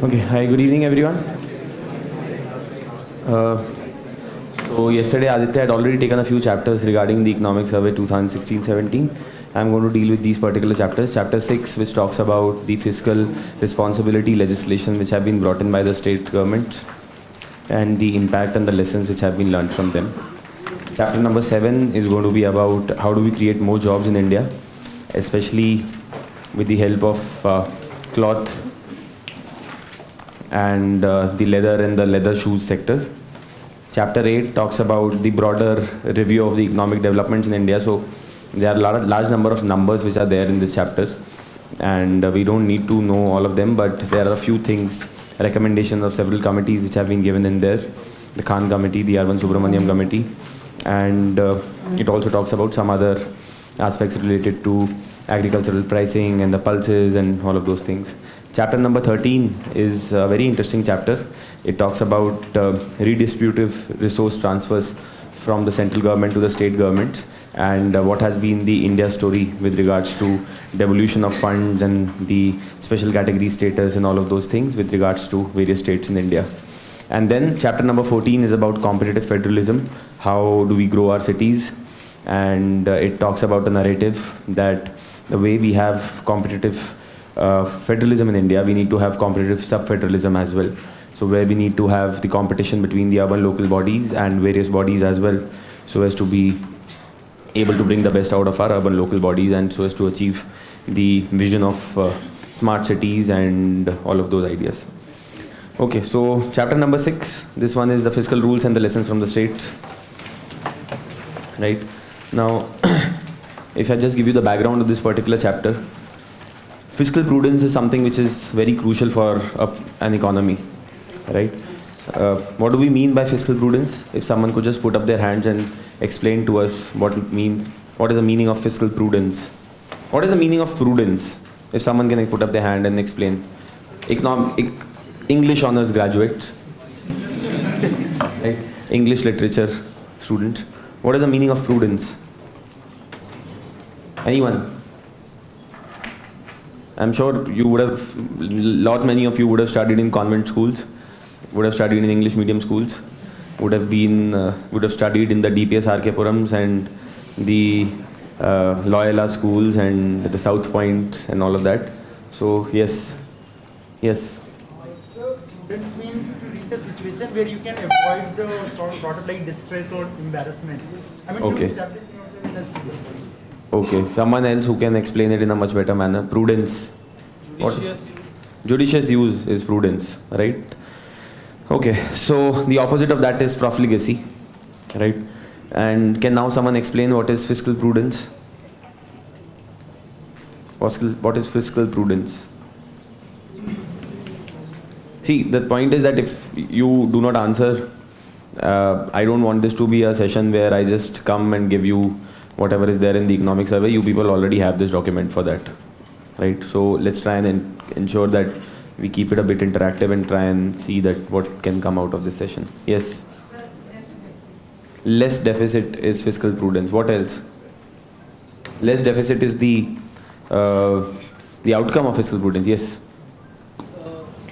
Okay, hi, good evening everyone. So yesterday Aditya had already taken a few chapters regarding the Economic Survey 2016-17. I'm going to deal with these particular chapters. Chapter 6, which talks about the fiscal responsibility legislation which have been brought in by the state governments and the impact and the lessons which have been learned from them. Chapter number 7 is going to be about how do we create more jobs in India, especially with the help of cloth and the leather and the leather shoes sectors. Chapter 8 talks about the broader review of the economic developments in India. So there are a large number of numbers which are there in this chapter, and we don't need to know all of them, but there are a few things, recommendations of several committees which have been given in there. The Khan Committee, the Arvind Subramaniam Committee, and it also talks about some other aspects related to agricultural pricing and the pulses and all of those things. Chapter number 13 is a very interesting chapter. It talks about redistributive resource transfers from the central government to the state government, and what has been the India story with regards to devolution of funds and the special category status and all of those things with regards to various states in India. And then chapter number 14 is about competitive federalism. How do we grow our cities? And it talks about a narrative that the way we have competitive federalism in India, we need to have competitive sub-federalism as well. So where we need to have the competition between the urban local bodies and various bodies as well, so as to be able to bring the best out of our urban local bodies and so as to achieve the vision of smart cities and all of those ideas. Okay, so chapter number 6, this one is the fiscal rules and the lessons from the states. Right? Now, if I just give you the background of this particular chapter, fiscal prudence is something which is very crucial for an economy, right? What do we mean by fiscal prudence? If someone could just put up their hands and explain to us what it means, what is the meaning of fiscal prudence? What is the meaning of prudence? If someone can put up their hand and explain. English honors graduates, right? English literature students. What is the meaning of prudence? Anyone? I'm sure you would have, many of you would have studied in convent schools, would have studied in English medium schools, would have studied in the DPS RK Purams and the Loyola schools and the South Point and all of that. So yes. So prudence means to reach a situation where you can avoid the sort of like distress or embarrassment. I mean, okay. To establish yourself in a situation. Okay, someone else who can explain it in a much better manner. Prudence. Judicious use is prudence, right? Okay, so the opposite of that is profligacy, right? And can now someone explain what is fiscal prudence? What is fiscal prudence? See, the point is that if you do not answer, I don't want this to be a session where I just come and give you whatever is there in the economic survey. You people already have this document for that, right? So let's try and ensure that we keep it a bit interactive and try and see that what can come out of this session. Yes? Less deficit is fiscal prudence. What else? Less deficit is the outcome of fiscal prudence. Yes?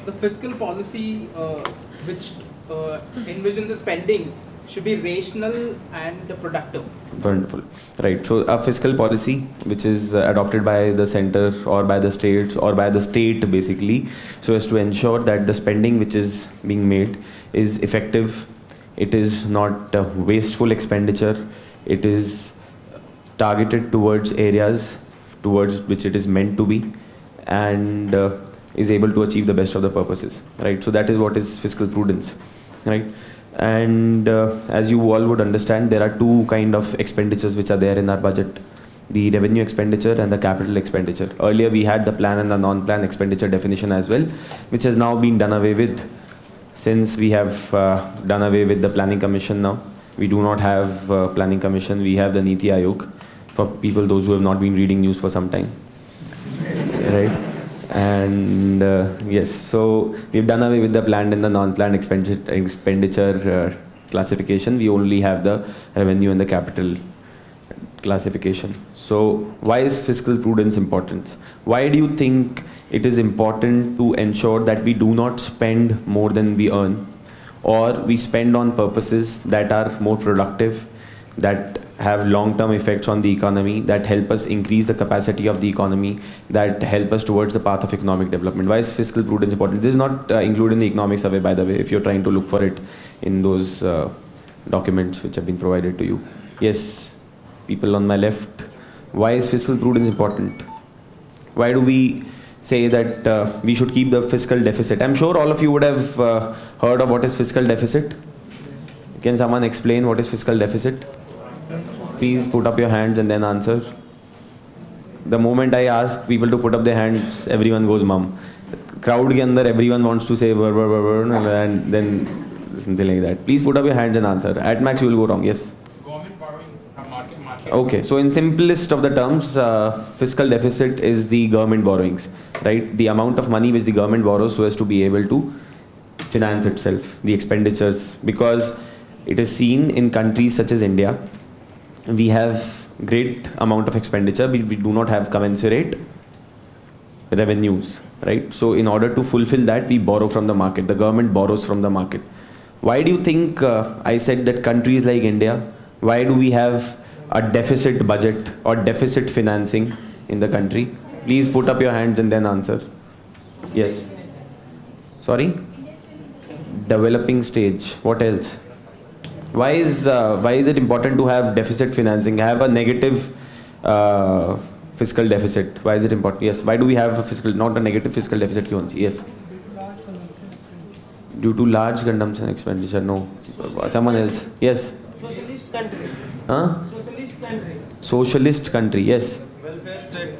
The fiscal policy which envisions the spending should be rational and productive. Wonderful. Right. So a fiscal policy which is adopted by the center or by the states or by the state basically, so as to ensure that the spending which is being made is effective, it is not wasteful expenditure, it is targeted towards areas towards which it is meant to be, and is able to achieve the best of the purposes. Right. So that is what is fiscal prudence. Right. And as you all would understand, there are two kind of expenditures which are there in our budget: the revenue expenditure and the capital expenditure. Earlier we had the plan and the non-plan expenditure definition as well, which has now been done away with. Since we have done away with the planning commission now, we do not have planning commission, we have the Niti Aayog, for people, those who have not been reading news for some time, right? And yes, so we've done away with the planned and the non-planned expenditure classification. We only have the revenue and the capital classification. So why is fiscal prudence important? Why do you think it is important to ensure that we do not spend more than we earn, or we spend on purposes that are more productive, that have long-term effects on the economy, that help us increase the capacity of the economy, that help us towards the path of economic development. Why is fiscal prudence important? This is not included in the economic survey, by the way, if you're trying to look for it in those documents which have been provided to you. Yes, people on my left. Why is fiscal prudence important? Why do we say that we should keep the fiscal deficit? I'm sure all of you would have heard of what is fiscal deficit. Can someone explain what is fiscal deficit? Please put up your hands and then answer. The moment I ask people to put up their hands, everyone goes mum. Crowd ke andar everyone wants to say and then something like that. Please put up your hands and answer. At max you will go wrong. Yes. Government borrowing, market. Okay, so in simplest of the terms, fiscal deficit is the government borrowings, right? The amount of money which the government borrows so as to be able to finance itself, the expenditures, because it is seen in countries such as India, we have great amount of expenditure, we do not have commensurate revenues, right? So in order to fulfill that, we borrow from the market, the government borrows from the market. Why do you think I said that countries like India, why do we have a deficit budget or deficit financing in the country? Please put up your hands and then answer. Yes. Sorry? Developing stage. What else? Why is it important to have deficit financing? Have a negative fiscal deficit. Why is it important? Yes. Why do we have a fiscal, not a negative fiscal deficit? Yes. Due to large consumption expenditure. No. Someone else. Yes. Socialist country. Huh? Socialist country. Socialist country. Yes. Welfare state.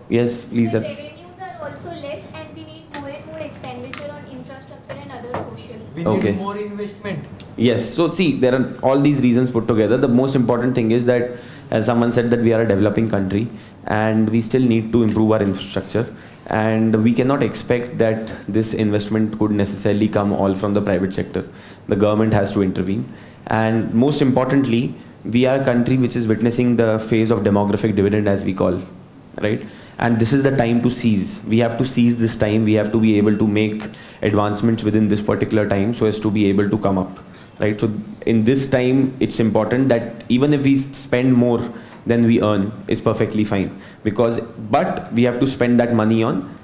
Yes. Please. The revenues are also less, and we need more and more expenditure on infrastructure and other social. We Okay. need more investment. Yes. So see, there are all these reasons put together. The most important thing is that, as someone said, that we are a developing country and we still need to improve our infrastructure. And we cannot expect that this investment could necessarily come all from the private sector. The government has to intervene. And most importantly, we are a country which is witnessing the phase of demographic dividend, as we call, right? And this is the time to seize. We have to seize this time. We have to be able to make advancements within this particular time so as to be able to come up, right? So in this time, it's important that even if we spend more than we earn, it's perfectly fine. But we have to spend that money on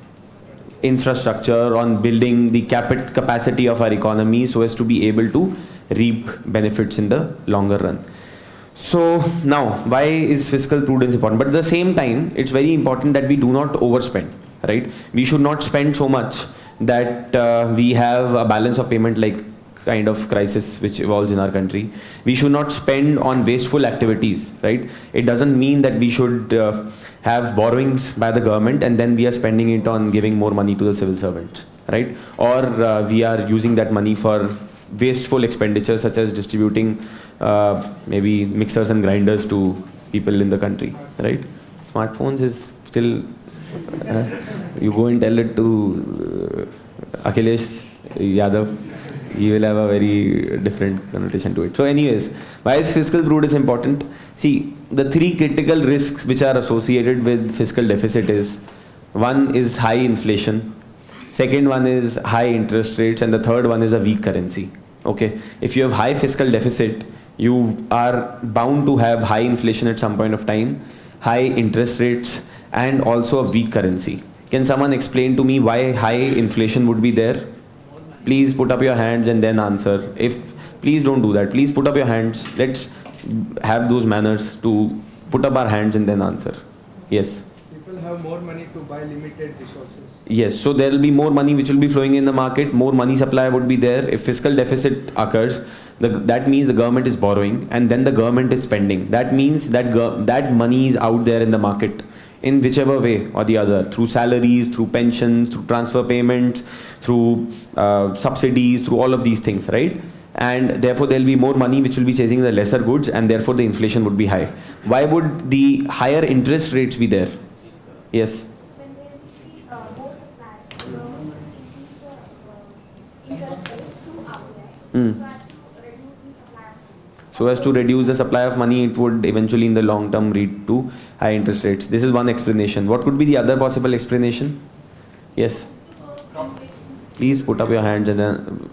infrastructure, on building the capacity of our economy so as to be able to reap benefits in the longer run. So now, why is fiscal prudence important? But at the same time, it's very important that we do not overspend, right? We should not spend so much that we have a balance of payment like kind of crisis which evolves in our country. We should not spend on wasteful activities, right? It doesn't mean that we should have borrowings by the government and then we are spending it on giving more money to the civil servants, right? Or we are using that money for wasteful expenditures such as distributing maybe mixers and grinders to people in the country, right? Smartphones is still, you go and tell it to Akhilesh Yadav, he will have a very different connotation to it. So anyways, why is fiscal prudence important? See, the three critical risks which are associated with fiscal deficit is, one is high inflation, second one is high interest rates, and the third one is a weak currency. Okay, if you have high fiscal deficit, you are bound to have high inflation at some point of time, high interest rates, and also a weak currency. Can someone explain to me why high inflation would be there? Please put up your hands and then answer. Please don't do that. Please put up your hands. Let's have those manners to put up our hands and then answer. Yes. People have more money to buy limited resources. Yes, so there will be more money which will be flowing in the market, more money supply would be there. If fiscal deficit occurs, that means the government is borrowing and then the government is spending. That means that that money is out there in the market in whichever way or the other, through salaries, through pensions, through transfer payments, through subsidies, through all of these things, right? And therefore there will be more money which will be chasing the lesser goods and therefore the inflation would be high. Why would the higher interest rates be there? Yes. When there will be more supply, the government will increase the interest rates to outlet so as to reduce the supply of money. It would eventually in the long term lead to high interest rates. This is one explanation. What could be the other possible explanation? Yes. Please put up your hands and then,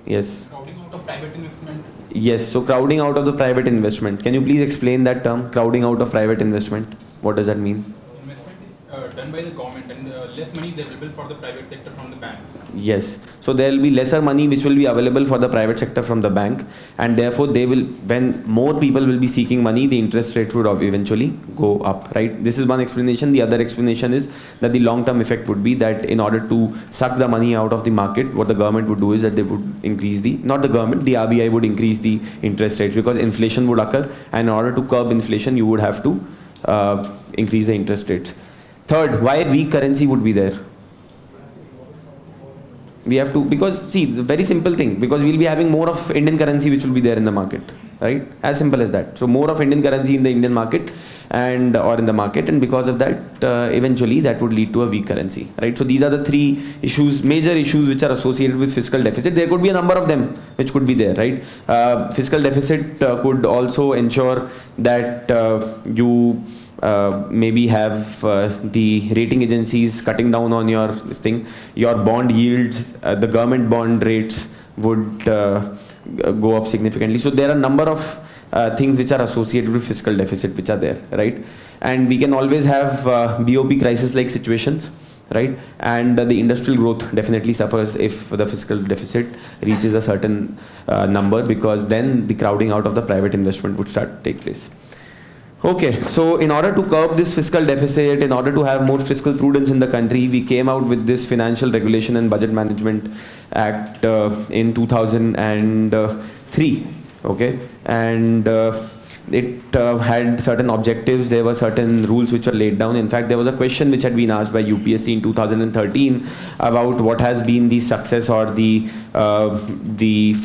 yes. Crowding out of private investment. Yes, so crowding out of the private investment. Can you please explain that term, crowding out of private investment? What does that mean? Investment is done by the government and less money is available for the private sector from the banks. Yes, so there will be lesser money which will be available for the private sector from the bank, and therefore they will, when more people will be seeking money, the interest rate would eventually go up, right? This is one explanation. The other explanation is that the long-term effect would be that in order to suck the money out of the market, what the government would do is that they would increase the, not the government, the RBI would increase the interest rates because inflation would occur, and in order to curb inflation, you would have to increase the interest rates. Third, why weak currency would be there? We have to, because see, the very simple thing, because we'll be having more of Indian currency which will be there in the market, right? As simple as that. So more of Indian currency in the Indian market and or in the market, and because of that, eventually that would lead to a weak currency, right? So these are the three issues, major issues which are associated with fiscal deficit. There could be a number of them which could be there, right? Fiscal deficit could also ensure that you maybe have the rating agencies cutting down on your this thing, your bond yields, the government bond rates would go up significantly. So there are a number of things which are associated with fiscal deficit which are there, right? And we can always have BOP crisis like situations, right? And the industrial growth definitely suffers if the fiscal deficit reaches a certain number, because then the crowding out of the private investment would start to take place. Okay, so in order to curb this fiscal deficit, in order to have more fiscal prudence in the country, we came out with this Financial Regulation and Budget Management Act in 2003. Okay, and it had certain objectives. There were certain rules which were laid down. In fact, there was a question which had been asked by UPSC in 2013 about what has been the success or the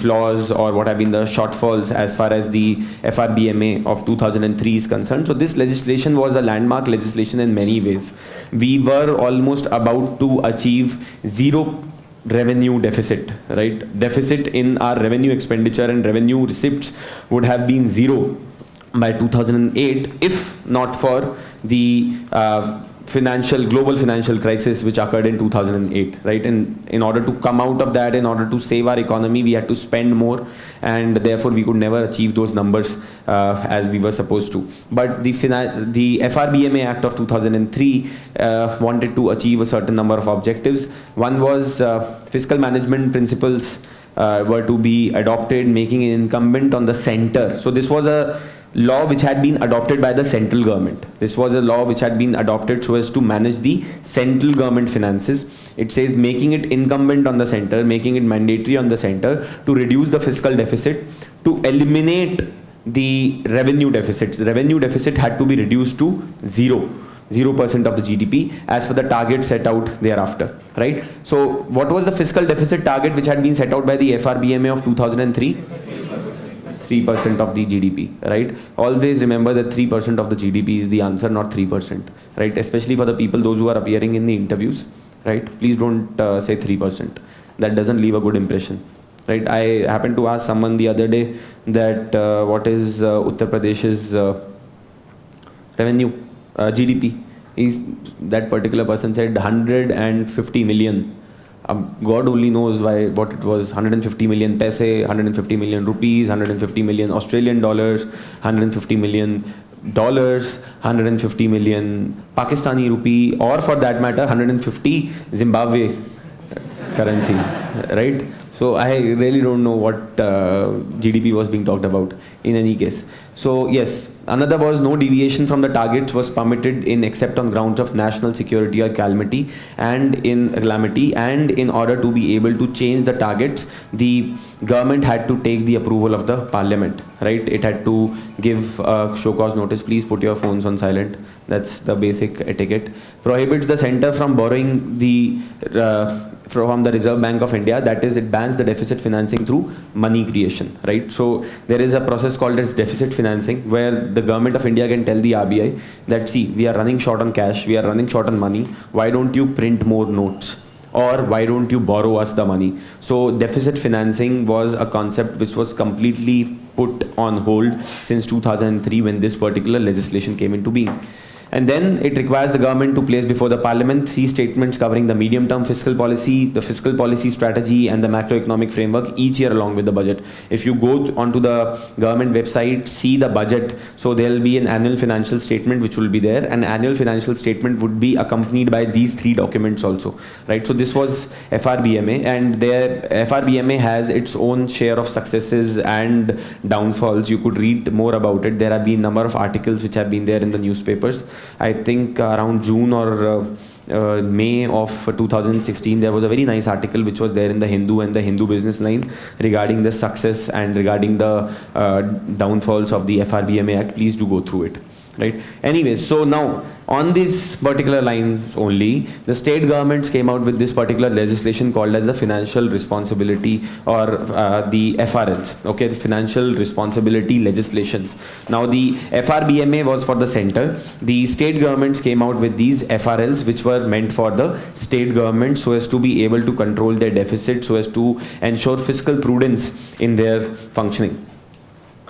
flaws or what have been the shortfalls as far as the FRBMA of 2003 is concerned. So this legislation was a landmark legislation in many ways. We were almost about to achieve zero revenue deficit, right? Deficit in our revenue expenditure and revenue receipts would have been zero by 2008 if not for the global financial crisis which occurred in 2008, right? And in order to come out of that, in order to save our economy, we had to spend more, and therefore we could never achieve those numbers as we were supposed to. But the FRBMA Act of 2003 wanted to achieve a certain number of objectives. One was fiscal management principles were to be adopted, making it incumbent on the center. So this was a law which had been adopted by the central government. This was a law which had been adopted so as to manage the central government finances. It says making it incumbent on the center, making it mandatory on the center to reduce the fiscal deficit, to eliminate the revenue deficits. The revenue deficit had to be reduced to 0% of the GDP as per the target set out thereafter, right? So what was the fiscal deficit target which had been set out by the FRBMA of 2003? 3% of the GDP, right? Always remember that 3% of the GDP is the answer, not 3%, right? Especially for the people, those who are appearing in the interviews, right? Please don't say 3%. That doesn't leave a good impression, right? I happened to ask someone the other day that what is Uttar Pradesh's revenue, GDP? That particular person said 150 million. God only knows what it was. 150 million paise, 150 million rupees, 150 million Australian dollars, 150 million dollars, 150 million Pakistani rupee, or for that matter 150 Zimbabwe currency, right? So I really don't know what GDP was being talked about in any case. So yes, another was no deviation from the targets was permitted except on grounds of national security or calamity, and in order to be able to change the targets, the government had to take the approval of the parliament, right? It had to give a show cause notice. Please put your phones on silent. That's the basic etiquette. Prohibits the center from borrowing from the Reserve Bank of India. That is, it bans the deficit financing through money creation, right? So there is a process called as deficit financing, where the government of India can tell the RBI that, see, we are running short on cash, we are running short on money, why don't you print more notes? Or why don't you borrow us the money? So deficit financing was a concept which was completely put on hold since 2003 when this particular legislation came into being. And then it requires the government to place before the parliament 3 statements covering the medium-term fiscal policy, the fiscal policy strategy, and the macroeconomic framework each year along with the budget. If you go onto the government website, see the budget, so there will be an annual financial statement which will be there. An annual financial statement would be accompanied by these 3 documents also, right? So this was FRBMA, and their FRBMA has its own share of successes and downfalls. You could read more about it. There have been number of articles which have been there in the newspapers. I think around June or May of 2016, there was a very nice article which was there in the Hindu and the Hindu Business Line regarding the success and regarding the downfalls of the FRBMA Act. Please do go through it. Right. Anyways, so now on these particular lines only, the state governments came out with this particular legislation called as the financial responsibility, or the FRLs. Okay, the financial responsibility legislations. Now the FRBMA was for the center. The state governments came out with these FRLs, which were meant for the state government, so as to be able to control their deficit, so as to ensure fiscal prudence in their functioning.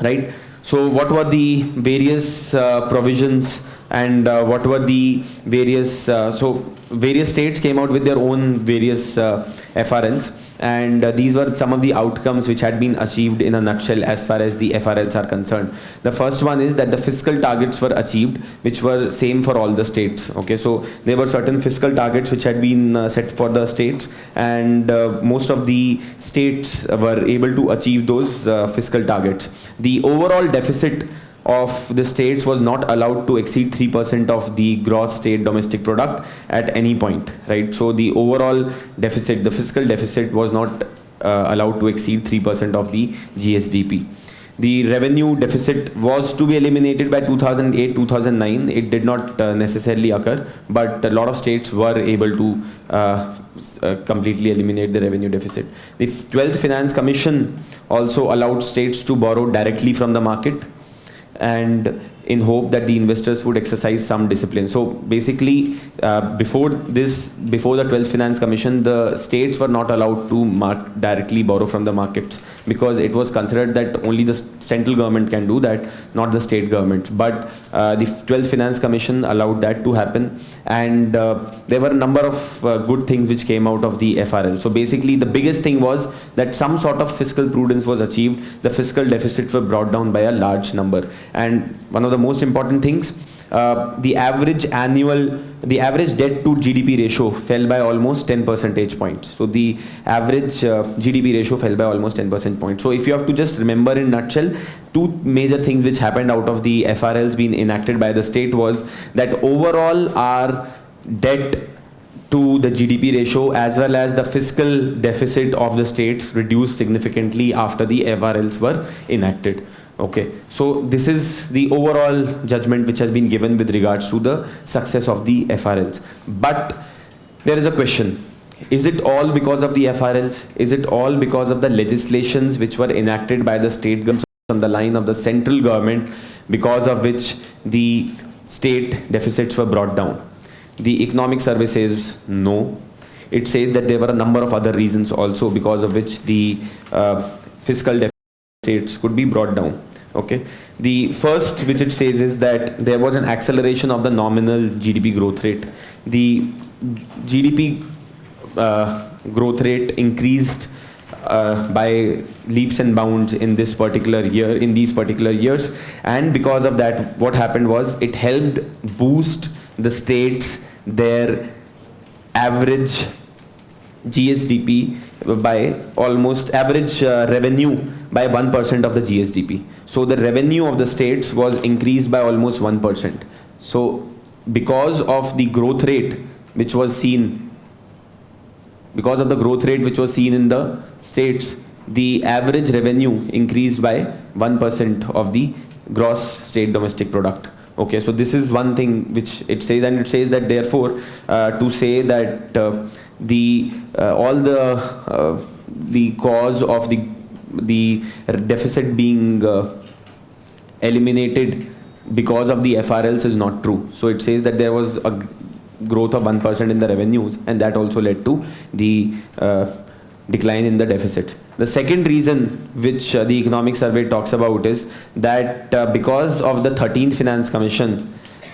Right. So what were the various provisions, and what were the various, so various states came out with their own various FRLs, and these were some of the outcomes which had been achieved in a nutshell as far as the FRLs are concerned. The first one is that the fiscal targets were achieved, which were same for all the states. Okay, so there were certain fiscal targets which had been set for the states, and most of the states were able to achieve those fiscal targets. The overall deficit of the states was not allowed to exceed 3% of the gross state domestic product at any point, right? So the overall deficit, the fiscal deficit, was not allowed to exceed 3% of the GSDP. The revenue deficit was to be eliminated by 2008-2009. It did not necessarily occur, but a lot of states were able to completely eliminate the revenue deficit. The 12th Finance Commission also allowed states to borrow directly from the market, and in hope that the investors would exercise some discipline. So basically, before the 12th Finance Commission, the states were not allowed to directly borrow from the markets, because it was considered that only the central government can do that, not the state governments. But the 12th Finance Commission allowed that to happen, and there were a number of good things which came out of the FRL. So basically, the biggest thing was that some sort of fiscal prudence was achieved. The fiscal deficits were brought down by a large number, and one of the most important things, the average debt to GDP ratio fell by almost 10 percentage points. So the average GDP ratio fell by almost 10 percentage points. So if you have to just remember in nutshell, 2 major things which happened out of the FRLs being enacted by the state was that overall our debt to the GDP ratio as well as the fiscal deficit of the states reduced significantly after the FRLs were enacted. Okay, so this is the overall judgment which has been given with regards to the success of the FRLs. But there is a question. Is it all because of the FRLs? Is it all because of the legislations which were enacted by the state governments on the line of the central government, because of which the state deficits were brought down? The economic survey says no. It says that there were a number of other reasons also because of which the fiscal deficits could be brought down. Okay. The first which it says is that there was an acceleration of the nominal GDP growth rate. The GDP growth rate increased by leaps and bounds in this particular year, in these particular years, and because of that, what happened was it helped boost the states their average GSDP by almost average revenue by 1% of the GSDP. So the revenue of the states was increased by almost 1%. So because of the growth rate which was seen, in the states, the average revenue increased by 1% of the gross state domestic product. Okay, so this is one thing which it says, and it says that therefore to say that the cause of the deficit being eliminated because of the FRLs is not true. So it says that there was a growth of 1% in the revenues, and that also led to the decline in the deficit. The second reason which the economic survey talks about is that because of the 13th Finance Commission,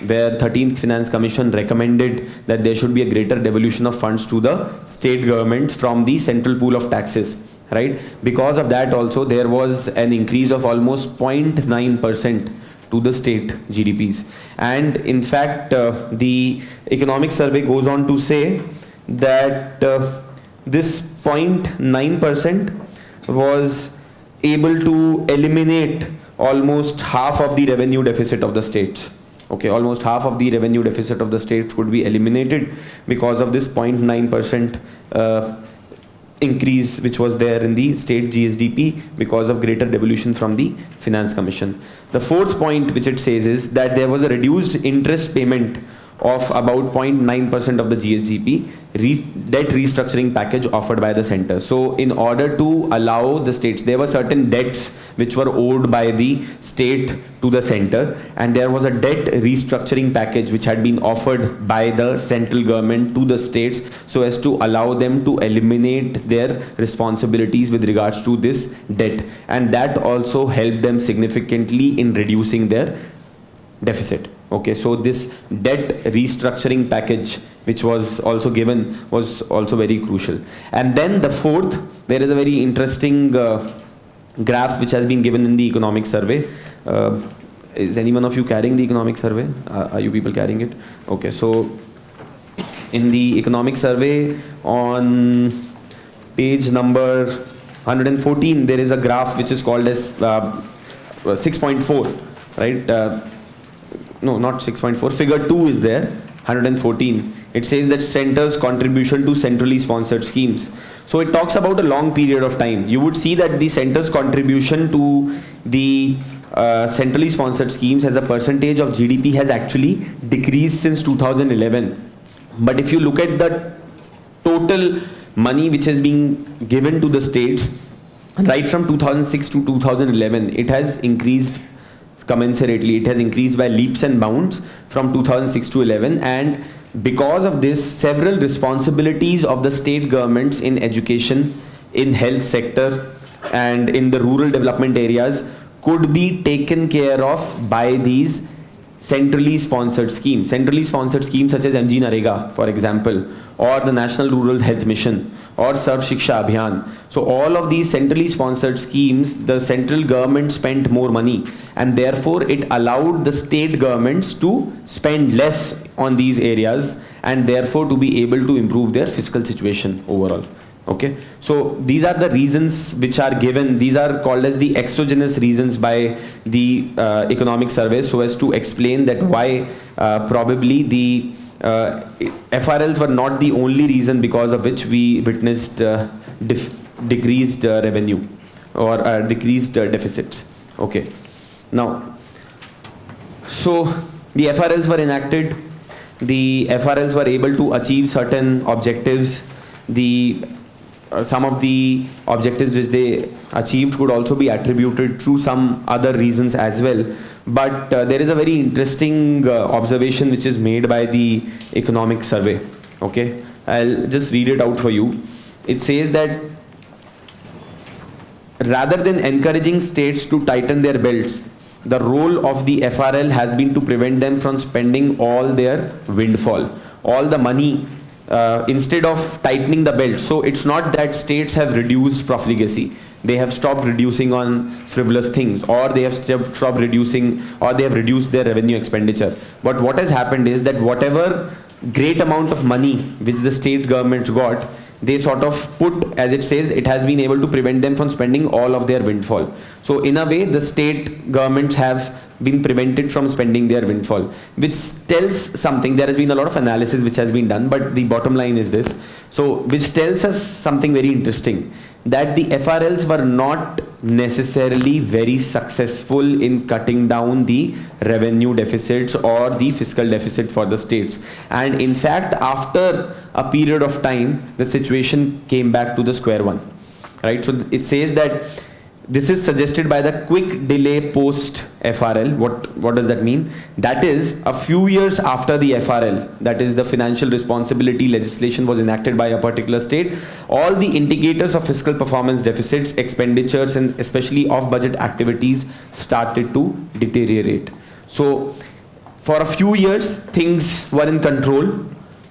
where 13th Finance Commission recommended that there should be a greater devolution of funds to the state government from the central pool of taxes, right? Because of that also there was an increase of almost 0.9% to the state GDPs. And in fact, the economic survey goes on to say that this 0.9% was able to eliminate almost half of the revenue deficit of the states. Okay, almost half of the revenue deficit of the states could be eliminated because of this 0.9% increase which was there in the state GSDP because of greater devolution from the Finance Commission. The fourth point which it says is that there was a reduced interest payment of about 0.9% of the GSDP debt restructuring package offered by the center. So in order to allow the states, there were certain debts which were owed by the state to the center, and there was a debt restructuring package which had been offered by the central government to the states so as to allow them to eliminate their responsibilities with regards to this debt, and that also helped them significantly in reducing their deficit. Okay, so this debt restructuring package which was also given was also very crucial. And then the fourth, there is a very interesting graph which has been given in the economic survey. Is any one of you carrying the economic survey? Are you people carrying it? Okay, so in the economic survey on page number 114 there is a graph which is called as 6.4, right? No, not 6.4, figure 2 is there, 114. It says that center's contribution to centrally sponsored schemes. So it talks about a long period of time. You would see that the center's contribution to the centrally sponsored schemes as a percentage of GDP has actually decreased since 2011. But if you look at the total money which is being given to the states, right from 2006 to 2011, it has increased commensurately. It has increased by leaps and bounds from 2006 to 11, and because of this, several responsibilities of the state governments in education, in health sector, and in the rural development areas could be taken care of by these centrally sponsored schemes. Centrally sponsored schemes such as MG Narega, for example, or the National Rural Health Mission, or Sarv Shiksha Abhiyan. So all of these centrally sponsored schemes, the central government spent more money, and therefore it allowed the state governments to spend less on these areas, and therefore to be able to improve their fiscal situation overall. Okay, so these are the reasons which are given. These are called as the exogenous reasons by the economic survey, so as to explain that why probably the FRLs were not the only reason because of which we witnessed decreased revenue or decreased deficits. Okay, now, so the FRLs were enacted. The FRLs were able to achieve certain objectives. Some of the objectives which they achieved could also be attributed to some other reasons as well. But there is a very interesting observation which is made by the economic survey. Okay, I'll just read it out for you. It says that rather than encouraging states to tighten their belts, the role of the FRL has been to prevent them from spending all their windfall, all the money, instead of tightening the belt. So it's not that states have reduced profligacy. They have stopped reducing on frivolous things, or they have stopped reducing, or they have reduced their revenue expenditure. But what has happened is that whatever great amount of money which the state governments got, they sort of put, as it says, it has been able to prevent them from spending all of their windfall. So in a way, the state governments have been prevented from spending their windfall, which tells something. There has been a lot of analysis which has been done, but the bottom line is this. So which tells us something very interesting, that the FRLs were not necessarily very successful in cutting down the revenue deficits or the fiscal deficit for the states. And in fact, after a period of time, the situation came back to the square one, right? So it says that this is suggested by the quick delay post FRL. What does that mean? That is, a few years after the FRL, that is the financial responsibility legislation was enacted by a particular state, all the indicators of fiscal performance, deficits, expenditures, and especially off budget activities started to deteriorate. So for a few years things were in control,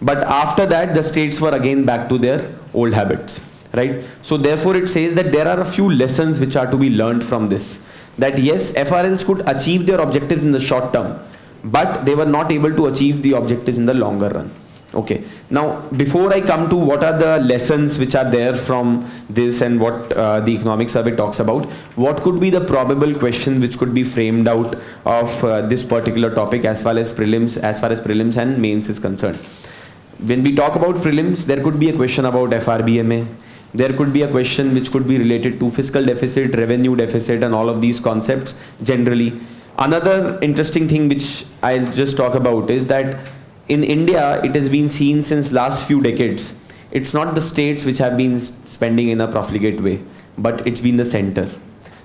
but after that the states were again back to their old habits, right? So therefore it says that there are a few lessons which are to be learned from this, that yes, FRLs could achieve their objectives in the short term, but they were not able to achieve the objectives in the longer run. Okay, now before I come to what are the lessons which are there from this and what the economic survey talks about, what could be the probable question which could be framed out of this particular topic as far as prelims and mains is concerned. When we talk about prelims, there could be a question about FRBMA. There could be a question which could be related to fiscal deficit, revenue deficit, and all of these concepts generally. Another interesting thing which I'll just talk about is that in India, it has been seen since last few decades, it's not the states which have been spending in a profligate way, but it's been the center.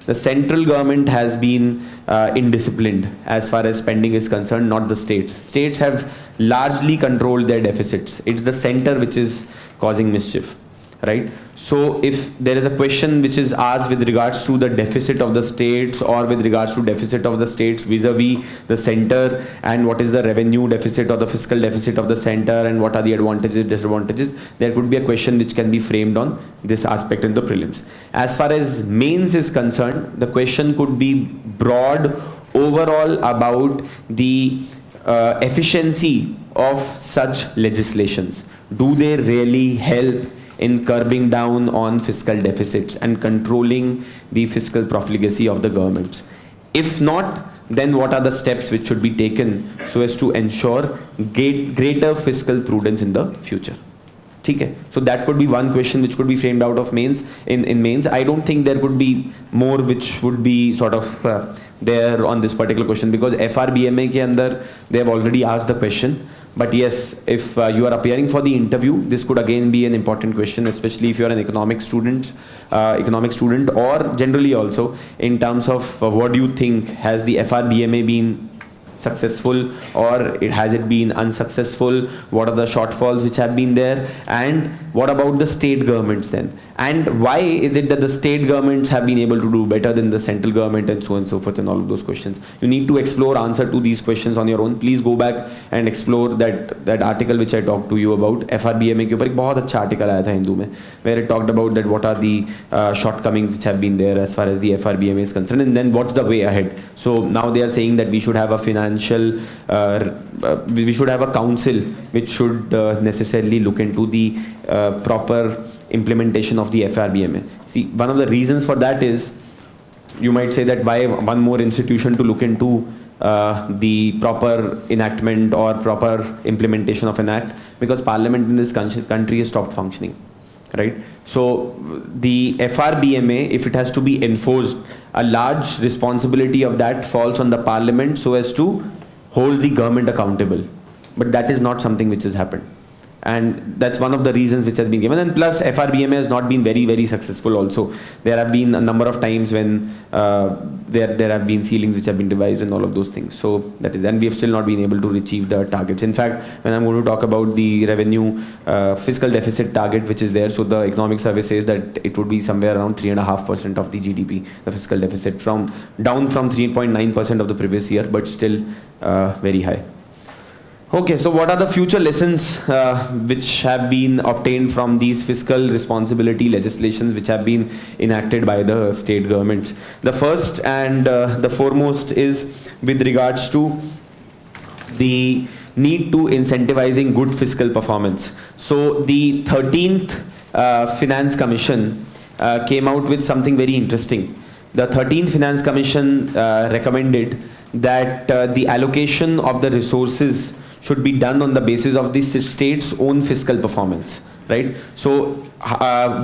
The central government has been indisciplined as far as spending is concerned, not the states. States have largely controlled their deficits. It's the center which is causing mischief, right? So if there is a question which is asked with regards to the deficit of the states or with regards to deficit of the states vis-a-vis the center, and what is the revenue deficit or the fiscal deficit of the center, and what are the advantages, disadvantages, there could be a question which can be framed on this aspect in the prelims. As far as mains is concerned, the question could be broad overall about the efficiency of such legislations. Do they really help in curbing down on fiscal deficits and controlling the fiscal profligacy of the governments? If not, then what are the steps which should be taken so as to ensure greater fiscal prudence in the future? Okay. So that could be one question which could be framed out of mains. In mains, I don't think there could be more which would be sort of there on this particular question, because FRBMA ke andar they have already asked the question. But yes, if you are appearing for the interview, this could again be an important question, especially if you are an economic student or generally also in terms of what do you think, has the FRBMA been successful or has it been unsuccessful? What are the shortfalls which have been there? And what about the state governments then? And why is it that the state governments have been able to do better than the central government, and so on and so forth, and all of those questions? You need to explore answer to these questions on your own. Please go back and explore that article which I talked to you about. FRBMA के ऊपर एक बहुत अच्छा article आया था हिंदू में, where it talked about that what are the shortcomings which have been there as far as the FRBMA is concerned, and then what's the way ahead. So now they are saying that we should have a we should have a council which should necessarily look into the proper implementation of the FRBMA. See, one of the reasons for that is, you might say that why one more institution to look into the proper enactment or proper implementation of an act, because parliament in this country has stopped functioning, right? So the FRBMA, if it has to be enforced, a large responsibility of that falls on the parliament so as to hold the government accountable. But that is not something which has happened. And that's one of the reasons which has been given. And plus, FRBMA has not been very, very successful also. There have been a number of times when there have been ceilings which have been devised and all of those things. So that is, and we have still not been able to achieve the targets. In fact, when I'm going to talk about the revenue fiscal deficit target which is there, so the economic survey says that it would be somewhere around 3.5% of the GDP, the fiscal deficit, down from 3.9% of the previous year, but still very high. Okay, so what are the future lessons which have been obtained from these fiscal responsibility legislations which have been enacted by the state governments? The first and the foremost is with regards to the need to incentivizing good fiscal performance. So the 13th Finance Commission came out with something very interesting. The 13th Finance Commission recommended that the allocation of the resources should be done on the basis of the state's own fiscal performance, right? So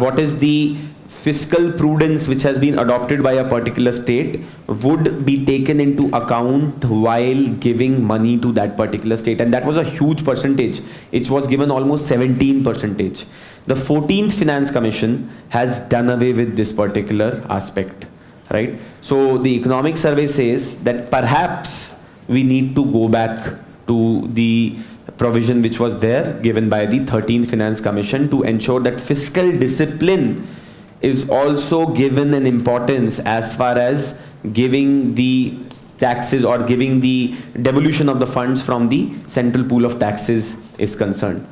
what is the fiscal prudence which has been adopted by a particular state would be taken into account while giving money to that particular state. And that was a huge percentage. It was given almost 17%. The 14th Finance Commission has done away with this particular aspect, right? So the economic survey says that perhaps we need to go back to the provision which was there given by the 13th Finance Commission to ensure that fiscal discipline is also given an importance as far as giving the taxes or giving the devolution of the funds from the central pool of taxes is concerned.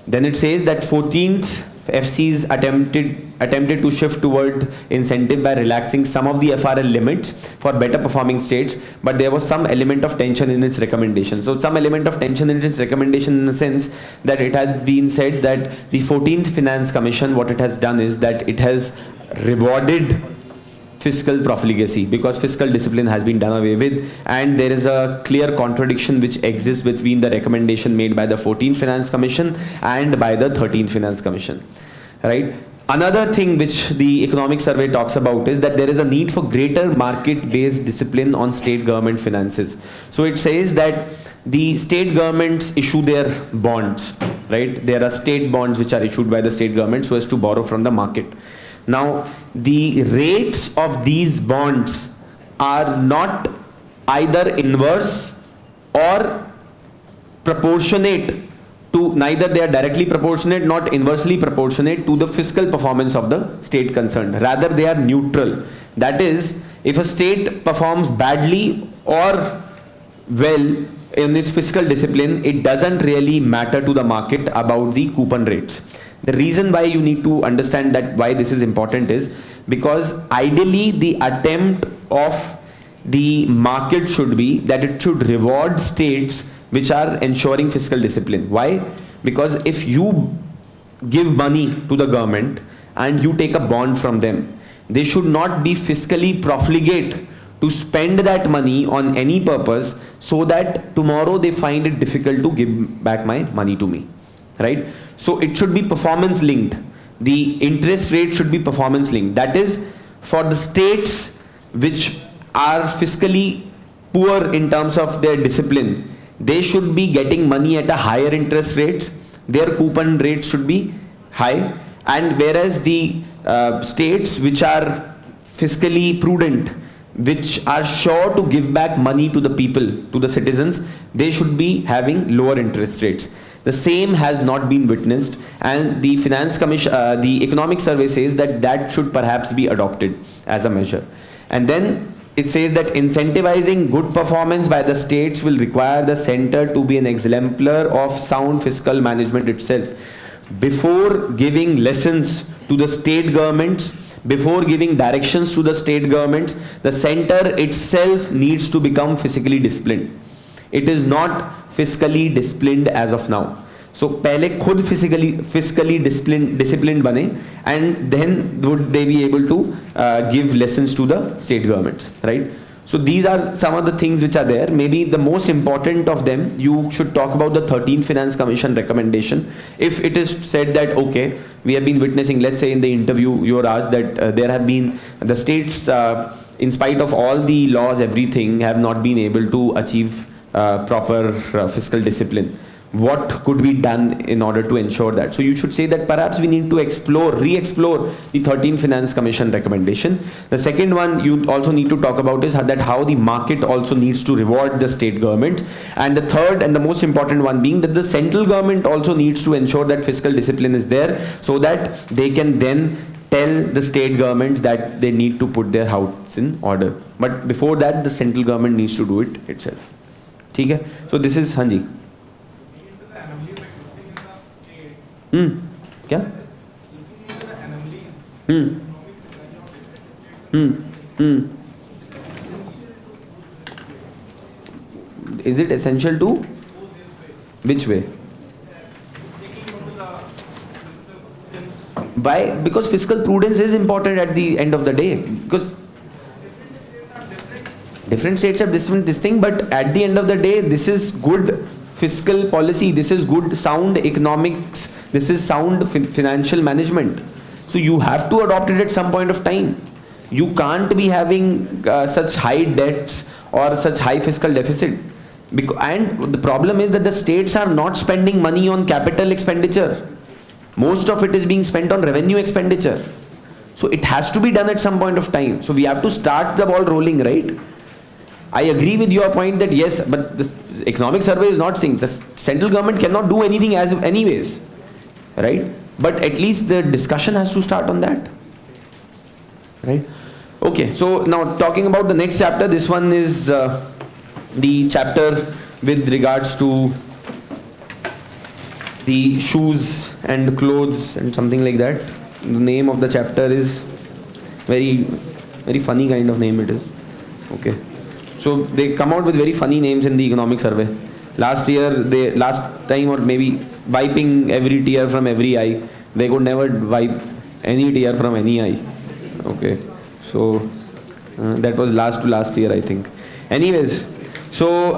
Then it says that 14th FCs attempted to shift toward incentive by relaxing some of the FRL limits for better performing states, but there was some element of tension in its recommendation. So some element of tension in its recommendation in the sense that it has been said that the 14th Finance Commission, what it has done is that it has rewarded fiscal profligacy because fiscal discipline has been done away with, and there is a clear contradiction which exists between the recommendation made by the 14th Finance Commission and by the 13th Finance Commission, right? Another thing which the economic survey talks about is that there is a need for greater market-based discipline on state government finances. So it says that the state governments issue their bonds, right? There are state bonds which are issued by the state government so as to borrow from the market. Now, the rates of these bonds are not either inverse or proportionate to, neither they are directly proportionate, not inversely proportionate to the fiscal performance of the state concerned. Rather, they are neutral. That is, if a state performs badly or well in its fiscal discipline, it doesn't really matter to the market about the coupon rates. The reason why you need to understand that why this is important is because ideally the attempt of the market should be that it should reward states which are ensuring fiscal discipline. Why? Because if you give money to the government and you take a bond from them, they should not be fiscally profligate to spend that money on any purpose so that tomorrow they find it difficult to give back my money to me, right? So it should be performance linked. The interest rate should be performance linked. That is, for the states which are fiscally poor in terms of their discipline, they should be getting money at a higher interest rate. Their coupon rates should be high. And whereas the states which are fiscally prudent, which are sure to give back money to the people, to the citizens, they should be having lower interest rates. The same has not been witnessed, and the Finance Commission, the Economic Survey says that that should perhaps be adopted as a measure. And then it says that incentivizing good performance by the states will require the center to be an exemplar of sound fiscal management itself. Before giving lessons to the state governments, before giving directions to the state governments, the center itself needs to become fiscally disciplined. It is not fiscally disciplined as of now. So पहले खुद fiscally disciplined बने, and then would they be able to give lessons to the state governments, right? So these are some of the things which are there. Maybe the most important of them, you should talk about the 13th Finance Commission recommendation. If it is said that, okay, we have been witnessing, let's say in the interview you were asked that there have been, the states, in spite of all the laws, everything, have not been able to achieve proper fiscal discipline. What could be done in order to ensure that? So you should say that perhaps we need to re-explore the 13th Finance Commission recommendation. The second one you also need to talk about is that how the market also needs to reward the state government. And the third and the most important one being that the central government also needs to ensure that fiscal discipline is there so that they can then tell the state governments that they need to put their house in order. But before that, the central government needs to do it itself. ठीक है? So this is Hanji. क्या? Is it essential to? Which way? Why? Because fiscal prudence is important at the end of the day. Because different states have this thing, but at the end of the day, this is good fiscal policy. This is good sound economics. This is sound financial management. So you have to adopt it at some point of time. You can't be having such high debts or such high fiscal deficit. And the problem is that the states are not spending money on capital expenditure. Most of it is being spent on revenue expenditure. So it has to be done at some point of time. So we have to start the ball rolling, right? I agree with your point that yes, but the economic survey is not saying the central government cannot do anything as anyways, right? But at least the discussion has to start on that, right? Okay, so now talking about the next chapter, this one is the chapter with regards to the shoes and clothes and something like that. The name of the chapter is very funny kind of name it is. Okay, so they come out with very funny names in the economic survey. Last time or maybe wiping every tear from every eye, they could never wipe any tear from any eye. Okay, so that was last year I think. Anyways, so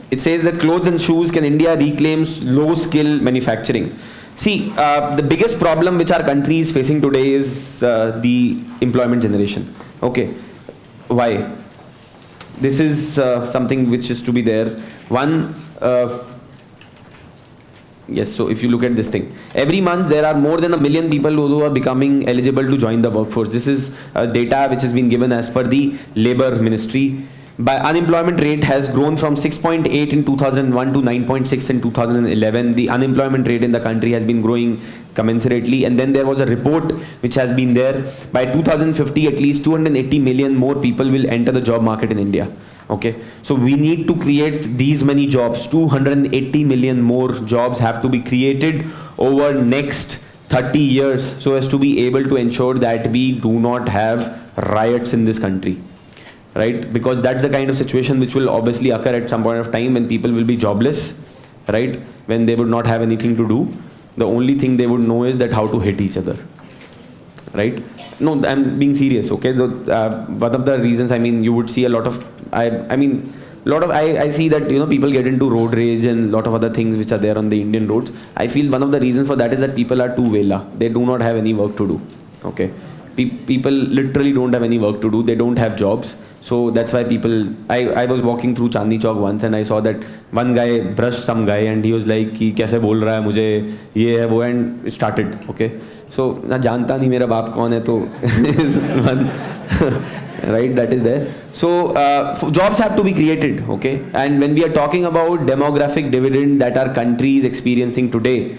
it says that clothes and shoes, can India reclaims low skill manufacturing? See, the biggest problem which our country is facing today is the employment generation. Okay, why? This is something which is to be there. One, yes, so if you look at this thing, every month there are more than 1 million people who are becoming eligible to join the workforce. This is data which has been given as per the Labour Ministry. Unemployment rate has grown from 6.8 in 2001 to 9.6 in 2011. The unemployment rate in the country has been growing commensurately. And then there was a report which has been there. By 2050, at least 280 million more people will enter the job market in India. Okay, so we need to create these many jobs. 280 million more jobs have to be created over next 30 years so as to be able to ensure that we do not have riots in this country. Right, because that's the kind of situation which will obviously occur at some point of time when people will be jobless, right, when they would not have anything to do. The only thing they would know is that how to hit each other, right? No, I'm being serious, okay? So one of the reasons, I mean, you would see a lot of, I see that, you know, people get into road rage and a lot of other things which are there on the Indian roads. I feel one of the reasons for that is that people are too vela. They do not have any work to do, okay? People literally don't have any work to do. They don't have jobs. So that's why people, I was walking through Chandni Chowk once and I saw that one guy brushed some guy and he was like, कि कैसे बोल रहा है मुझे ये है वो, and it started, okay. So ना जानता नहीं मेरा बाप कौन है तो one, right, that is there. So jobs have to be created, okay. And when we are talking about demographic dividend that our country is experiencing today,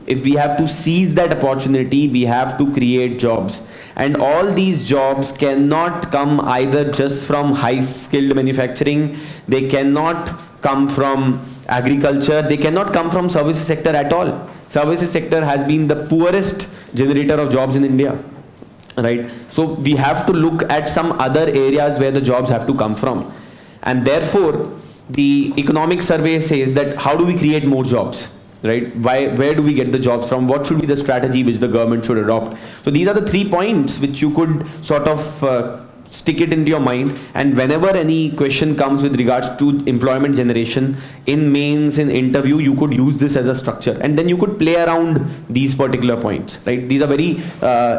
if we have to seize that opportunity, we have to create jobs. And all these jobs cannot come either just from high-skilled manufacturing, they cannot come from agriculture, they cannot come from services sector at all. Services sector has been the poorest generator of jobs in India, right? So we have to look at some other areas where the jobs have to come from. And therefore, the economic survey says that how do we create more jobs? Right? Where do we get the jobs from? What should be the strategy which the government should adopt? So these are the 3 points which you could sort of stick it into your mind, and whenever any question comes with regards to employment generation in mains, in interview, you could use this as a structure and then you could play around these particular points, right? These are very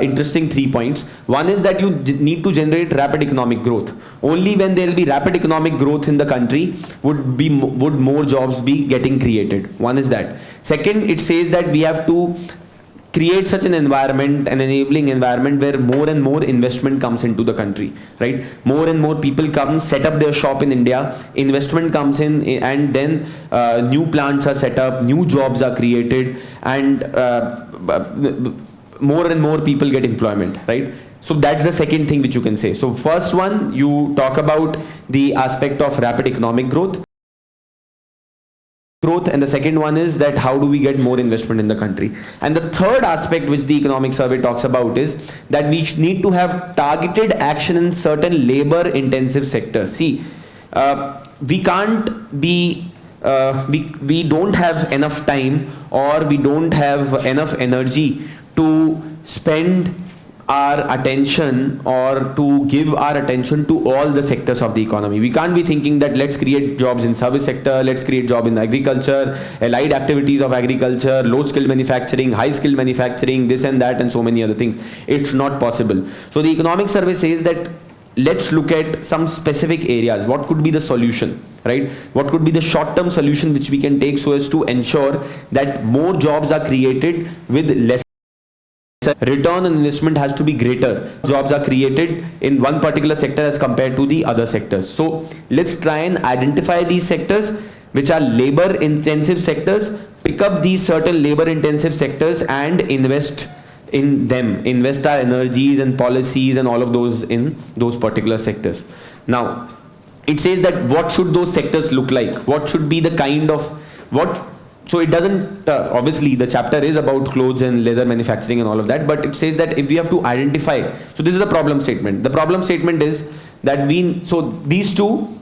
interesting 3 points. One is that you need to generate rapid economic growth. Only when there will be rapid economic growth in the country would more jobs be getting created. One is that. Second, it says that we have to create such an environment, an enabling environment where more and more investment comes into the country, right? More and more people come, set up their shop in India, investment comes in, and then new plants are set up, new jobs are created, and more and more people get employment, right? So that's the second thing which you can say. So first one, you talk about the aspect of rapid economic growth, and the second one is that how do we get more investment in the country. And the third aspect which the economic survey talks about is that we need to have targeted action in certain labor intensive sectors. See, we can't be we don't have enough time, or we don't have enough energy to spend our attention or to give our attention to all the sectors of the economy. We can't be thinking that let's create jobs in service sector, let's create job in agriculture, allied activities of agriculture, low skilled manufacturing, high skilled manufacturing, this and that and so many other things. It's not possible. So the economic survey says that let's look at some specific areas. What could be the solution, right? What could be the short-term solution which we can take so as to ensure that more jobs are created with less return on investment has to be greater. Jobs are created in one particular sector as compared to the other sectors. So let's try and identify these sectors which are labor intensive sectors, pick up these certain labor intensive sectors and invest in them, invest our energies and policies and all of those in those particular sectors. Now, it says that what should those sectors look like? What should be the kind of, so it doesn't, obviously the chapter is about clothes and leather manufacturing and all of that, but it says that if we have to identify, so this is the problem statement. The problem statement is that so these two,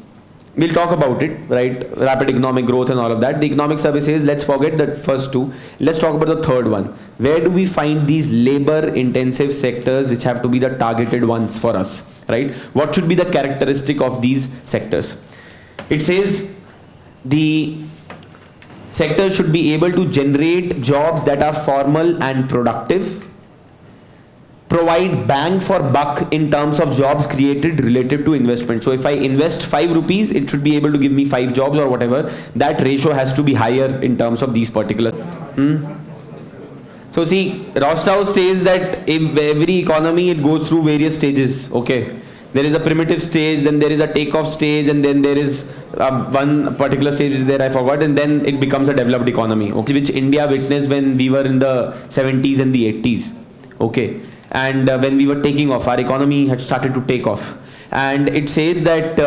we'll talk about it, right? Rapid economic growth and all of that. The economic survey says, let's forget the first two. Let's talk about the third one. Where do we find these labor intensive sectors which have to be the targeted ones for us, right? What should be the characteristic of these sectors? It says the sectors should be able to generate jobs that are formal and productive, provide bang for buck in terms of jobs created relative to investment. So if I invest 5 rupees, it should be able to give me 5 jobs or whatever. That ratio has to be higher in terms of these particular. So see, Rostow says that in every economy it goes through various stages. Okay, there is a primitive stage, then there is a takeoff stage, and then there is one particular stage is there, I forgot, and then it becomes a developed economy, okay, which India witnessed when we were in the 70s and the 80s. Okay. And when we were taking off, our economy had started to take off. And it says that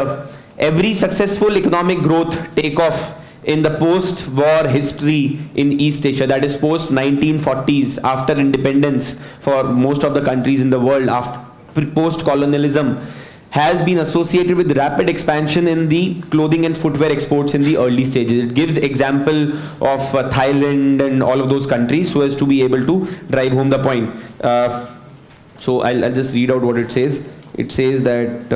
every successful economic growth takeoff in the post-war history in East Asia, that is post-1940s, after independence for most of the countries in the world, after post-colonialism, has been associated with rapid expansion in the clothing and footwear exports in the early stages. It gives example of Thailand and all of those countries so as to be able to drive home the point. So I'll just read out what it says. It says that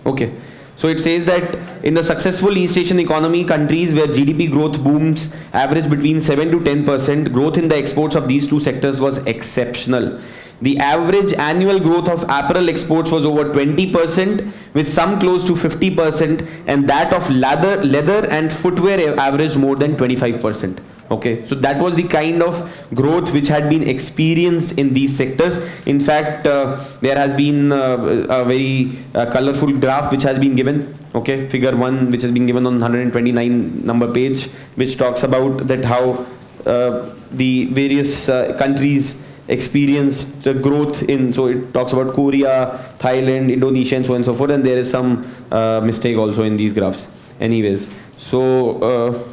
okay. So it says that in the successful East Asian economy countries where GDP growth booms average between 7 to 10%, growth in the exports of these two sectors was exceptional. The average annual growth of apparel exports was over 20%, with some close to 50%, and that of leather and footwear averaged more than 25%. Okay, so that was the kind of growth which had been experienced in these sectors. In fact, there has been a very colorful graph which has been given. Okay, figure 1 which has been given on 129 number page, which talks about that how the various countries experienced growth in, so it talks about Korea, Thailand, Indonesia and so on and so forth, and there is some mistake also in these graphs. Anyways, so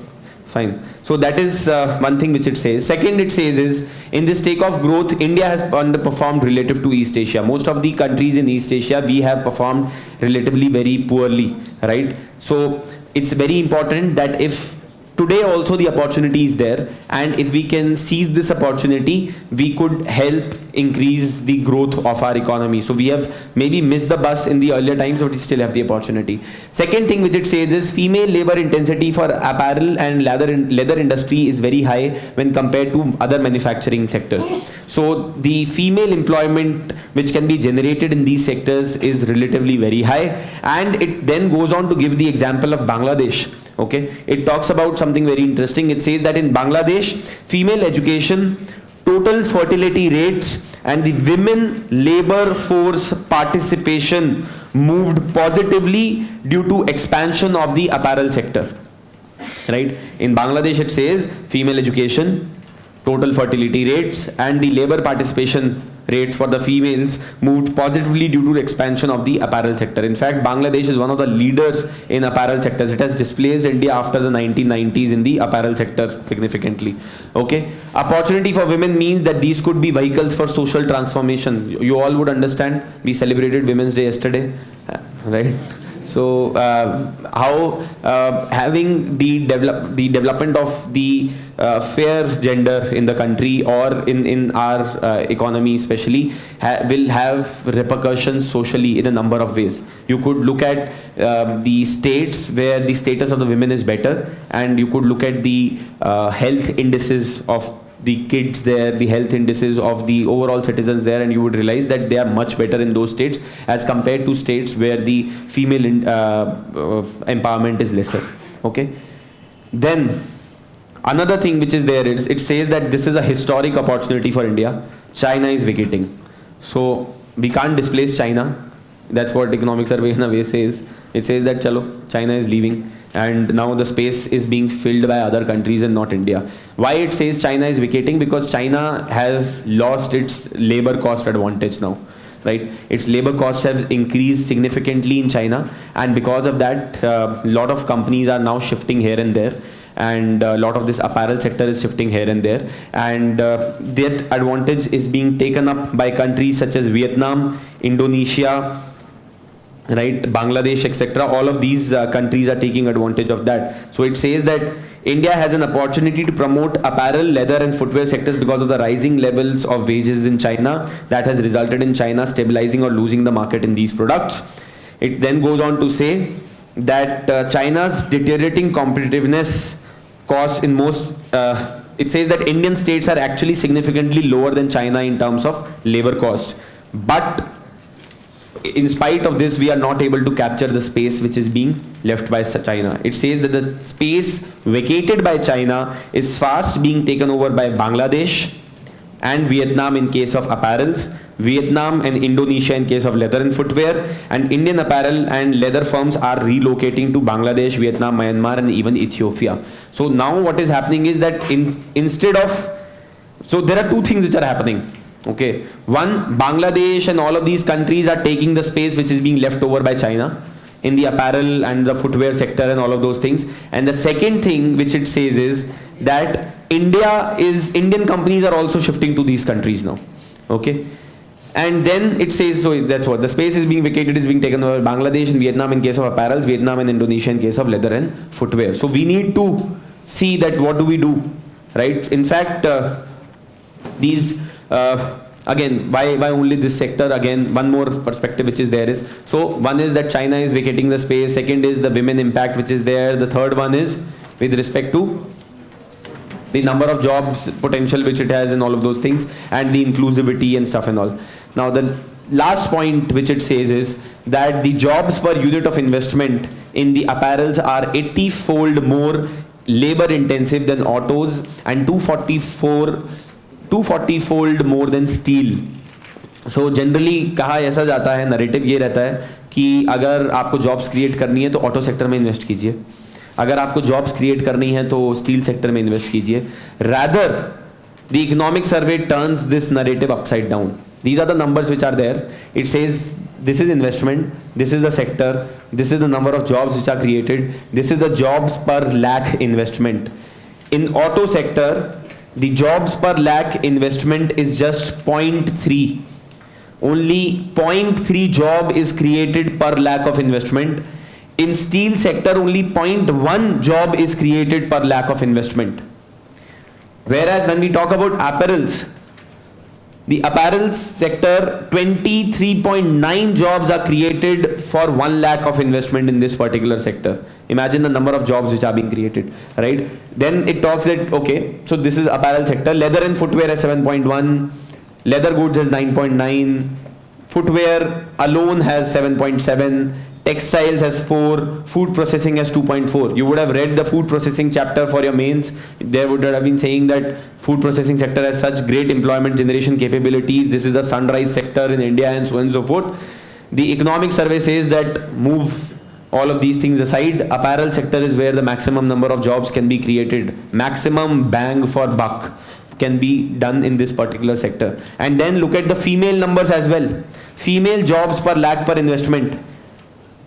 fine. So that is one thing which it says. Second, it says is, in this takeoff growth, India has underperformed relative to East Asia. Most of the countries in East Asia, we have performed relatively very poorly, right? So it's very important that if today also the opportunity is there, and if we can seize this opportunity, we could help increase the growth of our economy. So we have maybe missed the bus in the earlier times, but we still have the opportunity. Second thing which it says is female labor intensity for apparel and leather industry is very high when compared to other manufacturing sectors. So the female employment which can be generated in these sectors is relatively very high, and it then goes on to give the example of Bangladesh. Okay, it talks about something very interesting. It says that in Bangladesh, female education, total fertility rates and the women labor force participation moved positively due to expansion of the apparel sector. Right? In Bangladesh it says female education, total fertility rates and the labor participation rates for the females moved positively due to the expansion of the apparel sector. In fact, Bangladesh is one of the leaders in apparel sectors. It has displaced India after the 1990s in the apparel sector significantly. Okay, opportunity for women means that these could be vehicles for social transformation. You all would understand, we celebrated Women's Day yesterday, right? So how having the development of the fair gender in the country or in our economy especially will have repercussions socially in a number of ways. You could look at the states where the status of the women is better, and you could look at the health indices of the kids there, the health indices of the overall citizens there, and you would realize that they are much better in those states as compared to states where the female empowerment is lesser. Okay. Then another thing which is there is, it says that this is a historic opportunity for India. China is vacating. So we can't displace China. That's what economic survey in a way says. It says that chalo, China is leaving. and now the space is being filled by other countries and not India. Why it says China is vacating? Because China has lost its labor cost advantage now, right? Its labor costs have increased significantly in China, and because of that, a lot of companies are now shifting here and there, and a lot of this apparel sector is shifting here and there, and that advantage is being taken up by countries such as Vietnam, Indonesia, right, Bangladesh, etc. All of these countries are taking advantage of that. So it says that India has an opportunity to promote apparel, leather and footwear sectors because of the rising levels of wages in China that has resulted in China stabilizing or losing the market in these products. It then goes on to say that China's deteriorating competitiveness costs in most, it says that Indian states are actually significantly lower than China in terms of labor cost. But in spite of this, we are not able to capture the space which is being left by China. It says that the space vacated by China is fast being taken over by Bangladesh and Vietnam in case of apparels, Vietnam and Indonesia in case of leather and footwear, and Indian apparel and leather firms are relocating to Bangladesh, Vietnam, Myanmar and even Ethiopia. So now what is happening is that instead of, so there are two things which are happening. Okay, one, Bangladesh and all of these countries are taking the space which is being left over by China in the apparel and the footwear sector and all of those things. And the second thing which it says is that Indian companies are also shifting to these countries now. Okay, and then it says, so that's what the space is being vacated, is being taken over Bangladesh and Vietnam in case of apparels, Vietnam and Indonesia in case of leather and footwear. So we need to see that what do we do, right? In fact, these again, why only this sector? Again, one more perspective which is there is, so one is that China is vacating the space, second is the women impact which is there, the third one is with respect to the number of jobs potential which it has and all of those things, and the inclusivity and stuff and all. Now the last point which it says is that the jobs per unit of investment in the apparels are 80-fold more labor intensive than autos and 240-fold more than steel. So generally कहा ऐसा जाता है, narrative ये रहता है कि अगर आपको जॉब्स क्रिएट करनी है तो ऑटो सेक्टर में इन्वेस्ट कीजिए, अगर आपको जॉब्स क्रिएट करनी है तो स्टील सेक्टर में इन्वेस्ट कीजिए. Rather, the economic survey turns this narrative upside down. These are the numbers which are there. It says this is investment, this is the sector, this is the number of jobs which are created, this is the jobs per lakh investment. In auto sector, the jobs per lakh investment is just 0.3. Only 0.3 job is created per lakh of investment. In steel sector, only 0.1 job is created per lakh of investment. Whereas when we talk about apparels, the apparel sector, 23.9 jobs are created for 1 lakh of investment in this particular sector. Imagine the number of jobs which are being created, right? Then it talks that, okay, so this is apparel sector, leather and footwear has 7.1, leather goods has 9.9, footwear alone has 7.7, textiles has 4, food processing has 2.4. You would have read the food processing chapter for your mains. There would have been saying that food processing sector has such great employment generation capabilities. This is the sunrise sector in India and so on and so forth. The economic survey says that move all of these things aside, apparel sector is where the maximum number of jobs can be created. Maximum bang for buck can be done in this particular sector. And then look at the female numbers as well. Female jobs per lakh per investment.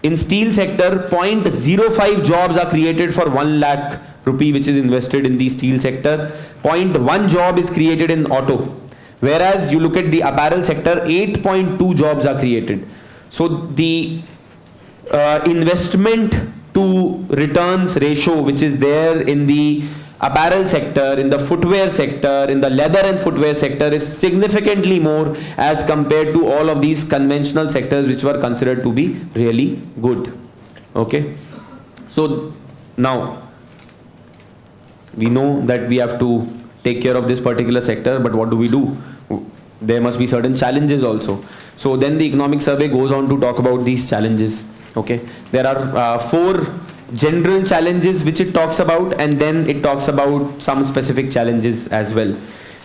In steel sector, 0.05 jobs are created for 1 lakh rupee which is invested in the steel sector. 0.1 job is created in auto. Whereas you look at the apparel sector, 8.2 jobs are created. So the investment to returns ratio which is there in the apparel sector, in the footwear sector, in the leather and footwear sector is significantly more as compared to all of these conventional sectors which were considered to be really good. Okay, so now we know that we have to take care of this particular sector, but what do? There must be certain challenges also. So then the economic survey goes on to talk about these challenges. Okay, there are 4 general challenges which it talks about, and then it talks about some specific challenges as well.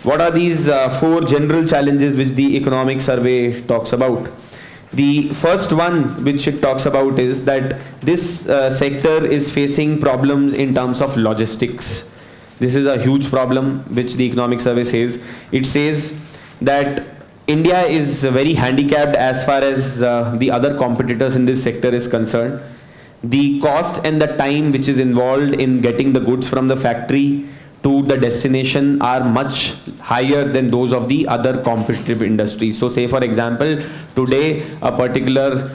What are these 4 general challenges which the economic survey talks about? The first one which it talks about is that this sector is facing problems in terms of logistics. This is a huge problem which the economic survey says. It says that India is very handicapped as far as the other competitors in this sector is concerned. The cost and the time which is involved in getting the goods from the factory to the destination are much higher than those of the other competitive industries. So say for example, today a particular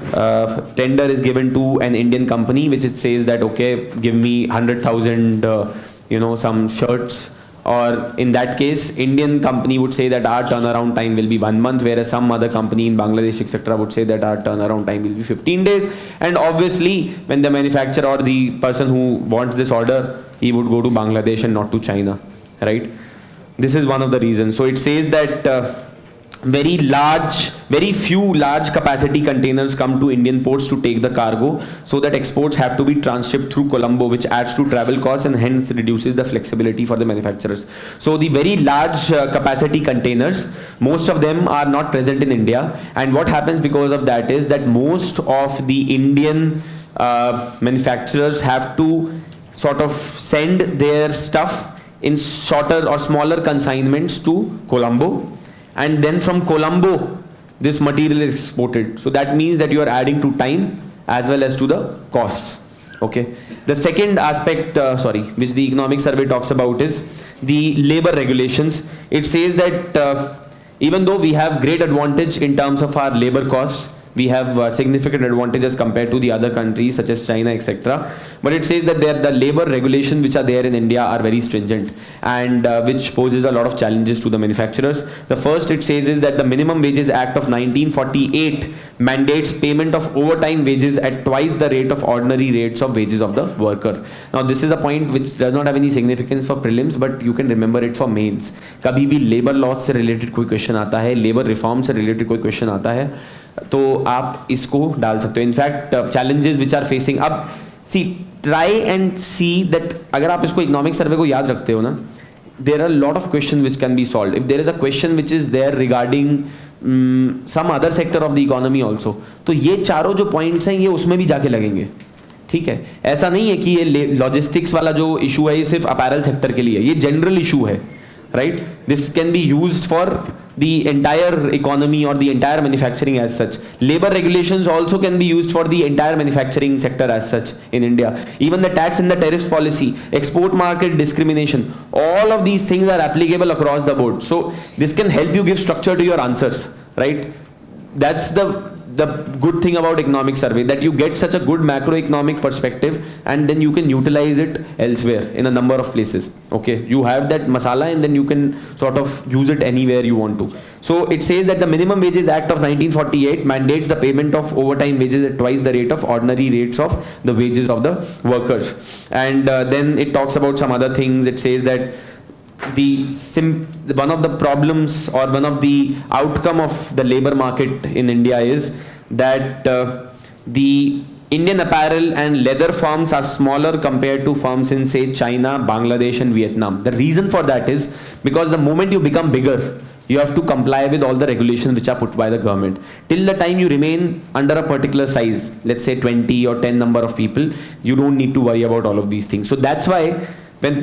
tender is given to an Indian company which it says that okay, give me 100,000 some shirts, or in that case Indian company would say that our turnaround time will be 1 month, whereas some other company in Bangladesh etc. would say that our turnaround time will be 15 days. And obviously when the manufacturer or the person who wants this order, he would go to Bangladesh and not to China, right? This is one of the reasons. So it says that very few large capacity containers come to Indian ports to take the cargo, so that exports have to be transshipped through Colombo, which adds to travel costs and hence reduces the flexibility for the manufacturers. So the very large capacity containers, most of them are not present in India, and what happens because of that is that most of the Indian manufacturers have to sort of send their stuff in shorter or smaller consignments to Colombo, and then from Colombo this material is exported. So that means that you are adding to time as well as to the costs. Okay. The second aspect which the economic survey talks about is the labor regulations. It says that even though we have great advantage in terms of our labor costs, we have significant advantages compared to the other countries such as China, etc. But it says that the labor regulations which are there in India are very stringent, and which poses a lot of challenges to the manufacturers. The first it says is that the Minimum Wages Act of 1948 mandates payment of overtime wages at twice the rate of ordinary rates of wages of the worker. Now this is a point which does not have any significance for prelims, but you can remember it for mains. कभी भी labor laws से related कोई question आता है, labor reform से related कोई question आता है, तो आप इसको डाल सकते हो. In fact challenges which are facing, अब see, try and see that अगर आप इसको इकोनॉमिक सर्वे को याद रखते हो ना, there are a lot of questions which can be solved. If there is a question which is there regarding some other sector of the economy also, तो ये चारों जो points हैं ये उसमें भी जाके लगेंगे. ठीक है, ऐसा नहीं है कि ये लॉजिस्टिक्स वाला जो इशू है ये सिर्फ अपैरल सेक्टर के लिए, ये जनरल इशू है, right? This can be used for the entire economy or the entire manufacturing as such. Labor regulations also can be used for the entire manufacturing sector as such in India. Even the tax and the tariff policy, export market discrimination, all of these things are applicable across the board. So this can help you give structure to your answers, right? That's the good thing about economic survey, that you get such a good macroeconomic perspective and then you can utilize it elsewhere in a number of places. Okay, you have that masala and then you can sort of use it anywhere you want to. So it says that the Minimum Wages Act of 1948 mandates the payment of overtime wages at twice the rate of ordinary rates of the wages of the workers. And then it talks about some other things. It says that one of the problems or one of the outcome of the labor market in India is that the Indian apparel and leather firms are smaller compared to firms in say China, Bangladesh and Vietnam. The reason for that is because the moment you become bigger, you have to comply with all the regulations which are put by the government. Till the time you remain under a particular size, let's say 20 or 10 number of people, you don't need to worry about all of these things. So that's why when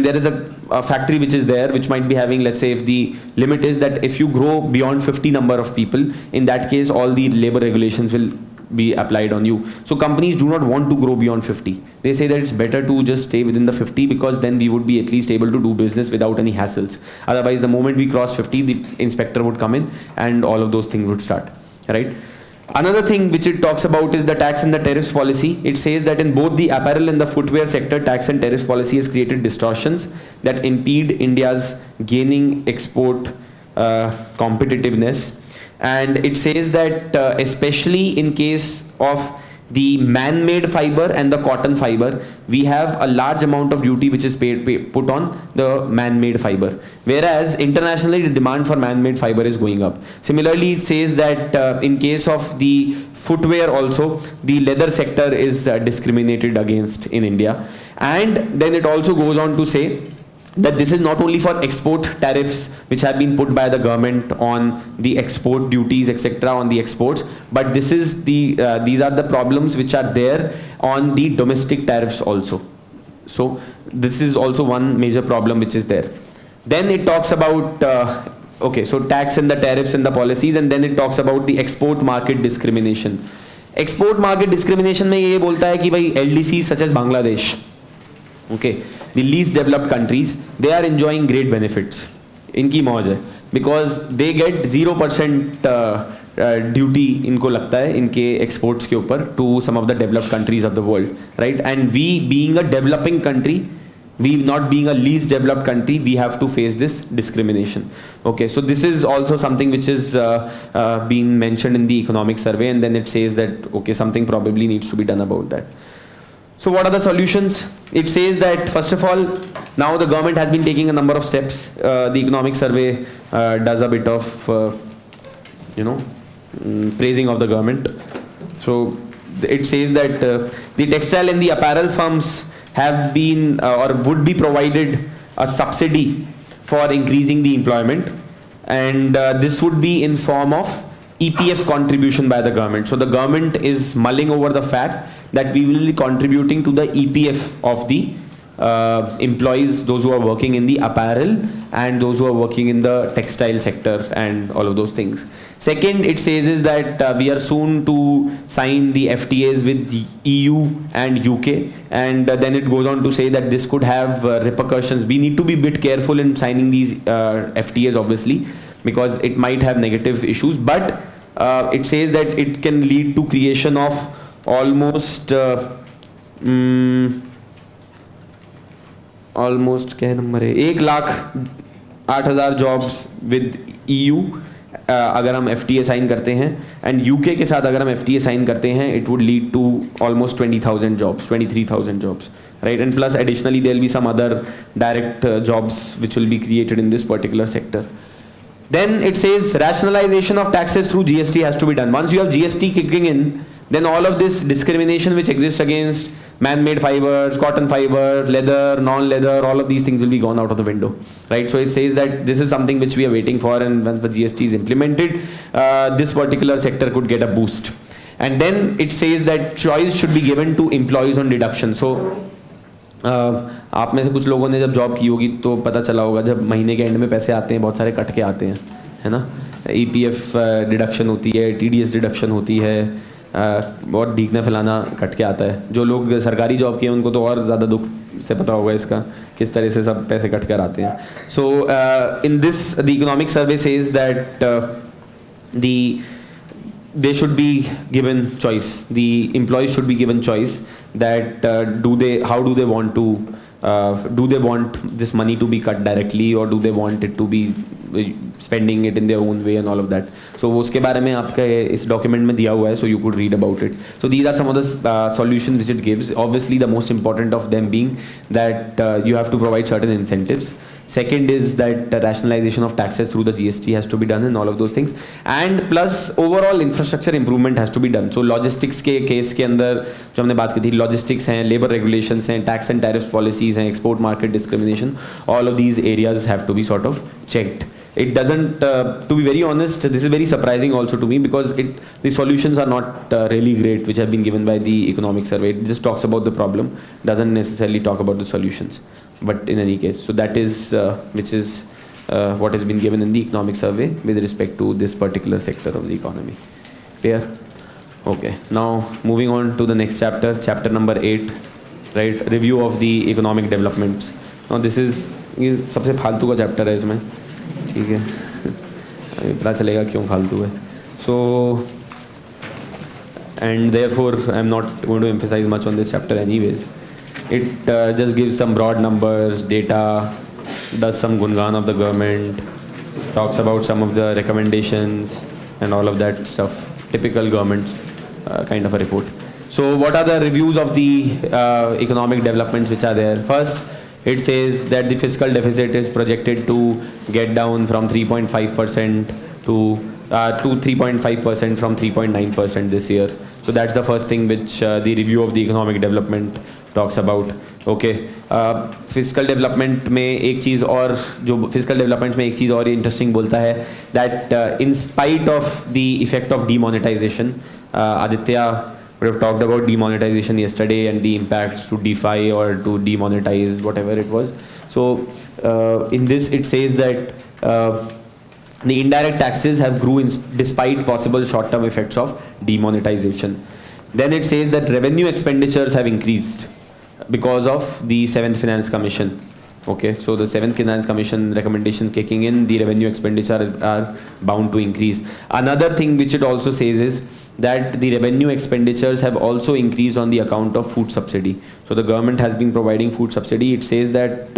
there is a factory which is there, which might be having, let's say if the limit is that if you grow beyond 50 number of people, in that case all the labor regulations will be applied on you. So companies do not want to grow beyond 50. They say that it's better to just stay within the 50 because then we would be at least able to do business without any hassles. Otherwise the moment we cross 50, the inspector would come in and all of those things would start, right? Another thing which it talks about is the tax and the tariffs policy. It says that in both the apparel and the footwear sector, tax and tariffs policy has created distortions that impede India's gaining export competitiveness. And it says that especially in case of the man-made fiber and the cotton fiber, we have a large amount of duty which is put on the man-made fiber, whereas internationally the demand for man-made fiber is going up. Similarly, it says that in case of the footwear also, the leather sector is discriminated against in India. And then it also goes on to say that this is not only for export tariffs which have been put by the government on the export duties, etc., on the exports, but this is the these are the problems which are there on the domestic tariffs also. So this is also one major problem which is there. Then it talks about okay, so tax and the tariffs and the policies, and then it talks about the export market discrimination. Export market discrimination में ये बोलता है कि भाई LDCs such as Bangladesh, okay, the least developed countries, they are enjoying great benefits. इनकी मौज है because they get 0% duty इनको लगता है इनके exports के ऊपर to some of the developed countries of the world, right? And we being a developing country, we not being a least developed country, we have to face this discrimination. Okay, so this is also something which is being mentioned in the economic survey, and then it says that okay, something probably needs to be done about that. So what are the solutions? It says that first of all, now the government has been taking a number of steps. The economic survey does a bit of praising of the government. So it says that the textile and the apparel firms have been or would be provided a subsidy for increasing the employment, and this would be in form of EPF contribution by the government. So the government is mulling over the fact that we will be contributing to the EPF of the employees, those who are working in the apparel and those who are working in the textile sector and all of those things. Second, it says is that we are soon to sign the FTAs with the EU and UK, and then it goes on to say that this could have repercussions. We need to be a bit careful in signing these FTAs, obviously, because it might have negative issues, but it says that it can lead to creation of almost क्या number है 1,08,000 jobs with EU अगर हम FTA sign करते हैं, and UK के साथ अगर हम FTA साइन करते हैं, it would lead to almost 20,000 jobs, 23,000 jobs, right? And plus additionally there will be some other direct jobs which will be created in this particular sector. Then it says rationalization of taxes through GST has to be done. Once you have GST kicking in, then all of this discrimination which exists against man-made fibers, cotton fiber, leather, non-leather, all of these things will be gone out of the window, right? So it says that this is something which we are waiting for, and once the GST is implemented, this particular sector could get a boost. And then it says that choice should be given to employees on deduction. So आप में से कुछ लोगों ने जब job की होगी तो पता चला होगा, जब महीने के एंड में पैसे आते हैं बहुत सारे कट के आते हैं, है ना? EPF डिडक्शन होती है, TDS डिडक्शन होती है, बहुत डीकना फैलाना कट के आता है. जो लोग सरकारी जॉब किए उनको तो और ज़्यादा दुख से पता होगा इसका, किस तरह से सब पैसे कट कर आते हैं. So in this the economic survey says that they should be given choice. The employees should be given choice that how do they want to do they want this money to be cut directly, or do they want it to be spending it in their own way and all of that. So उसके बारे में आपका इस document में दिया हुआ है, so you could read about it. So these are some of the solutions which it gives. Obviously the most important of them being that you have to provide certain incentives. Second is that rationalization of taxes through the GST has to be done and all of those things. And plus overall infrastructure improvement has to be done. So logistics के case के अंदर जो हमने बात की थी, logistics हैं, labor regulations हैं, tax and tariff policies हैं, export market discrimination, all of these areas have to be sort of checked. It doesn't, to be very honest, this is very surprising also to me, because the solutions are not really great which have been given by the economic survey. It just talks about the problem, doesn't necessarily talk about the solutions. But in any case, so that is which is what has been given in the economic survey with respect to this particular sector of the economy. Clear? Okay. Now moving on to the next chapter, chapter number 8, right? Review of the economic developments. Now this is ये सबसे फालतू का chapter है इसमें, ठीक है? अभी पता चलेगा क्यों फालतू है. So and therefore I am not going to emphasize much on this chapter anyways. It just gives some broad numbers, data, does some gungan of the government, talks about some of the recommendations and all of that stuff. Typical government kind of a report. So what are the reviews of the economic developments which are there? First, it says that the fiscal deficit is projected to get down from 3.5% to 3.5% from 3.9% this year. So that's the first thing which the review of the economic development talks about, okay, fiscal development में एक चीज़ और जो fiscal development में एक चीज़ और interesting बोलता है that in spite of the effect of demonetization, Aditya would have talked about demonetization yesterday and the impacts to defy or to demonetize whatever it was. So in this it says that the indirect taxes have grew despite possible short-term effects of demonetization. Then it says that revenue expenditures have increased because of the 7th Finance Commission. Okay, so the 7th Finance Commission recommendations kicking in, the revenue expenditure are bound to increase. Another thing which it also says is that the revenue expenditures have also increased on the account of food subsidy. So the government has been providing food subsidy. It says that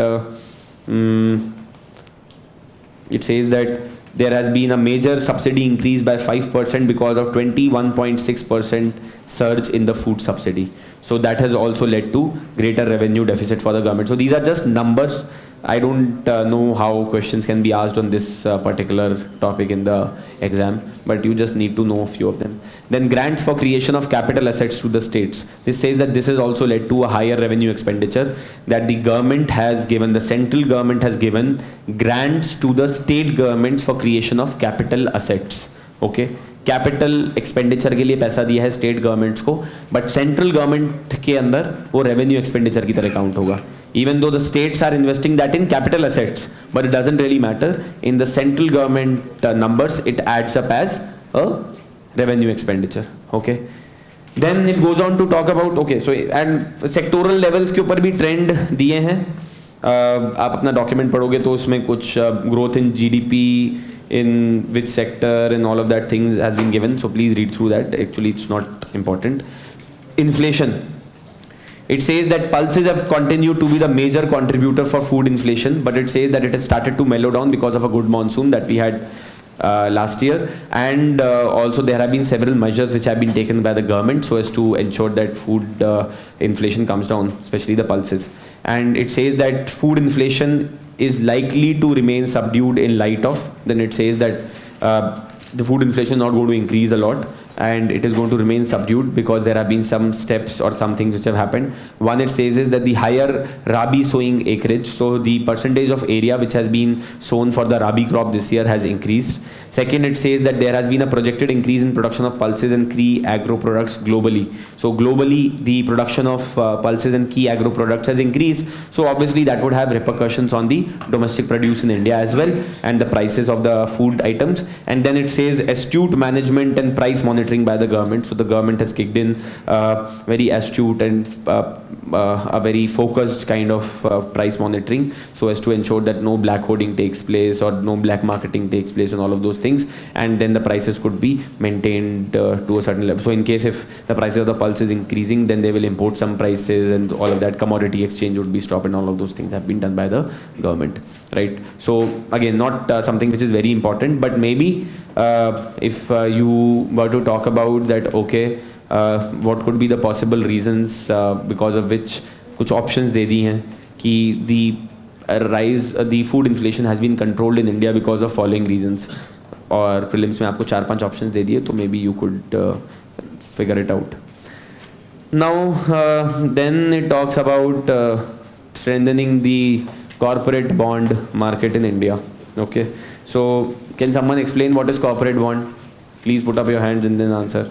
there has been a major subsidy increase by 5% because of 21.6% surge in the food subsidy. So that has also led to greater revenue deficit for the government. So these are just numbers. I don't know how questions can be asked on this particular topic in the exam, but you just need to know a few of them. Then grants for creation of capital assets to the states. This says that this has also led to a higher revenue expenditure, that the government has given, the central government has given grants to the state governments for creation of capital assets. Okay, capital expenditure के लिए पैसा दिया है state governments को, but central government के अंदर वो revenue expenditure की तरह काउंट होगा. Even though the states are investing that in capital assets, but it doesn't really matter. In the central government numbers, it adds up as a revenue expenditure. Okay. Then it goes on to talk about, okay, so and sectoral levels के ऊपर भी trend दिए हैं. आप अपना document पढ़ोगे तो उसमें कुछ growth in GDP, in which sector and all of that things has been given. So please read through that. Actually, it's not important. Inflation. It says that pulses have continued to be the major contributor for food inflation, but it says that it has started to mellow down because of a good monsoon that we had last year, and also there have been several measures which have been taken by the government so as to ensure that food inflation comes down, especially the pulses. And it says that food inflation is likely to remain subdued in light of, then it says that the food inflation is not going to increase a lot, and it is going to remain subdued because there have been some steps or some things which have happened. One, it says is that the higher rabi sowing acreage, so the percentage of area which has been sown for the rabi crop this year has increased. Second, it says that there has been a projected increase in production of pulses and key agro products globally. So globally, the production of pulses and key agro products has increased. So obviously that would have repercussions on the domestic produce in India as well, and the prices of the food items. And then it says astute management and price monitoring by the government. So the government has kicked in very astute and a very focused kind of price monitoring, so as to ensure that no black hoarding takes place or no black marketing takes place and all of those things, and then the prices could be maintained to a certain level. So in case if the price of the pulse is increasing, then they will import some prices and all of that. Commodity exchange would be stopped, and all of those things have been done by the government, right? So again, not something which is very important, but maybe if you were to talk about that, okay, what could be the possible reasons because of which कुछ options दे दी हैं कि the food inflation has been controlled in India because of following reasons, और prelims में आपको 4-5 options दे दिए, तो maybe you could figure it out. Now then it talks about strengthening the corporate bond market in India. Okay, so can someone explain what is corporate bond? Please put up your hands and then answer.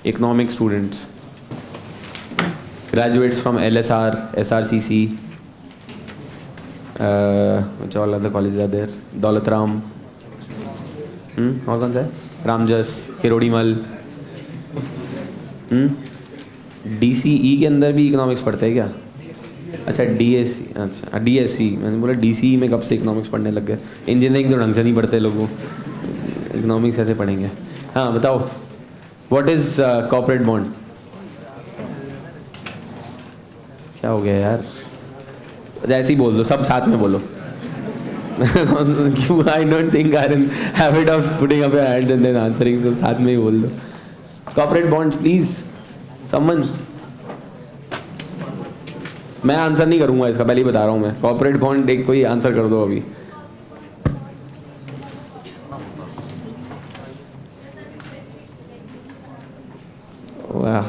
Economic students, graduates from LSR, SRCC, which all other colleges are there? Daulat Ram, और कौन सा है? Ramjas, Kirorimal. DCE के अंदर भी economics पढ़ते हैं क्या? अच्छा DSC, अच्छा DSC, मैंने बोला DCE में कब से इकोनॉमिक्स पढ़ने लग गए? इंजीनियरिंग तो ढंग से नहीं पढ़ते लोगों, इकोनॉमिक्स ऐसे पढ़ेंगे. हाँ बताओ, व्हाट इज कॉर्पोरेट बॉन्ड? क्या हो गया यार? ऐसे ही बोल दो, सब साथ में बोलो. I don't think I in habit of putting up your hands and then answering, so साथ में ही बोल दो. Corporate bonds, please. Someone. मैं आंसर नहीं करूंगा इसका, पहले ही बता रहा हूँ मैं. कॉर्पोरेट बॉन्ड एक कोई आंसर कर दो अभी. वाह.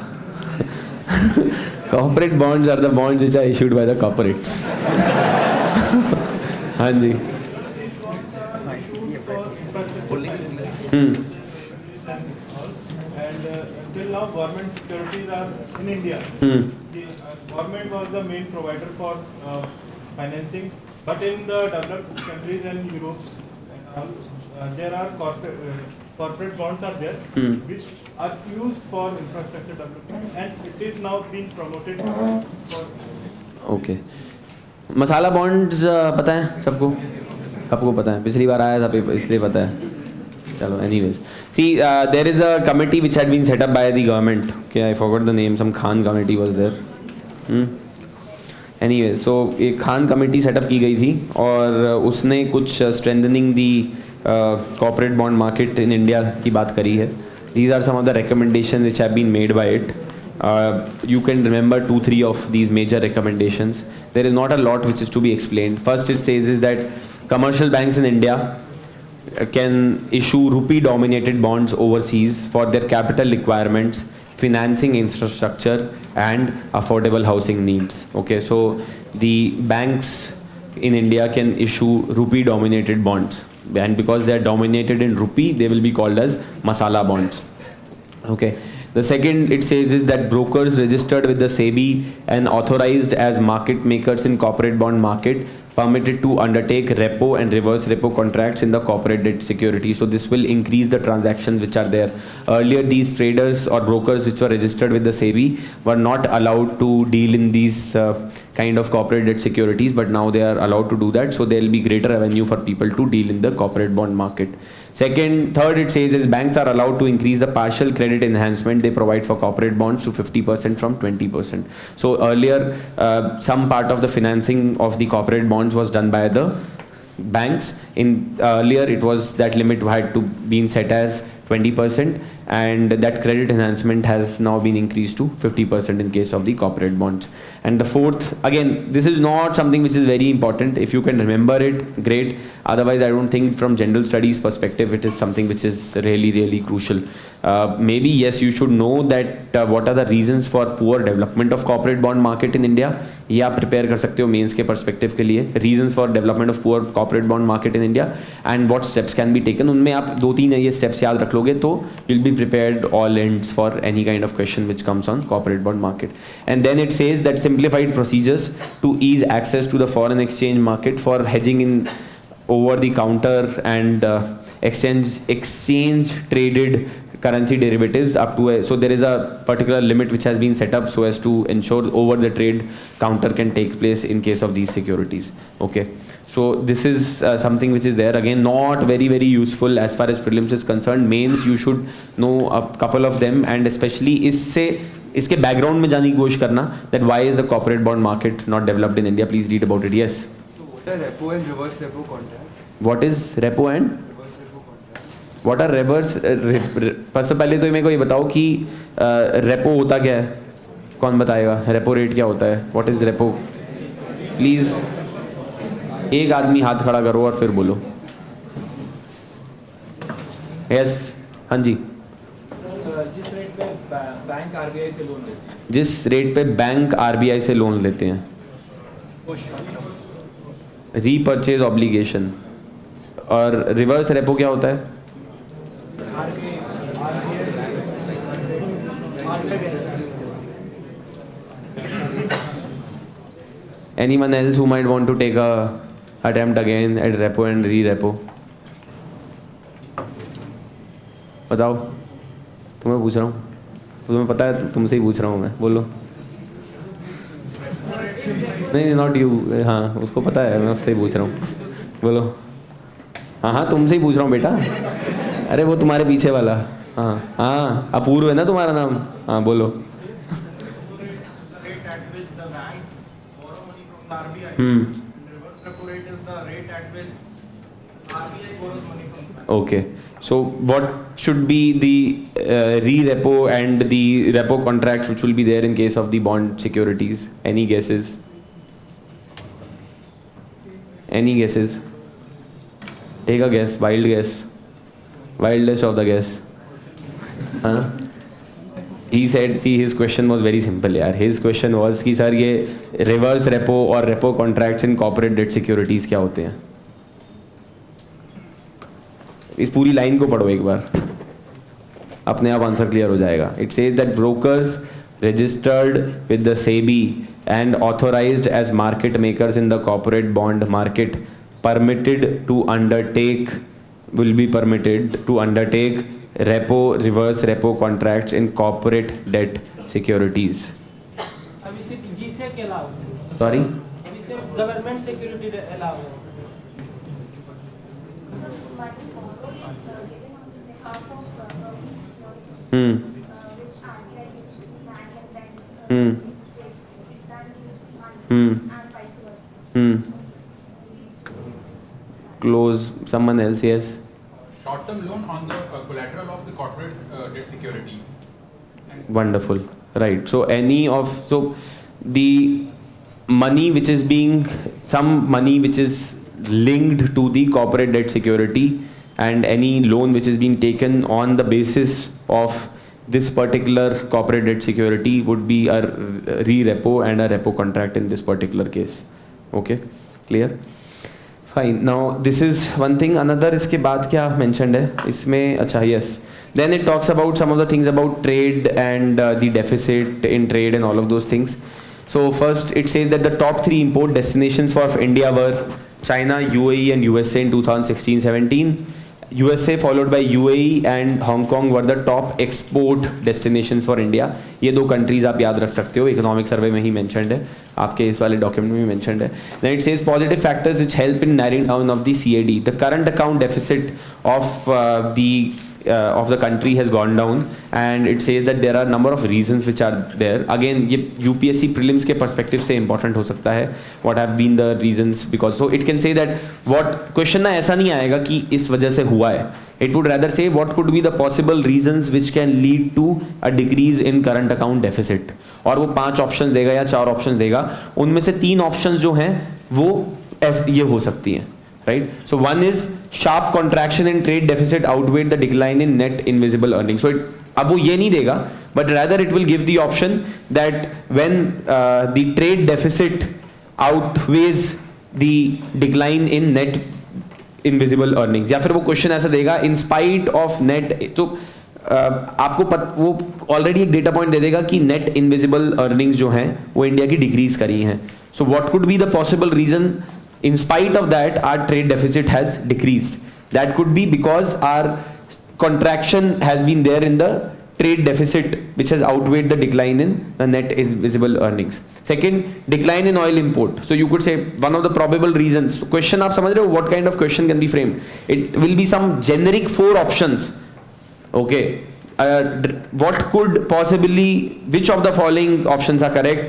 Corporate bonds are the bonds which are issued by the corporates. हाँ जी. And till now, government securities are in India. The government was the main provider for financing, but in the developed countries and Europe, there are corporate bonds are there, which are used for infrastructure development, and it is now being promoted for. Okay. Masala bonds पता है सबको? सबको पता है, पिछली बार आया था paper इसलिए पता है. चलो, anyways. See, there is a committee which had been set up by the government. Okay, I forgot the name. Some Khan committee was there. Anyway, so एक खान कमेटी सेटअप की गई थी और उसने कुछ strengthening the corporate bond market in India की बात करी है. These are some of the recommendations which have been made by it. You can remember 2-3 of these major recommendations. There is not a lot which is to be explained. First, it says is that commercial banks in India can issue rupee-dominated bonds overseas for their capital requirements, financing infrastructure, and affordable housing needs. Okay, so the banks in India can issue rupee-dominated bonds, and because they are dominated in rupee, they will be called as masala bonds. Okay. The second it says is that brokers registered with the SEBI and authorized as market makers in corporate bond market permitted to undertake repo and reverse repo contracts in the corporate debt security. So this will increase the transactions which are there. Earlier, these traders or brokers which were registered with the SEBI were not allowed to deal in these kind of corporate debt securities, but now they are allowed to do that. So there will be greater revenue for people to deal in the corporate bond market. Third, it says is banks are allowed to increase the partial credit enhancement they provide for corporate bonds to 50% from 20%. So earlier, some part of the financing of the corporate bonds was done by the banks. Earlier, it was that limit had to be set as 20%, and that credit enhancement has now been increased to 50% in case of the corporate bonds. And the fourth, again, this is not something which is very important. If you can remember it, great. Otherwise, I don't think from general studies perspective, it is something which is really, really crucial. Maybe, yes, you should know that what are the reasons for poor development of corporate bond market in India. ये आप prepare कर सकते हो mains के perspective के लिए. Reasons for development of poor corporate bond market in India and what steps can be taken. उनमें आप 2-3 ये steps याद रख लोगे तो you'll be prepared all ends for any kind of question which comes on corporate bond market. And then it says that simplified procedures to ease access to the foreign exchange market for hedging in over the counter and exchange traded currency derivatives up to so there is a particular limit which has been set up so as to ensure over the trade counter can take place in case of these securities. Okay, so this is something which is there, again not very useful as far as prelims is concerned. Mains you should know a couple of them, and especially इसके background में जाने की कोशिश करना that why is the corporate bond market not developed in India. Please read about it. Yes. So what are repo and reverse repo contract? What is repo and what are reverse? सबसे पहले तो मेरे को ये बताओ कि repo होता क्या है, कौन बताएगा? रेपो रेट क्या होता है? What is repo? प्लीज एक आदमी हाथ खड़ा करो और फिर बोलो. यस, हाँ जी. जिस रेट पे बैंक आरबीआई से लोन लेते हैं. जिस रेट पे बैंक आरबीआई से लोन लेते हैं. Repurchase obligation. और रिवर्स रेपो क्या होता है? Anyone else who might want to take a attempt again at repo and re-repo? बताओ, तुम्हें पूछ रहा हूँ, तुम्हें पता है, तुमसे ही पूछ रहा हूँ मैं, बोलो. नहीं, नॉट यू. हाँ, उसको पता है, मैं उससे ही पूछ रहा हूँ, बोलो. हाँ, तुमसे ही पूछ रहा हूँ बेटा. अरे वो तुम्हारे पीछे वाला. हाँ, अपूर्व है ना तुम्हारा नाम. हाँ, बोलो. Okay, so what should be the re-repo and the repo contracts which will be there in case of the bond securities? Any guesses? Any guesses? Take a guess, wildest of the guess. हाँ, he said, see, his question was very simple यार. His question was कि sir ये reverse repo और repo contracts in corporate debt securities क्या होते हैं? इस पूरी लाइन को पढ़ो एक बार, अपने आप आंसर क्लियर हो जाएगा. It says that brokers registered with the SEBI and authorized as market makers in the corporate bond market will be permitted to undertake repo, reverse repo contracts in corporate debt securities. अभी सिर्फ जीसे के अलावा, Sorry? अभी सिर्फ government security अलावा है. Money borrowed is given on behalf of securities, which RBI gives to the bank and then bank gives money and vice versa. Close. Someone else, yes. Short-term loan on the collateral of the corporate debt securities. Wonderful. Right. So the money which is some money which is linked to the corporate debt security, and any loan which is being taken on the basis of this particular corporate debt security would be a re-repo and a repo contract in this particular case. Okay, clear? Fine. Now this is one thing. Another इसके बाद क्या mentioned है इसमें? अच्छा, yes. Then it talks about some of the things about trade and the deficit in trade and all of those things. So first it says that the top 3 import destinations for India were China, UAE and USA in 2016-17. USA followed by UAE and Hong Kong were the top export destinations for India. ये 2 countries आप याद रख सकते हो, economic survey में ही mentioned है, आपके इस वाले document में भी mentioned है. Then it says positive factors which help in narrowing down of the CAD. The current account deficit of the country has gone down, and it says that there are a number of reasons which are there. Again, ये UPSC prelims के perspective से important हो सकता है. What have been the reasons? Because so it can say that what question ना ऐसा नहीं आएगा कि इस वजह से हुआ है. It would rather say what could be the possible reasons which can lead to a decrease in current account deficit. और वो 5 options देगा या 4 options देगा. उनमें से 3 options जो हैं वो ये हो सकती हैं. Right? So one is sharp contraction in trade deficit outweighed the decline in net invisible earnings. So अब वो ये नहीं देगा, but rather it will give the option that when the trade deficit outweighs the decline in net invisible earnings, या फिर वो question ऐसा देगा in spite of net. तो आपको वो ऑलरेडी एक डेटा पॉइंट दे देगा कि नेट इनविजिबल अर्निंग्स जो हैं वो इंडिया की डिक्रीज करी हैं. So what could be the possible reason? In spite of that, our trade deficit has decreased. That could be because our contraction has been there in the trade deficit, which has outweighed the decline in the net visible earnings. Second, decline in oil import. So you could say one of the probable reasons. So question आप समझ रहे हो? What kind of question can be framed? It will be some generic 4 options. Okay. What could possibly, which of the following options are correct?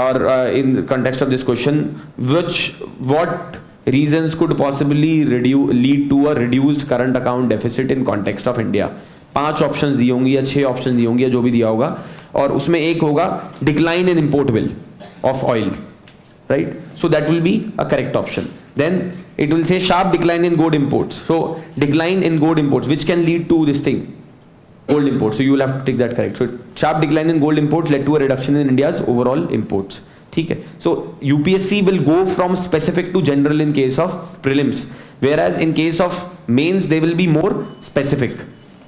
Or in the context of this question, what reasons could possibly lead to a reduced current account deficit in context of India? 5 options दी होंगी या 6 options दी होंगी या जो भी दिया होगा, और उसमें एक होगा decline in import bill of oil, right? So that will be a correct option. Then it will say sharp decline in gold imports. So decline in gold imports, which can lead to this thing, gold imports. So you will have to take that correct. So sharp decline in gold imports led to a reduction in India's overall imports. ठीक है. So UPSC will go from specific to general in case of prelims, whereas in case of mains they will be more specific.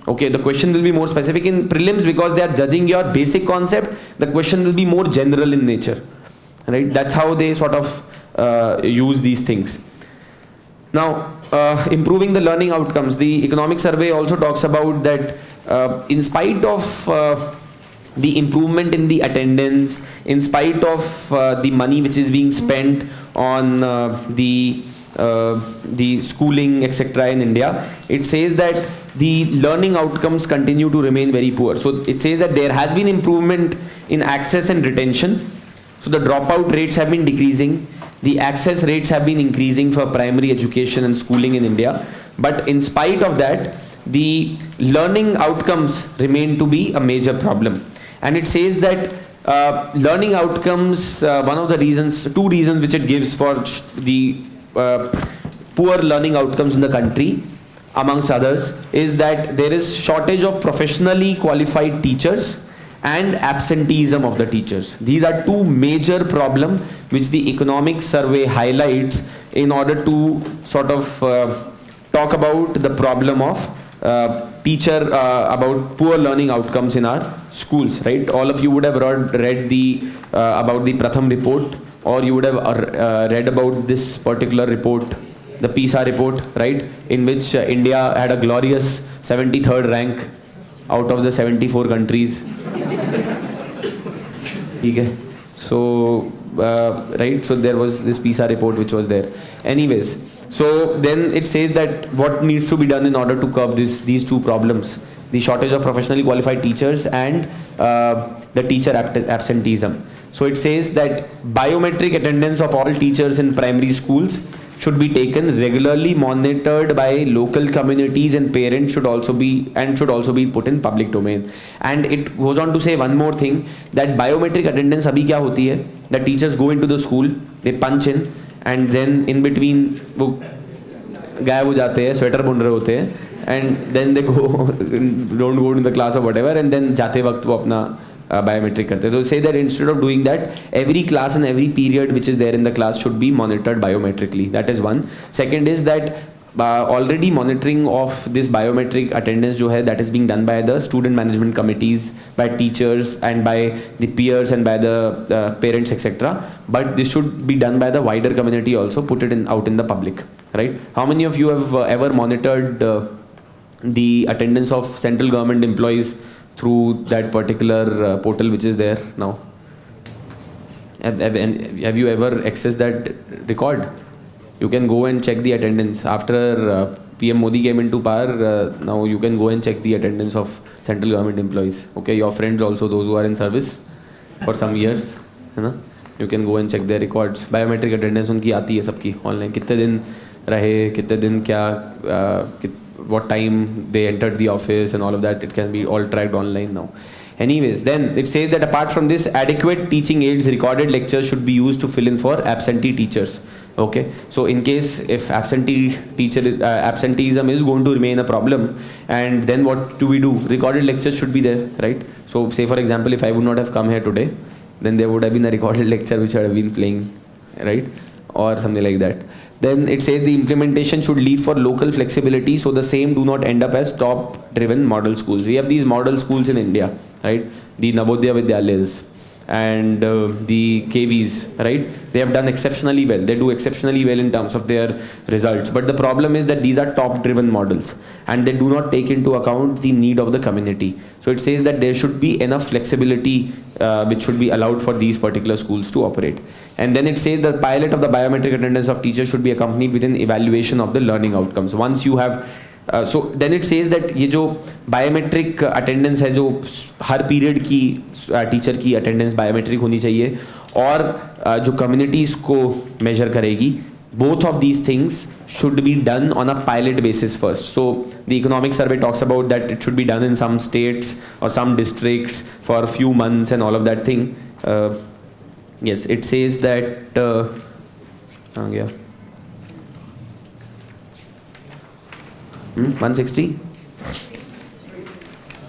Okay, the question will be more specific in prelims because they are judging your basic concept. The question will be more general in nature, right? That's how they sort of use these things. Now, improving the learning outcomes. The economic survey also talks about that in spite of the improvement in the attendance, in spite of the money which is being spent on the schooling, etc. in India, it says that the learning outcomes continue to remain very poor. So it says that there has been improvement in access and retention. So the dropout rates have been decreasing. The access rates have been increasing for primary education and schooling in India. But in spite of that, the learning outcomes remain to be a major problem. And it says that learning outcomes, one of the reasons, 2 reasons which it gives for the poor learning outcomes in the country, amongst others, is that there is shortage of professionally qualified teachers and absenteeism of the teachers. These are two major problems which the economic survey highlights in order to sort of talk about the problem of about poor learning outcomes in our schools, right? All of you would have read the about the Pratham report, or you would have read about this particular report, the PISA report, right? In which India had a glorious 73rd rank out of the 74 countries. Okay. So, right, so there was this PISA report which was there. Anyways, so then it says that what needs to be done in order to curb these two problems: the shortage of professionally qualified teachers and the teacher absenteeism. So it says that biometric attendance of all teachers in primary schools should be taken, regularly monitored by local communities, and parents should also be put in public domain. And it goes on to say one more thing, that biometric attendance abhi kya hoti hai, the teachers go into the school, they punch in, and then in between वो गायब हो जाते हैं, sweater बुन रहे होते हैं, and then they don't go to the class or whatever, and then जाते वक्त वो अपना biometric करते हैं. So say that instead of doing that, every class and every period which is there in the class should be monitored biometrically. That is one. Second is that already monitoring of this biometric attendance जो है, that is being done by the student management committees, by teachers and by the peers and by the parents, etc. But this should be done by the wider community also, put it out in the public, right? How many of you have ever monitored the attendance of central government employees through that particular portal which is there now? Have you ever accessed that record? You can go and check the attendance. After PM Modi came into power, now you can go and check the attendance of central government employees. Okay, your friends also, those who are in service for some years, you can go and check their records. Biometric attendance उनकी आती है सबकी online. कितने दिन रहे, कितने दिन क्या, what time they entered the office and all of that, it can be all tracked online now. Anyways, then it says that apart from this, adequate teaching aids, recorded lectures should be used to fill in for absentee teachers. Okay, so in case if absenteeism is going to remain a problem, and then what do we do? Recorded lectures should be there, right? So say for example, if I would not have come here today, then there would have been a recorded lecture which I would have been playing, right? Or something like that. Then it says the implementation should leave for local flexibility, so the same do not end up as top-driven model schools. We have these model schools in India, right? The Navodaya Vidyalayas and the KVs, right? They have done exceptionally well. They do exceptionally well in terms of their results. But the problem is that these are top-driven models, and they do not take into account the need of the community. So it says that there should be enough flexibility which should be allowed for these particular schools to operate. And then it says the pilot of the biometric attendance of teachers should be accompanied with an evaluation of the learning outcomes. Once you have so then it says that ये जो biometric attendance है, जो हर period की teacher की attendance biometric होनी चाहिए, और जो community इसको measure करेगी, both of these things should be done on a pilot basis first. So the economic survey talks about that it should be done in some states or some districts for a few months and all of that thing. Yes, it says that yeah. 160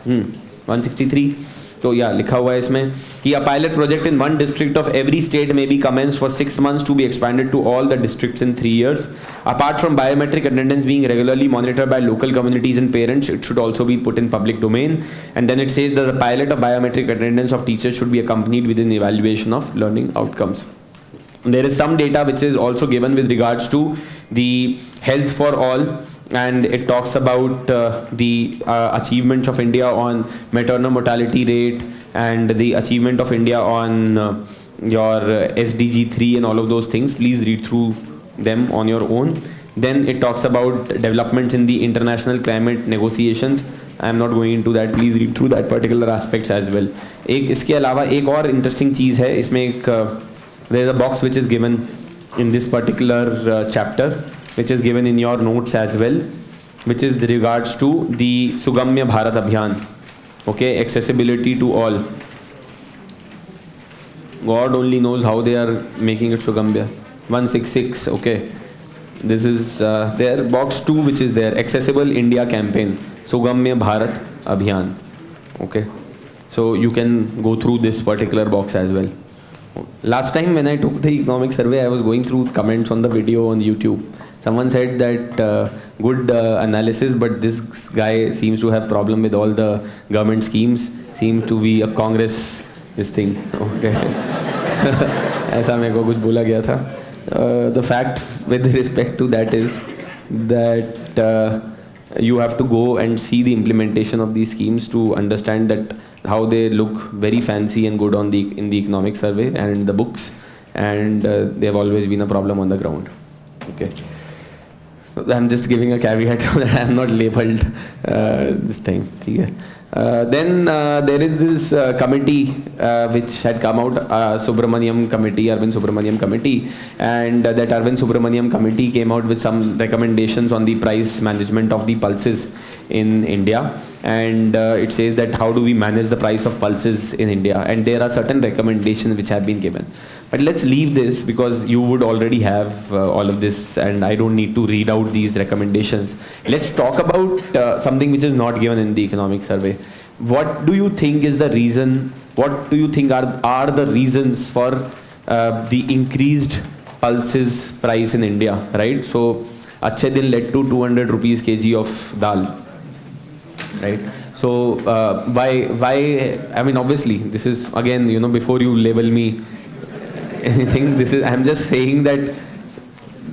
163 तो या लिखा हुआ है इसमें कि a pilot project in one district of every state may be commenced for 6 months to be expanded to all the districts in 3 years. Apart from biometric attendance being regularly monitored by local communities and parents, it should also be put in public domain. And then it says that the pilot of biometric attendance of teachers should be accompanied with an evaluation of learning outcomes. There is some data which is also given with regards to the health for all, and it talks about the achievements of India on maternal mortality rate and the achievement of India on your SDG 3 and all of those things. Please read through them on your own. Then it talks about developments in the international climate negotiations. I am not going into that. Please read through that particular aspects as well. एक इसके अलावा एक और interesting चीज़ है इसमें एक there is a box which is given in this particular chapter, which is given in your notes as well, which is with regards to the Sugamya Bharat Abhiyan. Okay, accessibility to all. God only knows how they are making it Sugamya. 166, okay. This is their box 2 which is there, Accessible India Campaign, Sugamya Bharat Abhiyan. Okay. So you can go through this particular box as well. Last time when I took the economic survey, I was going through comments on the video on YouTube. Someone said that good analysis, but this guy seems to have problem with all the government schemes. Seems to be a Congress this thing. Okay. ऐसा मेरे को कुछ बोला गया था. The fact with respect to that is that you have to go and see the implementation of these schemes to understand that how they look very fancy and good on in the economic survey and the books, and they have always been a problem on the ground. Okay. So I'm just giving a caveat so that I'm not labeled this time. Okay. Then there is this committee which had come out, Subramaniam Committee, Arvind Subramaniam Committee, and that Arvind Subramaniam Committee came out with some recommendations on the price management of the pulses in India, and it says that how do we manage the price of pulses in India, and there are certain recommendations which have been given. But let's leave this because you would already have all of this and I don't need to read out these recommendations. Let's talk about something which is not given in the economic survey. What do you think is the reason, what do you think are the reasons for the increased pulses price in India, right? So, Achhe Din led to 200 rupees kg of dal, right? So, why, I mean, obviously, this is, again, you know, before you label me anything, this is, I'm just saying that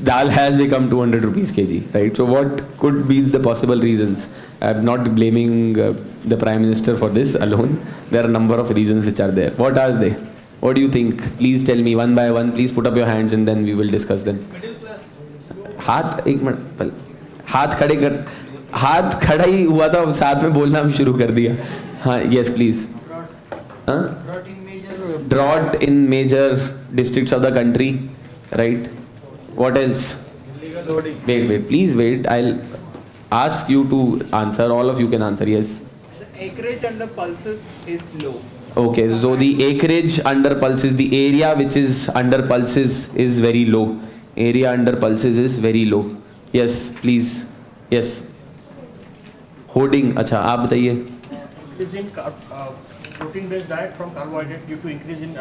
dal has become 200 rupees kg, right? So what could be the possible reasons? I'm not blaming the Prime Minister for this alone. There are a number of reasons which are there. What are they? What do you think? Please tell me one by one. Please put up your hands and then we will discuss them. हाथ एक minute हाथ खड़ा ही हुआ था, साथ में बोलना शुरू कर दिया. हाँ, yes please. हाँ? Drought in major districts of the country, right? What else? Illegal loading. Wait, please wait. I'll ask you to answer. All of you can answer. Yes. The acreage under pulses is low. Okay, so the acreage under pulses, the area which is under pulses is very low. Area under pulses is very low. Yes, please. Yes. Hoarding. अच्छा, आप बताइए. Is in protein-based diet from carbohydrate due to increase in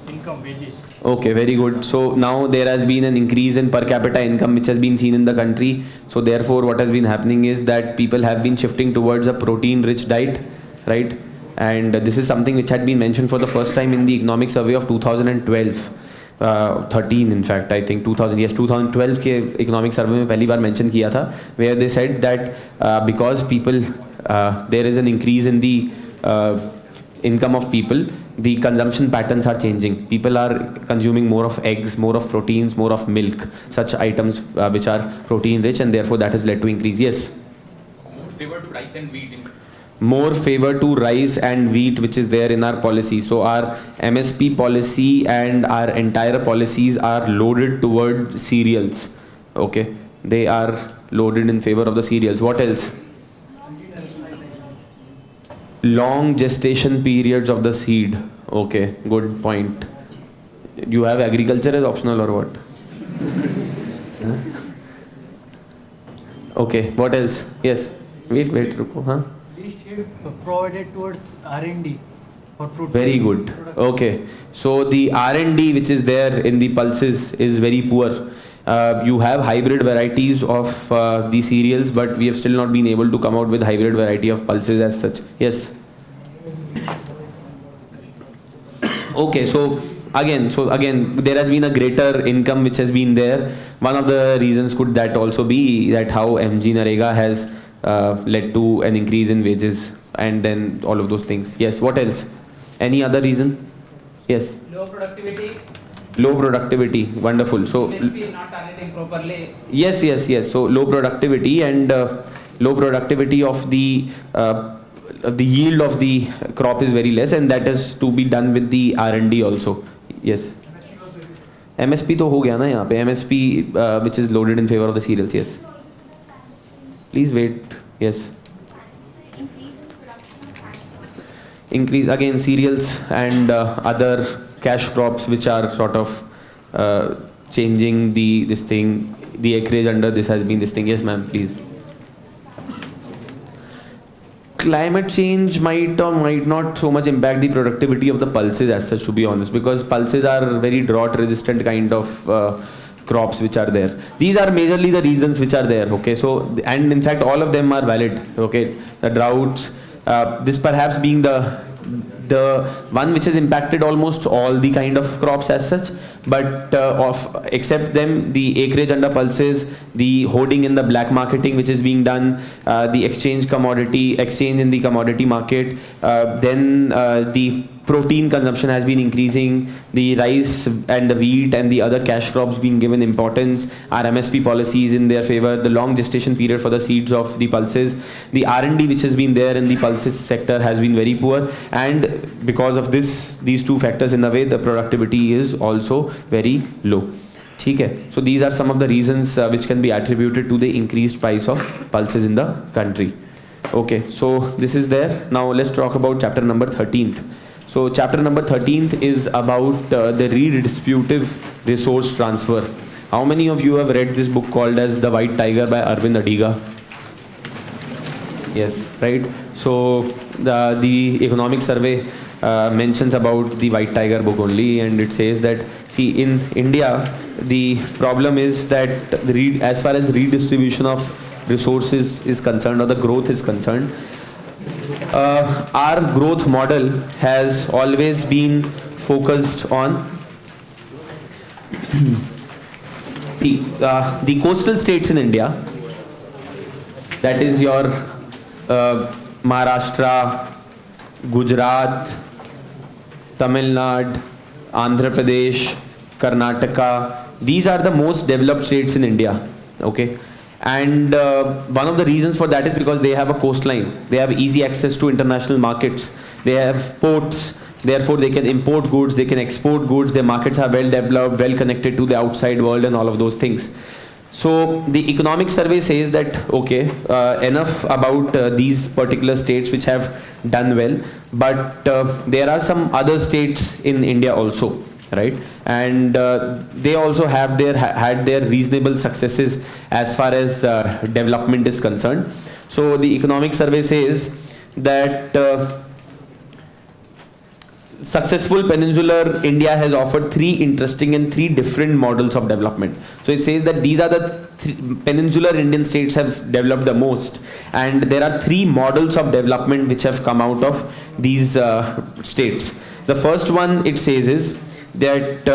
income wages. Okay, very good. So now there has been an increase in per capita income which has been seen in the country. So therefore what has been happening is that people have been shifting towards a protein-rich diet, right? And this is something which had been mentioned for the first time in the economic survey of 2012. 13 in fact, I think 2012 के economic survey में पहली बार mention किया था, where they said that because people there is an increase in the income of people, the consumption patterns are changing. People are consuming more of eggs, more of proteins, more of milk, such items which are protein rich, and therefore that has led to increase. Yes. Favor to rice and wheat. More favor to rice and wheat, which is there in our policy. So our MSP policy and our entire policies are loaded toward cereals. Okay, they are loaded in favor of the cereals. What else? Long gestation periods of the seed. Okay, good point. You have agriculture as optional or what? Huh? Okay, what else? Yes. Wait, ruko, huh? Provided towards R&D for product. Very good. Okay, so the R&D which is there in the pulses is very poor. You have hybrid varieties of the cereals, but we have still not been able to come out with hybrid variety of pulses as such. Yes. Okay, so again there has been a greater income which has been there. One of the reasons could that also be that how MG Narega has led to an increase in wages and then all of those things. Yes, what else? Any other reason? Yes. Low productivity. Low productivity, wonderful. So MSP not targeting properly. yes. So low productivity and low productivity of the yield of the crop is very less, and that is to be done with the R&D also. Yes. MSP तो हो गया ना यहाँ पे. MSP which is loaded in favor of the cereals. Yes. Please wait. Yes. Increase again cereals and other cash crops which are sort of changing the acreage under this has been this thing. Yes, ma'am, please. climate change might or might not so much impact the productivity of the pulses as such, to be honest, because pulses are very drought resistant kind of crops which are there. These are majorly the reasons which are there, okay? So, and in fact all of them are valid, okay? The droughts, this perhaps being the one which has impacted almost all the kind of crops as such, but except them, the acreage under pulses, the hoarding in the black marketing which is being done, the exchange in the commodity market, then the protein consumption has been increasing, the rice and the wheat and the other cash crops being given importance, our MSP policies in their favor, the long gestation period for the seeds of the pulses, the R&D which has been there in the pulses sector has been very poor, and because of these two factors, in a way the productivity is also very low. Okay. So these are some of the reasons which can be attributed to the increased price of pulses in the country. Okay, so this is there. Now let's talk about chapter number 13th. So chapter number 13th is about the redistributive resource transfer. How many of you have read this book called as The White Tiger by Arvind Adiga? Yes, right. So the economic survey mentions about the White Tiger book only, and it says that, see, in India the problem is that as far as redistribution of resources is concerned, or the growth is concerned, our growth model has always been focused on the coastal states in India, that is your Maharashtra, Gujarat, Tamil Nadu, Andhra Pradesh, Karnataka. These are the most developed states in India, okay? And one of the reasons for that is because they have a coastline. They have easy access to international markets. They have ports. Therefore, they can import goods. They can export goods. Their markets are well developed, well connected to the outside world and all of those things. So the economic survey says that, okay, enough about these particular states which have done well. But there are some other states in India also, right? And they also have had their reasonable successes as far as development is concerned. So the economic survey says that successful peninsular India has offered 3 interesting and 3 different models of development. So it says that these are the peninsular Indian states have developed the most, and there are 3 models of development which have come out of these states. The first one, it says, is that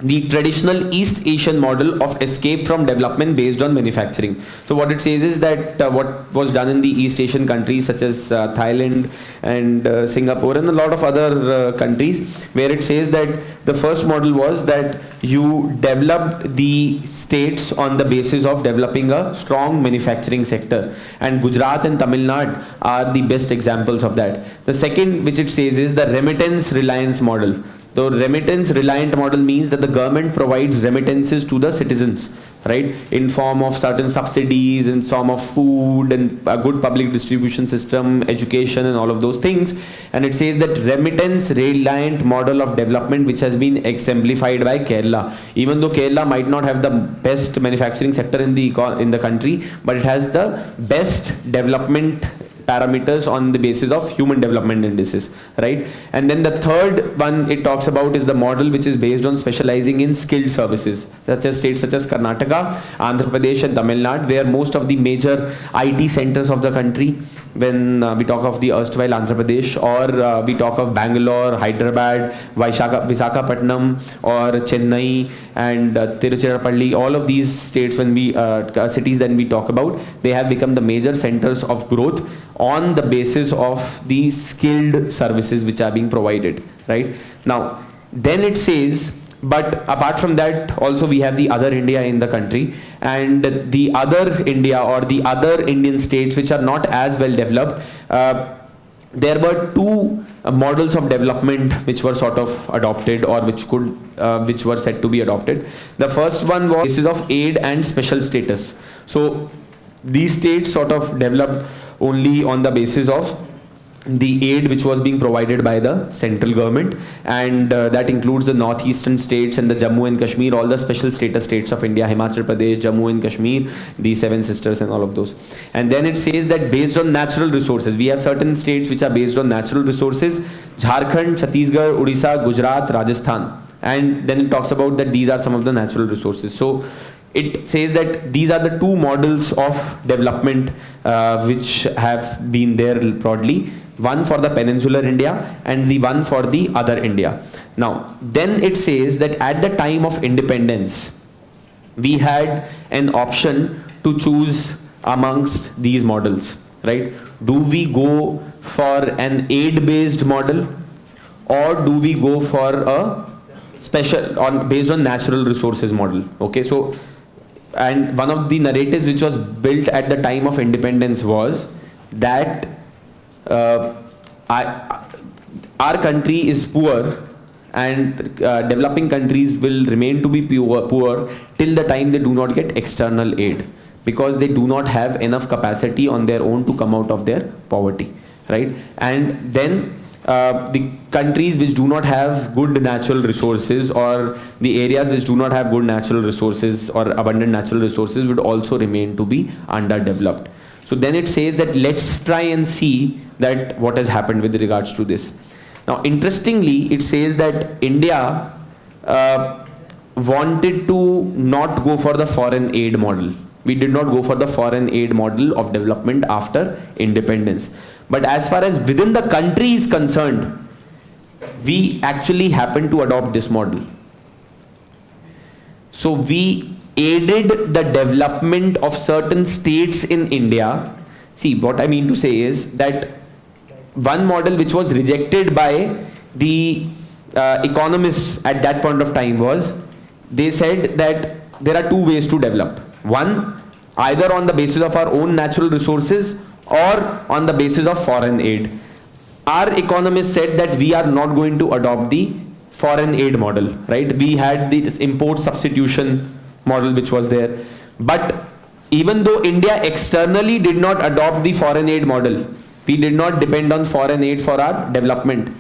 the traditional East Asian model of escape from development based on manufacturing. So what it says is that what was done in the East Asian countries such as Thailand and Singapore and a lot of other countries, where it says that the first model was that you developed the states on the basis of developing a strong manufacturing sector, and Gujarat and Tamil Nadu are the best examples of that. The second, which it says, is the remittance reliance model. The remittance reliant model means that the government provides remittances to the citizens, right, in form of certain subsidies, in form of food and a good public distribution system, education and all of those things. And it says that remittance reliant model of development, which has been exemplified by Kerala. Even though Kerala might not have the best manufacturing sector in the country, but it has the best development parameters on the basis of human development indices, right? And then the third one it talks about is the model which is based on specializing in skilled services, such as states such as Karnataka, Andhra Pradesh and Tamil Nadu, where most of the major IT centers of the country, when we talk of the erstwhile Andhra Pradesh, or we talk of Bangalore, Hyderabad, Visakhapatnam or Chennai and Tiruchirappalli, all of these states, when we cities then we talk about, they have become the major centers of growth on the basis of the skilled services which are being provided, right? Now, then it says, but apart from that, also we have the other India in the country, and the other India or the other Indian states which are not as well developed. There were 2 models of development which were sort of adopted, or which were said to be adopted. The first one was basis of aid and special status. So these states sort of developed only on the basis of the aid which was being provided by the central government, and that includes the northeastern states and the Jammu and Kashmir, all the special status states of India, Himachal Pradesh, Jammu and Kashmir, the Seven Sisters and all of those. And then it says that based on natural resources, we have certain states which are based on natural resources: Jharkhand, Chhattisgarh, Odisha, Gujarat, Rajasthan. And then it talks about that these are some of the natural resources. So it says that these are the two models of development which have been there broadly, one for the peninsular India and the one for the other India. Now, then it says that at the time of independence, we had an option to choose amongst these models, right? Do we go for an aid-based model, or do we go for a special based on natural resources model? Okay, so, and one of the narratives which was built at the time of independence was that our country is poor, and developing countries will remain to be poor till the time they do not get external aid, because they do not have enough capacity on their own to come out of their poverty, right? And then the countries which do not have good natural resources, or the areas which do not have good natural resources or abundant natural resources, would also remain to be underdeveloped. So then it says that let's try and see that what has happened with regards to this. Now, interestingly, it says that India wanted to not go for the foreign aid model. We did not go for the foreign aid model of development after independence. But as far as within the country is concerned, we actually happened to adopt this model. So we aided the development of certain states in India. See, what I mean to say is that one model which was rejected by the economists at that point of time was, they said that there are two ways to develop. One, either on the basis of our own natural resources or on the basis of foreign aid. Our economists said that we are not going to adopt the foreign aid model, right? We had the import substitution model which was there. But even though India externally did not adopt the foreign aid model, we did not depend on foreign aid for our development.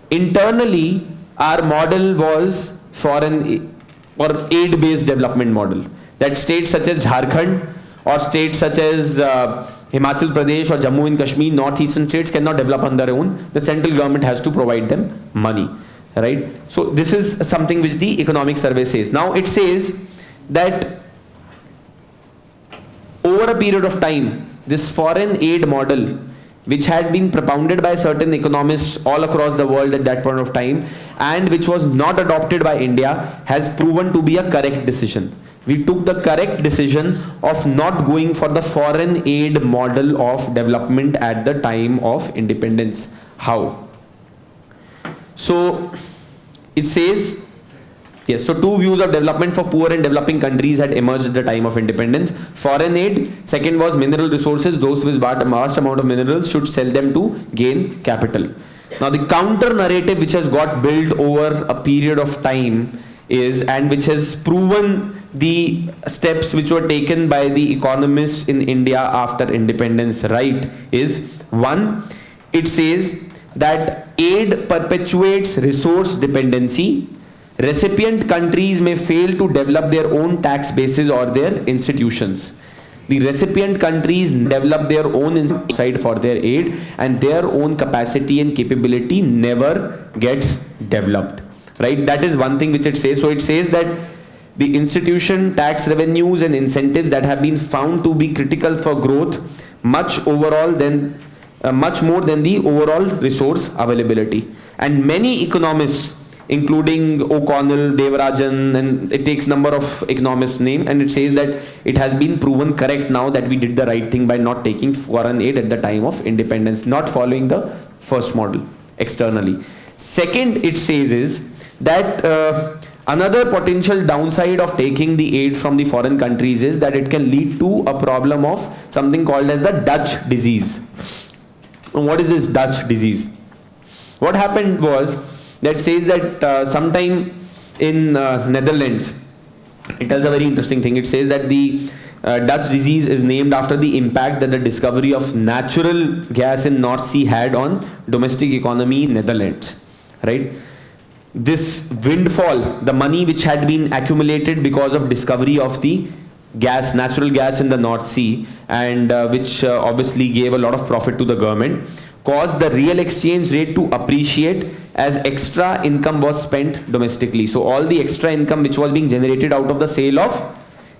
Internally, our model was foreign or aid-based development model. That states such as Jharkhand or states such as Himachal Pradesh or Jammu and Kashmir, northeastern states, cannot develop on their own. The central government has to provide them money, right? So this is something which the economic survey says. Now it says that over a period of time, this foreign aid model, which had been propounded by certain economists all across the world at that point of time, and which was not adopted by India, has proven to be a correct decision. We took the correct decision of not going for the foreign aid model of development at the time of independence. How? So it says, yes, so two views of development for poor and developing countries had emerged at the time of independence. Foreign aid, second was mineral resources. Those with vast amount of minerals should sell them to gain capital. Now the counter narrative which has got built over a period of time is, and which has proven the steps which were taken by the economists in India after independence, right, is one, it says that aid perpetuates resource dependency. Recipient countries may fail to develop their own tax bases or their institutions. The recipient countries develop their own side for their aid, and their own capacity and capability never gets developed, right? That is one thing which it says. So it says that the institution, tax revenues and incentives that have been found to be critical for growth much more than the overall resource availability. And many economists, including O'Connell, Devarajan, and it takes number of economists' name, and it says that it has been proven correct now that we did the right thing by not taking foreign aid at the time of independence, not following the first model externally. Second, it says is that another potential downside of taking the aid from the foreign countries is that it can lead to a problem of something called as the Dutch disease. And what is this Dutch disease? What happened was, that says that sometime in Netherlands, it tells a very interesting thing. It says that the Dutch disease is named after the impact that the discovery of natural gas in North Sea had on domestic economy in Netherlands, right? This windfall, the money which had been accumulated because of discovery of the gas, natural gas in the North Sea, and which obviously gave a lot of profit to the government, caused the real exchange rate to appreciate as extra income was spent domestically. So all the extra income which was being generated out of the sale of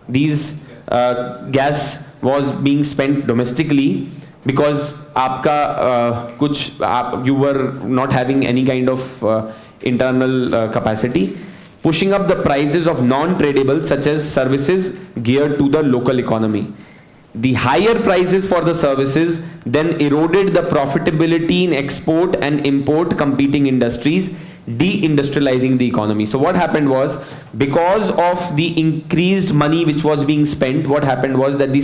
these gas was being spent domestically, because you were not having any kind of internal capacity, pushing up the prices of non-tradable such as services geared to the local economy. The higher prices for the services then eroded the profitability in export and import competing industries, deindustrializing the economy. So what happened was, because of the increased money which was being spent, what happened was that the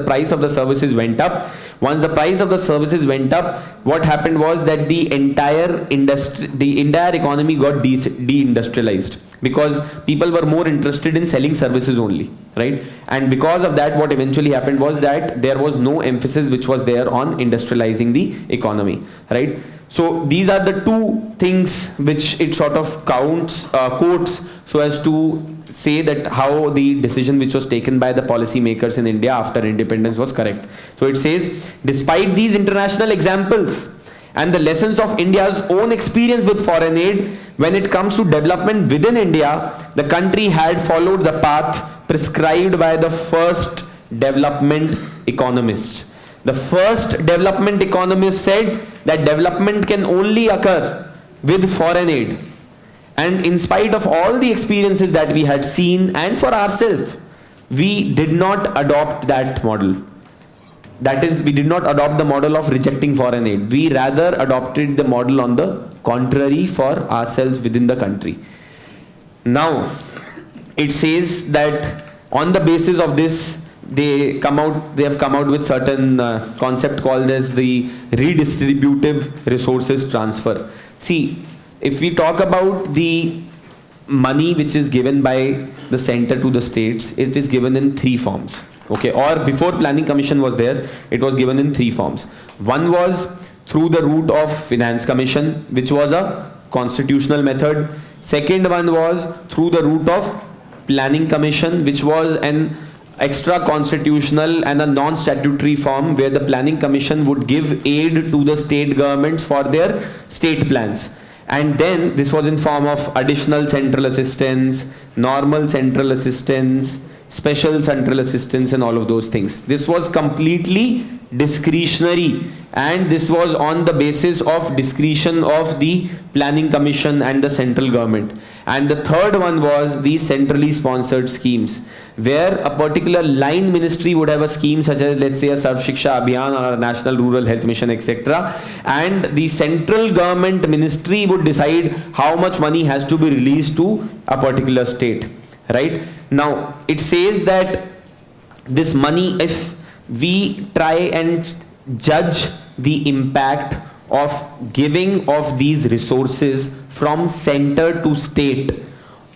price of the services went up. Once the price of the services went up, what happened was that the entire economy got deindustrialized, because people were more interested in selling services only, right? And because of that, what eventually happened was that there was no emphasis which was there on industrializing the economy, right? So these are the two things which it sort of quotes so as to say that how the decision which was taken by the policy makers in India after independence was correct. So it says, despite these international examples and the lessons of India's own experience with foreign aid, when it comes to development within India, the country had followed the path prescribed by the first development economists. The first development economist said that development can only occur with foreign aid. And in spite of all the experiences that we had seen, and for ourselves, we did not adopt that model. That is, we did not adopt the model of rejecting foreign aid. We rather adopted the model on the contrary for ourselves within the country. Now, it says that on the basis of this, they have come out with certain concept called as the redistributive resources transfer. See, if we talk about the money which is given by the center to the states, it is given in three forms. Okay, or before planning commission was there, it was given in three forms. One was through the route of finance commission, which was a constitutional method. Second one was through the route of planning commission, which was an extra constitutional and a non-statutory form where the planning commission would give aid to the state governments for their state plans. And then this was in form of additional central assistance, normal central assistance, special central assistance, and all of those things. This was completely discretionary, and this was on the basis of discretion of the planning commission and the central government. And the third one was the centrally sponsored schemes, where a particular line ministry would have a scheme such as, let's say, a Sarv Shiksha Abhiyan or a National Rural Health Mission, etc. And the central government ministry would decide how much money has to be released to a particular state, right? Now, it says that this money, if we try and judge the impact of giving of these resources from center to state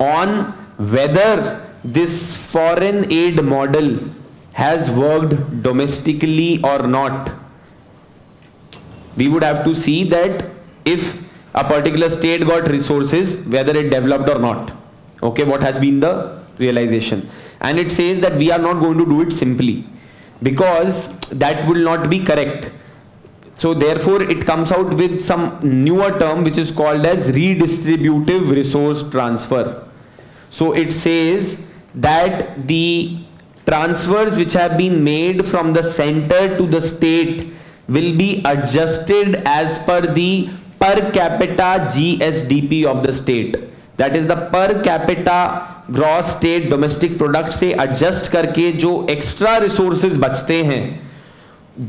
on whether this foreign aid model has worked domestically or not, we would have to see that if a particular state got resources, whether it developed or not. Okay, what has been the realization? And it says that we are not going to do it simply, because that will not be correct. So therefore it comes out with some newer term which is called as redistributive resource transfer. So it says that the transfers which have been made from the center to the state will be adjusted as per the per capita GSDP of the state. That is the per capita gross state domestic product से adjust करके जो extra resources बचते हैं,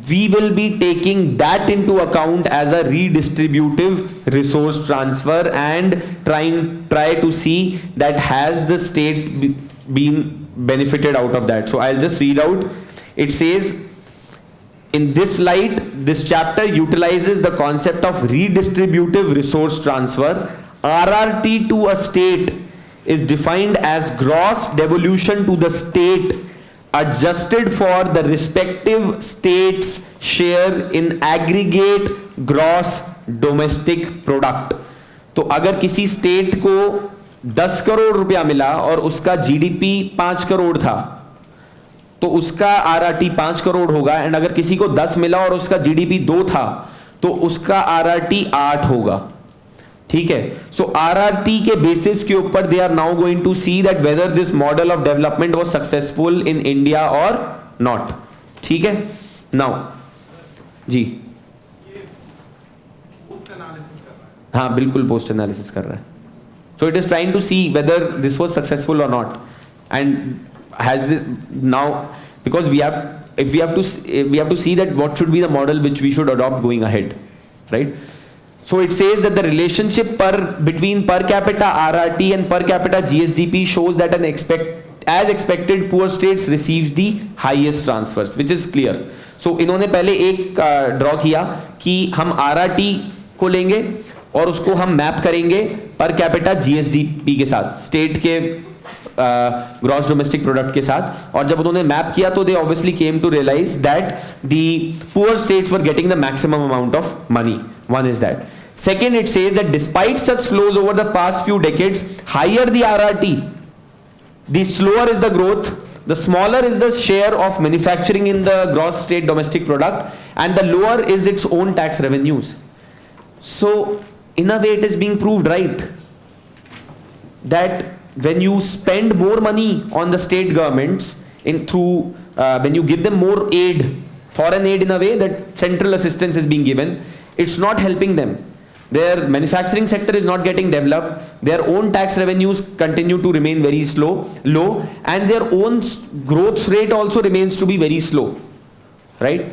we will be taking that into account as a redistributive resource transfer and try to see that has the state been benefited out of that. So I'll just read out. It says, in this light, this chapter utilizes the concept of redistributive resource transfer. RRT to a state is defined as gross devolution to the state adjusted for the respective states' share in aggregate gross domestic product. तो अगर किसी state को 10 करोड़ रुपया मिला और उसका GDP 5 crore था, तो उसका आरआरटी 5 करोड़ होगा, एंड अगर किसी को 10 मिला और उसका जीडीपी 2 था, तो उसका आरआरटी 8 होगा. ठीक है. सो आरआरटी के बेसिस के ऊपर they are now going to see that whether this model of development was successful in India और नॉट. ठीक है. नाउ जी, हाँ बिल्कुल पोस्ट एनालिसिस कर रहा है. So it is trying to see whether this was successful और not, and has this now, because we have to see that what should be the model which we should adopt going ahead, right? So it says that the relationship between per capita RRT and per capita GSDP shows that as expected poor states receives the highest transfers, which is clear. So इन्होंने पहले एक draw किया कि हम RRT को लेंगे और उसको हम मैप करेंगे पर कैपिटा GSDP के साथ, स्टेट के ग्रॉस डोमेस्टिक प्रोडक्ट के साथ. और जब उन्होंने मैप किया तो they obviously came to realise that the poor states were getting the maximum amount of money. One is that. Second, it says that despite such flows over the past few decades, higher the RRT, the slower is the growth, the smaller is the share of manufacturing in the gross state domestic product, and the lower is its own tax revenues. So, in a way, it is being proved right that when you spend more money on the state governments when you give them more aid, foreign aid, in a way that central assistance is being given, it's not helping them. Their manufacturing sector is not getting developed, their own tax revenues continue to remain very low, and their own growth rate also remains to be very slow, right?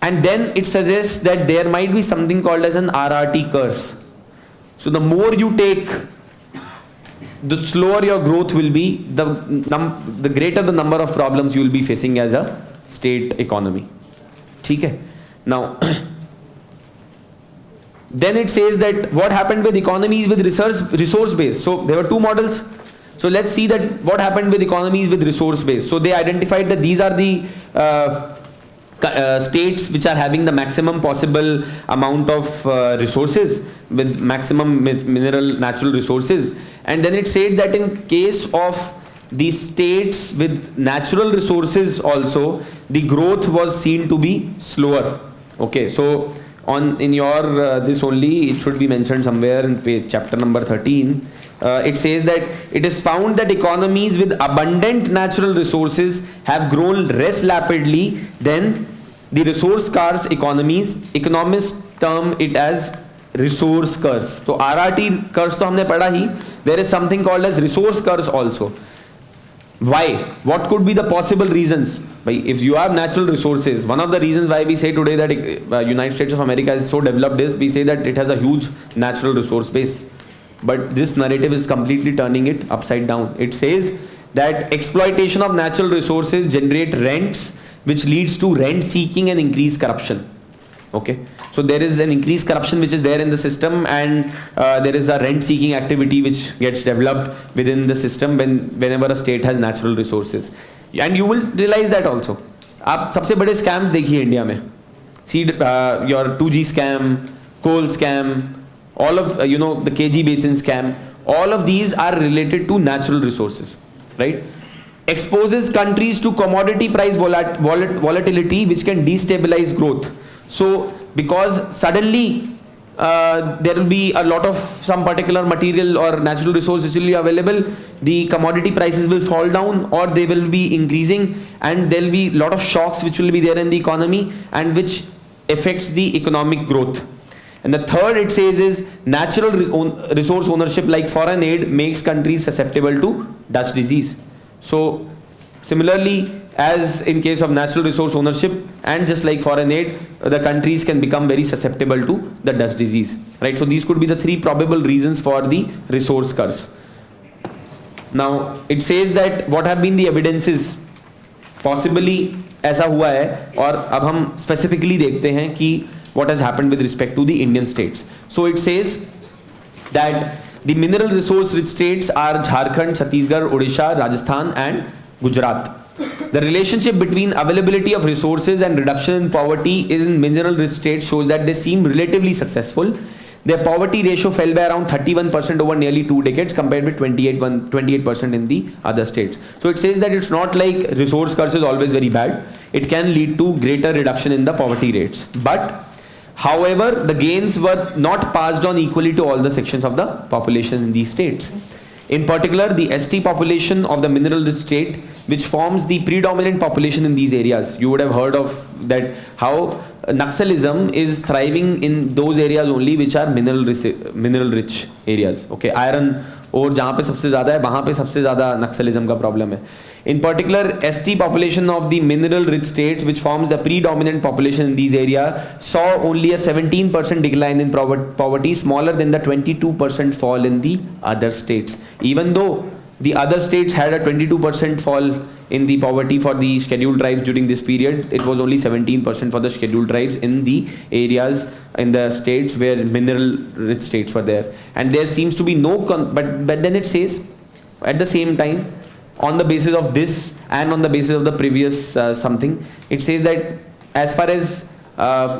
And then it suggests that there might be something called as an RRT curse. So the more you take, the slower your growth will be, the greater the number of problems you will be facing as a state economy. ठीक है. Now then it says that what happened with economies with resource base. So there were two models. So let's see that what happened with economies with resource base. So they identified that these are the states which are having the maximum possible amount of resources, with maximum mineral natural resources. And then it said that in case of the states with natural resources also, the growth was seen to be slower. Okay, so in your this only, it should be mentioned somewhere in chapter number 13. It says that it is found that economies with abundant natural resources have grown less rapidly than the resource scarce economies. Economists term it as resource curse. So RRT curse तो हमने पढ़ा ही. There is something called as resource curse also. Why? What could be the possible reasons? If you have natural resources, one of the reasons why we say today that United States of America is so developed is we say that it has a huge natural resource base. But this narrative is completely turning it upside down. It says that exploitation of natural resources generate rents, which leads to rent seeking and increased corruption. Okay, so there is an increased corruption which is there in the system, and there is a rent seeking activity which gets developed within the system whenever a state has natural resources. And you will realize that also. आप सबसे बड़े scams देखिए India में. See your 2G scam, coal scam, all of the KG basin scam, all of these are related to natural resources, right? Exposes countries to commodity price volatility which can destabilize growth. So because suddenly there will be a lot of some particular material or natural resource which will be available, the commodity prices will fall down or they will be increasing, and there will be a lot of shocks which will be there in the economy and which affects the economic growth. And the third, it says, is natural resource ownership like foreign aid makes countries susceptible to Dutch disease. So similarly, as in case of natural resource ownership and just like foreign aid, the countries can become very susceptible to the Dutch disease, right? So these could be the three probable reasons for the resource curse. Now it says that what have been the evidences, possibly ऐसा हुआ है, और अब हम specifically देखते हैं कि what has happened with respect to the Indian states. So it says that the mineral resource rich states are Jharkhand, Chhattisgarh, Odisha, Rajasthan and Gujarat. The relationship between availability of resources and reduction in poverty is in mineral rich states shows that they seem relatively successful. Their poverty ratio fell by around 31% over nearly 2 decades compared with 28% in the other states. So it says that it's not like resource curse is always very bad. It can lead to greater reduction in the poverty rates. But however, the gains were not passed on equally to all the sections of the population in these states. In particular, the ST population of the mineral rich state, which forms the predominant population in these areas. You would have heard of that, how Naxalism is thriving in those areas only which are mineral rich areas. Okay, iron ore जहाँ पे सबसे ज़्यादा है, वहाँ पे सबसे ज़्यादा नक्सलिज्म का प्रॉब्लम है. In particular, ST population of the mineral rich states, which forms the predominant population in these areas, saw only a 17% decline in poverty, smaller than the 22% fall in the other states. Even though the other states had a 22% fall in the poverty for the scheduled tribes during this period, it was only 17% for the scheduled tribes in the areas in the states where mineral rich states were there. And there seems to be no, but then it says at the same time, on the basis of this and on the basis of the previous something, it says that as far as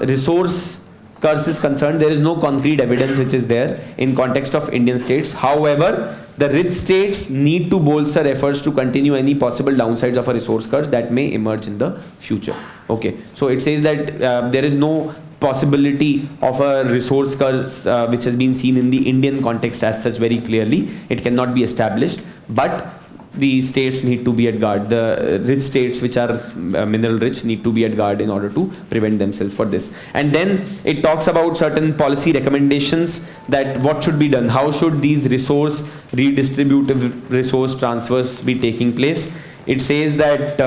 resource curse is concerned, there is no concrete evidence which is there in context of Indian states. However, the rich states need to bolster efforts to continue any possible downsides of a resource curse that may emerge in the future. Okay, so it says that there is no possibility of a resource curse which has been seen in the Indian context as such very clearly. It cannot be established, but the states need to be at guard. The rich states which are mineral rich need to be at guard in order to prevent themselves for this. And then it talks about certain policy recommendations that what should be done. How should these resource redistributive resource transfers be taking place? It says that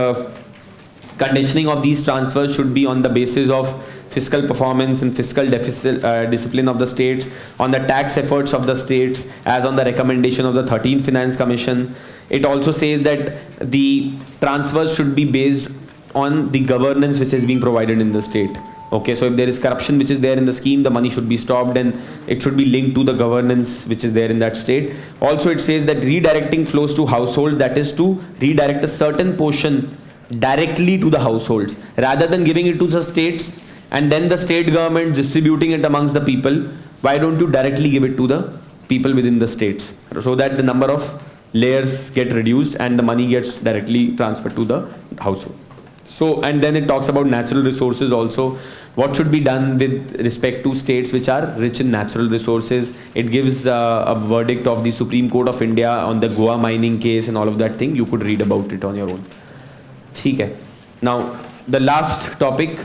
conditioning of these transfers should be on the basis of fiscal performance and fiscal deficit discipline of the states, on the tax efforts of the states, as on the recommendation of the 13th Finance Commission. It also says that the transfers should be based on the governance which is being provided in the state. Okay, so if there is corruption which is there in the scheme, the money should be stopped and it should be linked to the governance which is there in that state. Also, it says that redirecting flows to households, that is to redirect a certain portion directly to the households rather than giving it to the states and then the state government distributing it amongst the people. Why don't you directly give it to the people within the states so that the number of layers get reduced and the money gets directly transferred to the household. So, and then it talks about natural resources also. What should be done with respect to states which are rich in natural resources? It gives a verdict of the Supreme Court of India on the Goa mining case and all of that thing. You could read about it on your own. Okay. Now, the last topic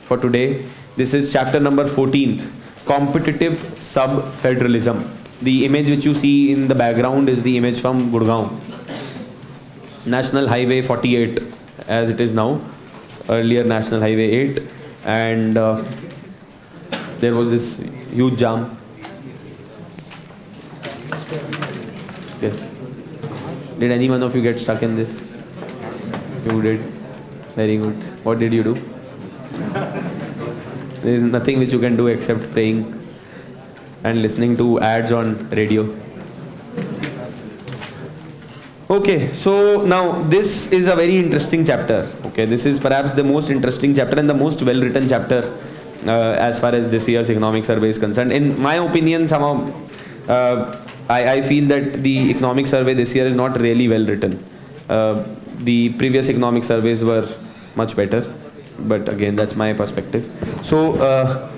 for today, this is chapter number 14th, competitive sub-federalism. The image which you see in the background is the image from Gurgaon, National Highway 48 as it is now, earlier National Highway 8, and there was this huge jam. Okay. Did any one of you get stuck in this? You did. Very good. What did you do? There is nothing which you can do except praying and listening to ads on radio. Okay, so now this is a very interesting chapter. Okay, this is perhaps the most interesting chapter and the most well written chapter as far as this year's economic survey is concerned. In my opinion, somehow I feel that the economic survey this year is not really well written. The previous economic surveys were much better, but again, that's my perspective. So,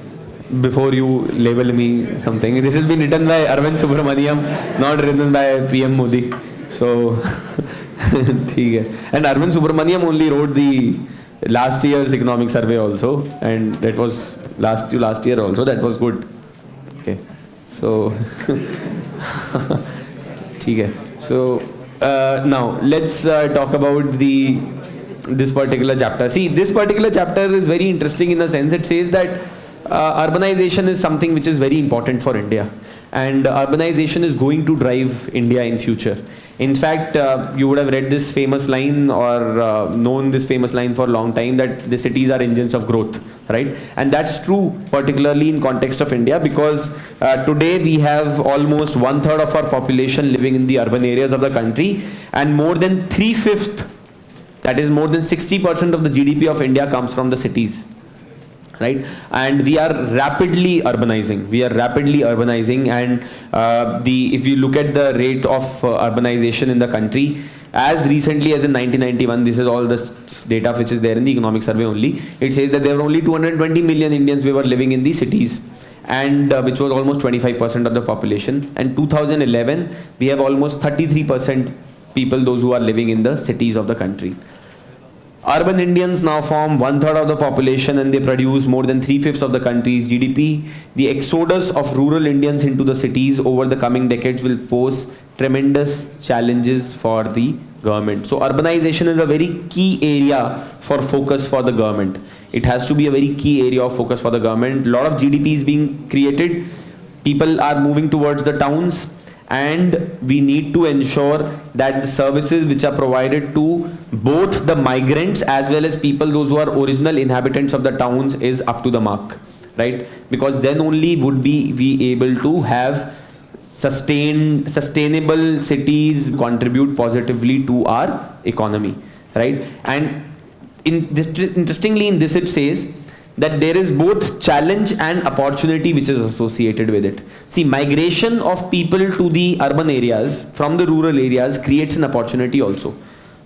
before you label me something, this has been written by Arvind Subramaniam, not written by PM Modi. So, and Arvind Subramaniam only wrote the last year's economic survey also, and that was last year also. That was good. Okay, so, so now let's talk about this particular chapter. See, this particular chapter is very interesting in the sense it says that urbanization is something which is very important for India, and urbanization is going to drive India in future. In fact, you would have read this famous line or known this famous line for a long time that the cities are engines of growth, right? And that's true particularly in context of India because today we have almost 1/3 of our population living in the urban areas of the country and more than 3/5 That is, more than 60% of the GDP of India comes from the cities, right? And we are rapidly urbanizing. And if you look at the rate of urbanization in the country, as recently as in 1991, this is all the data which is there in the economic survey only. It says that there were only 220 million Indians who were living in the cities, and which was almost 25% of the population. And 2011, we have almost 33% people, those who are living in the cities of the country. Urban Indians now form 1/3 of the population, and they produce more than 3/5 of the country's GDP. The exodus of rural Indians into the cities over the coming decades will pose tremendous challenges for the government. So urbanization is a very key area for focus for the government. It has to be a very key area of focus for the government. A lot of GDP is being created. People are moving towards the towns, and we need to ensure that the services which are provided to both the migrants as well as people, those who are original inhabitants of the towns, is up to the mark, right? Because then only would we be able to have sustainable cities contribute positively to our economy, right? And interestingly, in this it says that there is both challenge and opportunity which is associated with it. See, migration of people to the urban areas from the rural areas creates an opportunity also,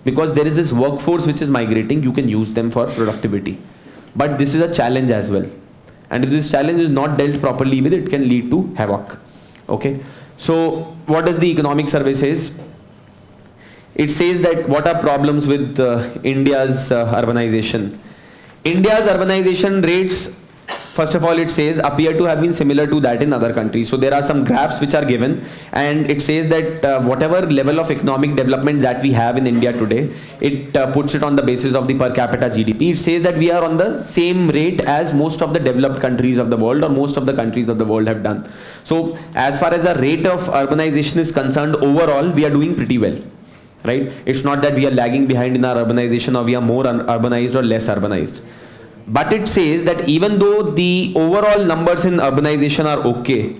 because there is this workforce which is migrating. You can use them for productivity, but this is a challenge as well, and if this challenge is not dealt properly with, it can lead to havoc. Okay, so what does the economic survey says? It says that what are problems with India's urbanization. India's urbanization rates, first of all, it says, appear to have been similar to that in other countries. So there are some graphs which are given, and it says that whatever level of economic development that we have in India today, it puts it on the basis of the per capita GDP. It says that we are on the same rate as most of the developed countries of the world, or most of the countries of the world have done. So as far as the rate of urbanization is concerned, overall, we are doing pretty well. Right? It's not that we are lagging behind in our urbanization, or we are more urbanized or less urbanized. But it says that even though the overall numbers in urbanization are okay,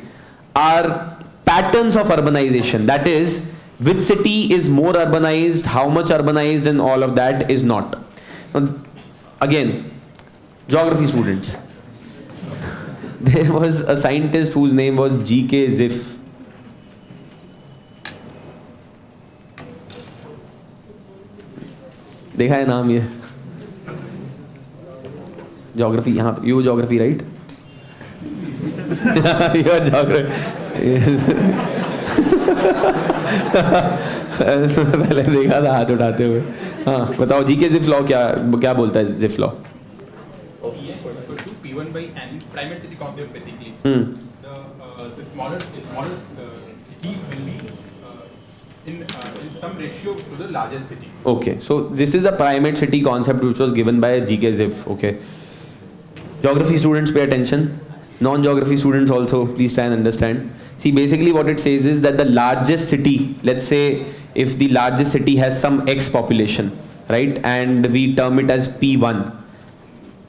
our patterns of urbanization, that is, which city is more urbanized, how much urbanized, and all of that is not. Now, again, geography students. There was a scientist whose name was G.K. Ziff. देखा है नाम ये? Geography, यहाँ you geography, right? You are geography. पहले देखा था हाथ उठाते हुए. हाँ, बताओ जीके जिफ लॉ क्या बोलता है GIF law? P1 by n primate city concept basically. The smaller cities will be in some ratio to the largest city. Okay, so this is a primate city concept which was given by G.K. Ziff. Okay, geography students pay attention. Non-geography students also, please try and understand. See, basically what it says is that the largest city, let's say if the largest city has some X population, right, and we term it as P1,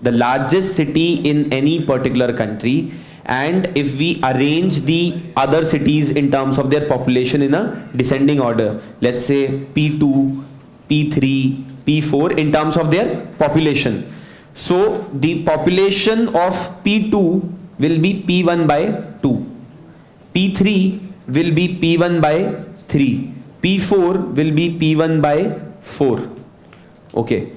the largest city in any particular country, and if we arrange the other cities in terms of their population in a descending order, let's say P2, P3, P4 in terms of their population. So the population of P2 will be P1 by 2, P3 will be P1 by 3, P4 will be P1 by 4. Okay.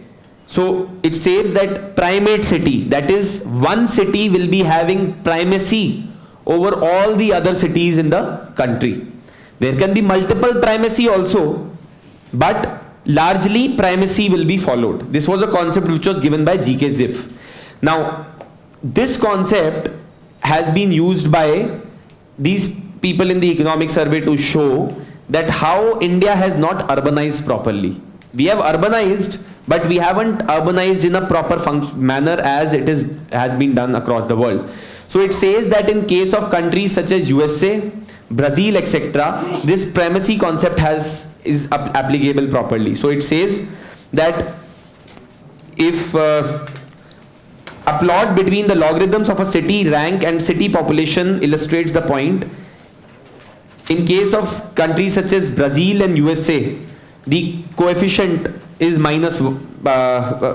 So it says that primate city, that is, one city will be having primacy over all the other cities in the country. There can be multiple primacy also, but largely primacy will be followed. This was a concept which was given by G.K. Ziff. Now, this concept has been used by these people in the economic survey to show that how India has not urbanized properly. We have urbanized, but we haven't urbanized in a proper manner as it has been done across the world. So it says that in case of countries such as USA, Brazil, etc., this primacy concept is applicable properly. So it says that if a plot between the logarithms of a city rank and city population illustrates the point, in case of countries such as Brazil and USA, the coefficient is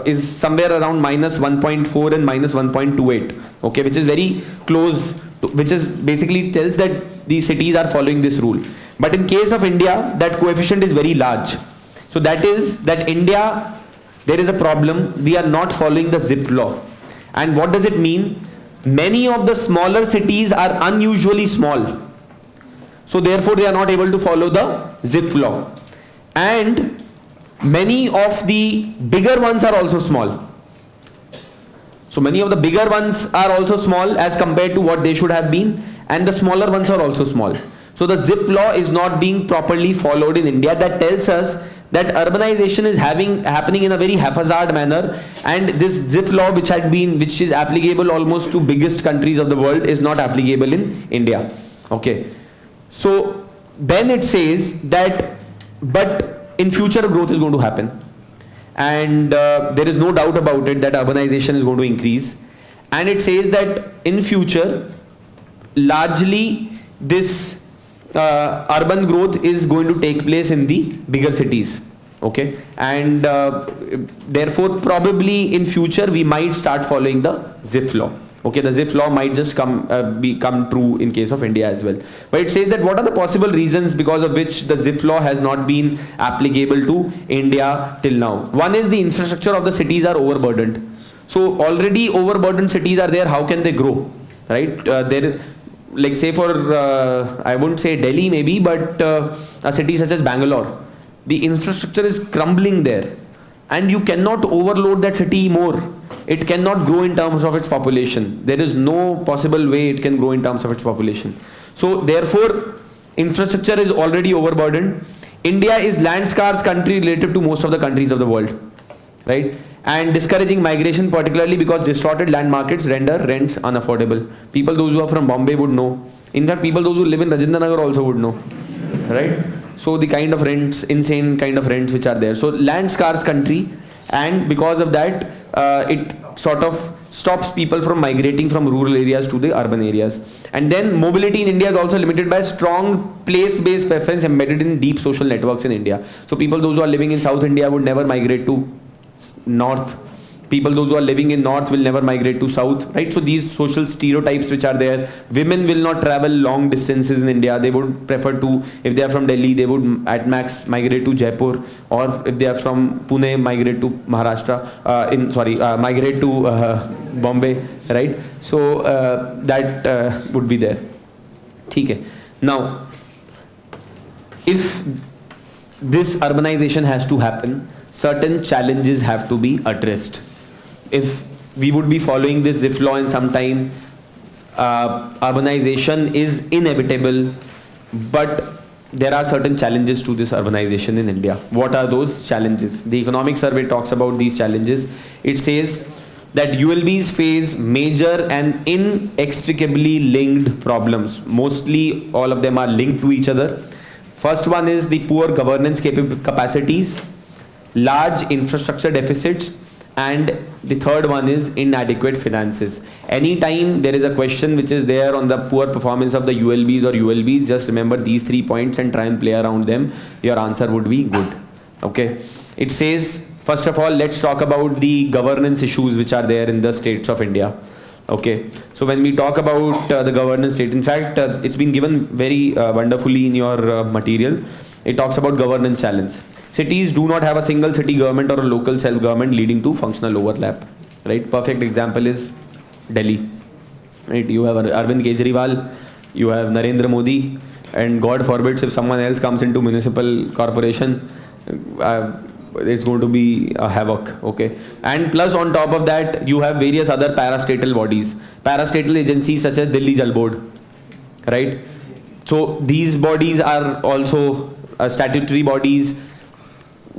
is somewhere around -1.4 and -1.28. Okay, which is very close to, which is basically tells that the cities are following this rule. But in case of India, that coefficient is very large. So that is that India, there is a problem. We are not following the ZIP law. And what does it mean? Many of the smaller cities are unusually small. So therefore they are not able to follow the ZIP law. And many of the bigger ones are also small. So many of the bigger ones are also small as compared to what they should have been, and the smaller ones are also small. So the ZIP law is not being properly followed in India. That tells us that urbanization is happening in a very haphazard manner, and this ZIP law which is applicable almost to biggest countries of the world is not applicable in India. Okay. So then it says that, but in future growth is going to happen, and there is no doubt about it that urbanization is going to increase, and it says that in future largely this urban growth is going to take place in the bigger cities. Okay, and therefore probably in future we might start following the ZIP law. Okay, the ZIP law might just become true in case of India as well. But it says that what are the possible reasons because of which the ZIP law has not been applicable to India till now. One is the infrastructure of the cities are overburdened. So already overburdened cities are there, how can they grow, right? Like say for, I wouldn't say Delhi maybe, but a city such as Bangalore, the infrastructure is crumbling there, and you cannot overload that city more. It cannot grow in terms of its population. There is no possible way it can grow in terms of its population. So therefore, infrastructure is already overburdened. India is land scarce country relative to most of the countries of the world, right? And discouraging migration, particularly because distorted land markets render rents unaffordable. People those who are from Bombay would know. In fact, people those who live in Rajendra Nagar also would know, right? So the kind of rents, insane kind of rents which are there. So land scarce country, and because of that, it sort of stops people from migrating from rural areas to the urban areas. And then mobility in India is also limited by strong place-based preference embedded in deep social networks in India. So people those who are living in South India would never migrate to North. People those who are living in North will never migrate to South, right? So these social stereotypes which are there, women will not travel long distances in India. They would prefer to, if they are from Delhi, they would at max migrate to Jaipur, or if they are from Pune, migrate to Maharashtra, migrate to Bombay, right? So that would be there. Okay. Now, if this urbanization has to happen, certain challenges have to be addressed. If we would be following this ZIP law in some time, urbanization is inevitable, but there are certain challenges to this urbanization in India. What are those challenges? The economic survey talks about these challenges. It says that ULBs face major and inextricably linked problems. Mostly all of them are linked to each other. First one is the poor governance capacities, large infrastructure deficits, and the third one is inadequate finances. Anytime there is a question which is there on the poor performance of the ULBs, just remember these 3 points and try and play around them. Your answer would be good. Okay. It says, first of all, let's talk about the governance issues which are there in the states of India. Okay. So when we talk about the governance state, in fact, it's been given very wonderfully in your material. It talks about governance challenge. Cities do not have a single city government or a local self-government, leading to functional overlap. Right? Perfect example is Delhi. Right? You have Arvind Kejriwal, you have Narendra Modi, and God forbid if someone else comes into municipal corporation, it's going to be a havoc. Okay. And plus on top of that, you have various other parastatal bodies, parastatal agencies such as Delhi Jal Board. Right? So these bodies are also statutory bodies.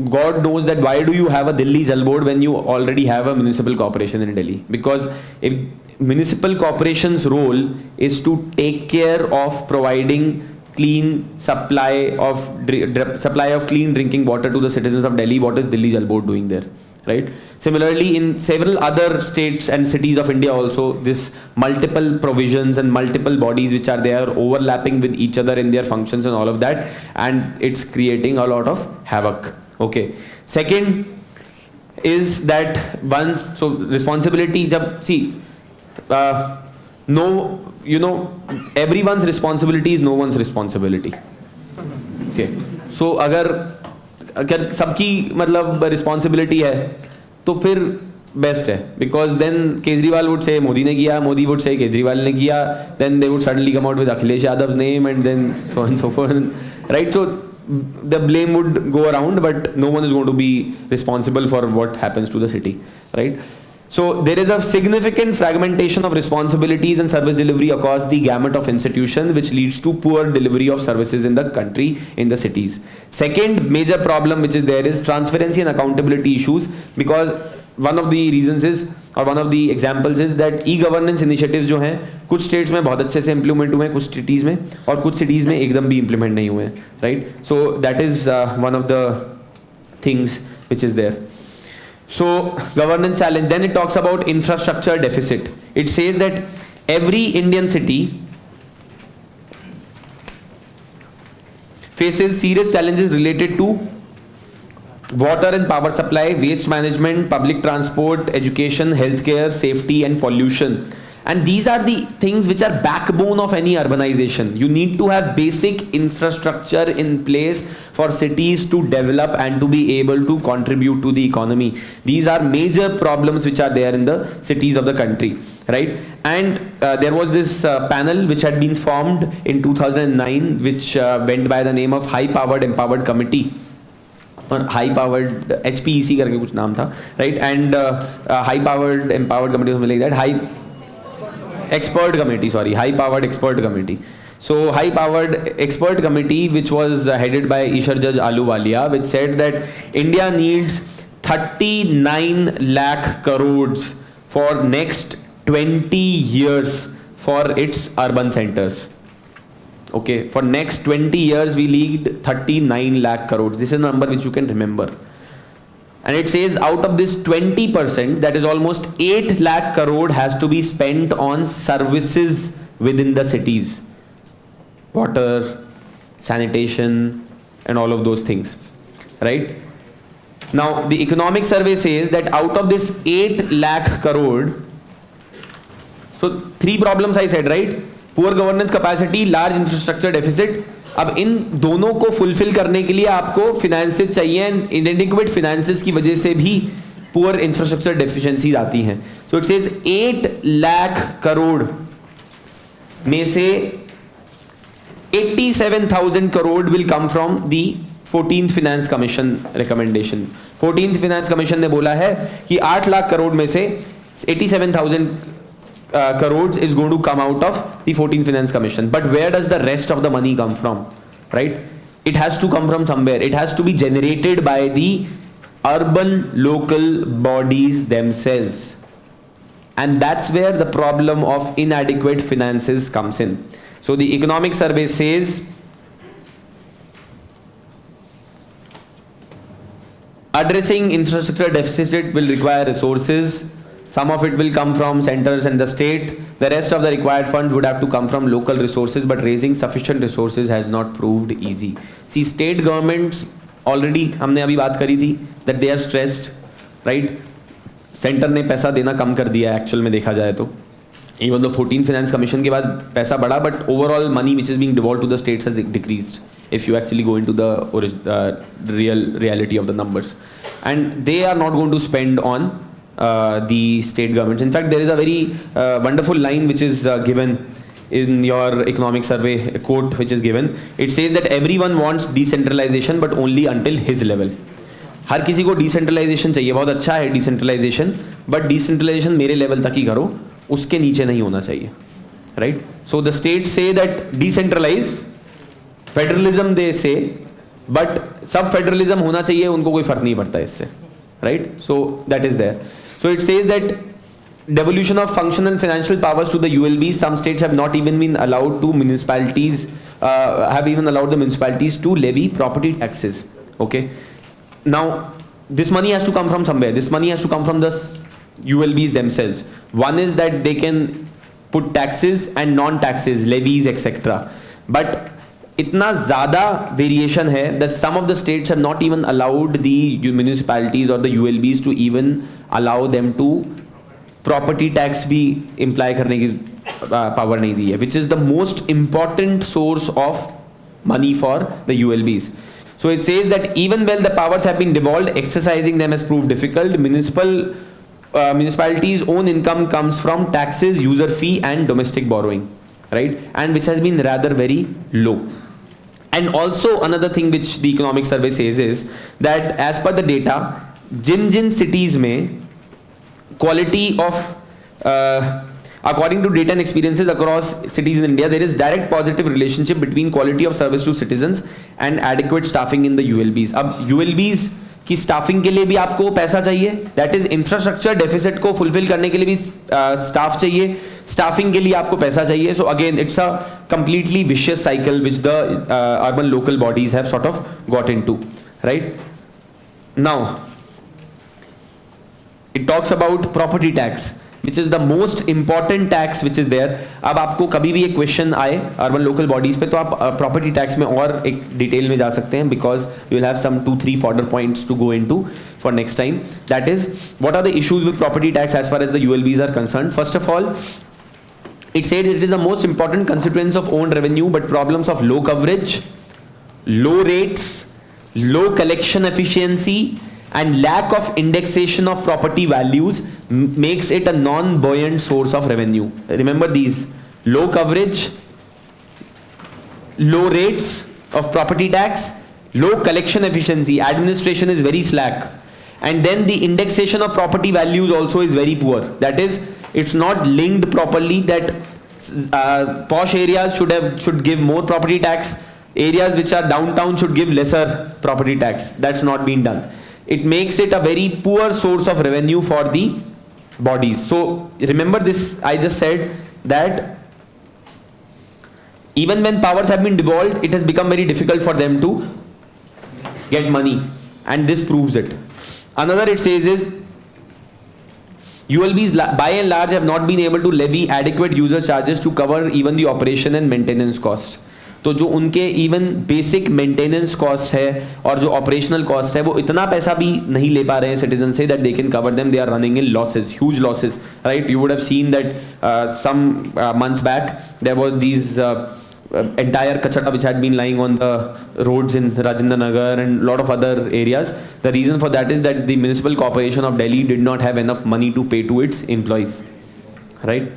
God knows that why do you have a Delhi Jal Board when you already have a municipal corporation in Delhi? Because if municipal corporation's role is to take care of providing clean supply of clean drinking water to the citizens of Delhi, what is Delhi Jal Board doing there? Right? Similarly, in several other states and cities of India also, this multiple provisions and multiple bodies which are there overlapping with each other in their functions and all of that, and it's creating a lot of havoc. Okay. Second is that one, so responsibility, everyone's responsibility is no one's responsibility. Okay. So अगर सबकी मतलब responsibility है तो फिर best है, because then Kejriwal would say Modi ने किया, Modi would say Kejriwal ने किया, then they would suddenly come out with Akhilesh Yadav name and then so and so forth, right? So the blame would go around, but no one is going to be responsible for what happens to the city, right? So there is a significant fragmentation of responsibilities and service delivery across the gamut of institutions, which leads to poor delivery of services in the country, in the cities. Second major problem which is there is transparency and accountability issues, because one of the reasons is, or one of the examples is that e-governance initiatives जो हैं कुछ states में बहुत अच्छे से implement हुए हैं, कुछ cities में, और कुछ cities में एकदम भी implement नहीं हुए हैं, right? So that is one of the things which is there. So governance challenge. Then it talks about infrastructure deficit. It says that every Indian city faces serious challenges related to water and power supply, waste management, public transport, education, healthcare, safety and pollution. And these are the things which are backbone of any urbanization. You need to have basic infrastructure in place for cities to develop and to be able to contribute to the economy. These are major problems which are there in the cities of the country, right? And there was this panel which had been formed in 2009, which went by the name of High Powered Empowered Committee, और high powered HPEC करके कुछ नाम था, right? And high powered empowered committee like that, high expert committee, sorry, high powered expert committee. So high powered expert committee, which was headed by Ishar Judge Ahluwalia, which said that India needs 39 lakh crores for next 20 years for its urban centers. Okay, for next 20 years we need 39 lakh crores. This is a number which you can remember. And it says out of this 20%, that is almost 8 lakh crore has to be spent on services within the cities. Water, sanitation, and all of those things, right? Now, the economic survey says that out of this 8 lakh crore, so 3 problems I said, right? Poor governance capacity, large infrastructure deficit. अब इन दोनों को fulfil करने के लिए आपको finances चाहिए, and इनएडिक्वेट finances की वजह से भी पुअर इंफ्रास्ट्रक्चर डेफिशिएंसीज आती हैं. So it says 8 lakh crore में से 87,000 crore will come from the 14th finance commission recommendation. 14th finance commission ने बोला है कि 8 लाख करोड़ में से 87,000 crores is going to come out of the 14th Finance Commission. But where does the rest of the money come from, right? It has to come from somewhere. It has to be generated by the urban local bodies themselves. And that's where the problem of inadequate finances comes in. So the economic survey says addressing infrastructure deficit will require resources. Some of it will come from centers and the state. The rest of the required funds would have to come from local resources, but raising sufficient resources has not proved easy. See, state governments already, हमने अभी बात करी थी, that they are stressed, right? Center ने पैसा देना कम कर दिया actual में देखा जाए तो. Even though 14th Finance Commission के बाद पैसा बढ़ा, but overall money which is being devolved to the states has decreased. If you actually go into the reality of the numbers, and they are not going to spend on the state governments. In fact, there is a very wonderful line which is given in your economic survey, a quote which is given. It says that everyone wants decentralization, but only until his level. हर किसी को decentralization चाहिए, बहुत अच्छा है decentralization, but decentralization मेरे level तक ही करो, उसके नीचे नहीं होना चाहिए, right? So the states say that decentralize, federalism they say, but सब federalism होना चाहिए, उनको कोई फर्क नहीं पड़ता इससे, right? So that is there. So it says that devolution of functional financial powers to the ULB. Some states have not even been allowed to municipalities, have even allowed the municipalities to levy property taxes. Okay. Now, this money has to come from somewhere. This money has to come from the ULBs themselves. One is that they can put taxes and non-taxes, levies, etc. But इतना ज़्यादा variation है that some of the states have not even allowed the municipalities or the ULBs to even allow them to property tax भी imply करने की power नहीं दी है, which is the most important source of money for the ULBs. So it says that even when the powers have been devolved, exercising them has proved difficult. Municipalities' own income comes from taxes, user fee, and domestic borrowing, right? And which has been rather very low. And also another thing which the economic survey says is that as per the data, Jin cities में quality of according to data and experiences across cities in India, there is direct positive relationship between quality of service to citizens and adequate staffing in the ULBs. अब ULBs की staffing के लिए भी आपको पैसा चाहिए, that is infrastructure deficit को fulfill करने के लिए भी staff चाहिए, staffing के लिए आपको पैसा चाहिए. So again, it's a completely vicious cycle which the urban local bodies have sort of got into, right? Now, it talks about property tax, which is the most important tax which is there. अब आपको कभी भी एक question आए urban local bodies पे तो आप property tax में और एक डिटेल में जा सकते हैं, because you will have some 2-3 further points to go into for next time. That is, what are the issues with property tax as far as the ULBs are concerned? First of all, it said it is the most important constituents of owned revenue, but problems of low coverage, low rates, low collection efficiency, and lack of indexation of property values makes it a non-buoyant source of revenue. Remember these: low coverage, low rates of property tax, low collection efficiency, administration is very slack, and then the indexation of property values also is very poor. That is, it's not linked properly that posh areas should give more property tax, areas which are downtown should give lesser property tax. That's not been done. It makes it a very poor source of revenue for the bodies. So remember this, I just said that even when powers have been devolved, it has become very difficult for them to get money, and this proves it. Another it says is ULBs by and large have not been able to levy adequate user charges to cover even the operation and maintenance cost. तो जो उनके even basic maintenance cost है और जो operational cost है वो इतना पैसा भी नहीं ले पा रहे हैं सिटीजन से that they can cover them. They are running in losses, huge losses, right? You would have seen that some months back there was these entire kachara which had been lying on the roads in Rajendra Nagar and lot of other areas. The reason for that is that the Municipal Corporation of Delhi did not have enough money to pay to its employees, right?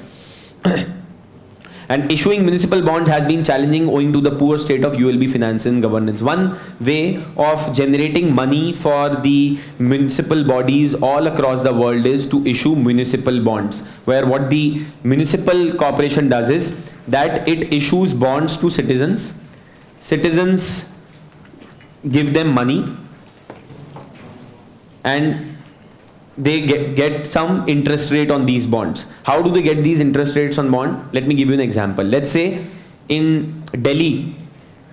And issuing municipal bonds has been challenging owing to the poor state of ULB finance and governance. One way of generating money for the municipal bodies all across the world is to issue municipal bonds, where what the municipal corporation does is that it issues bonds to citizens. Citizens give them money and they get some interest rate on these bonds. How do they get these interest rates on bond? Let me give you an example. Let's say in Delhi,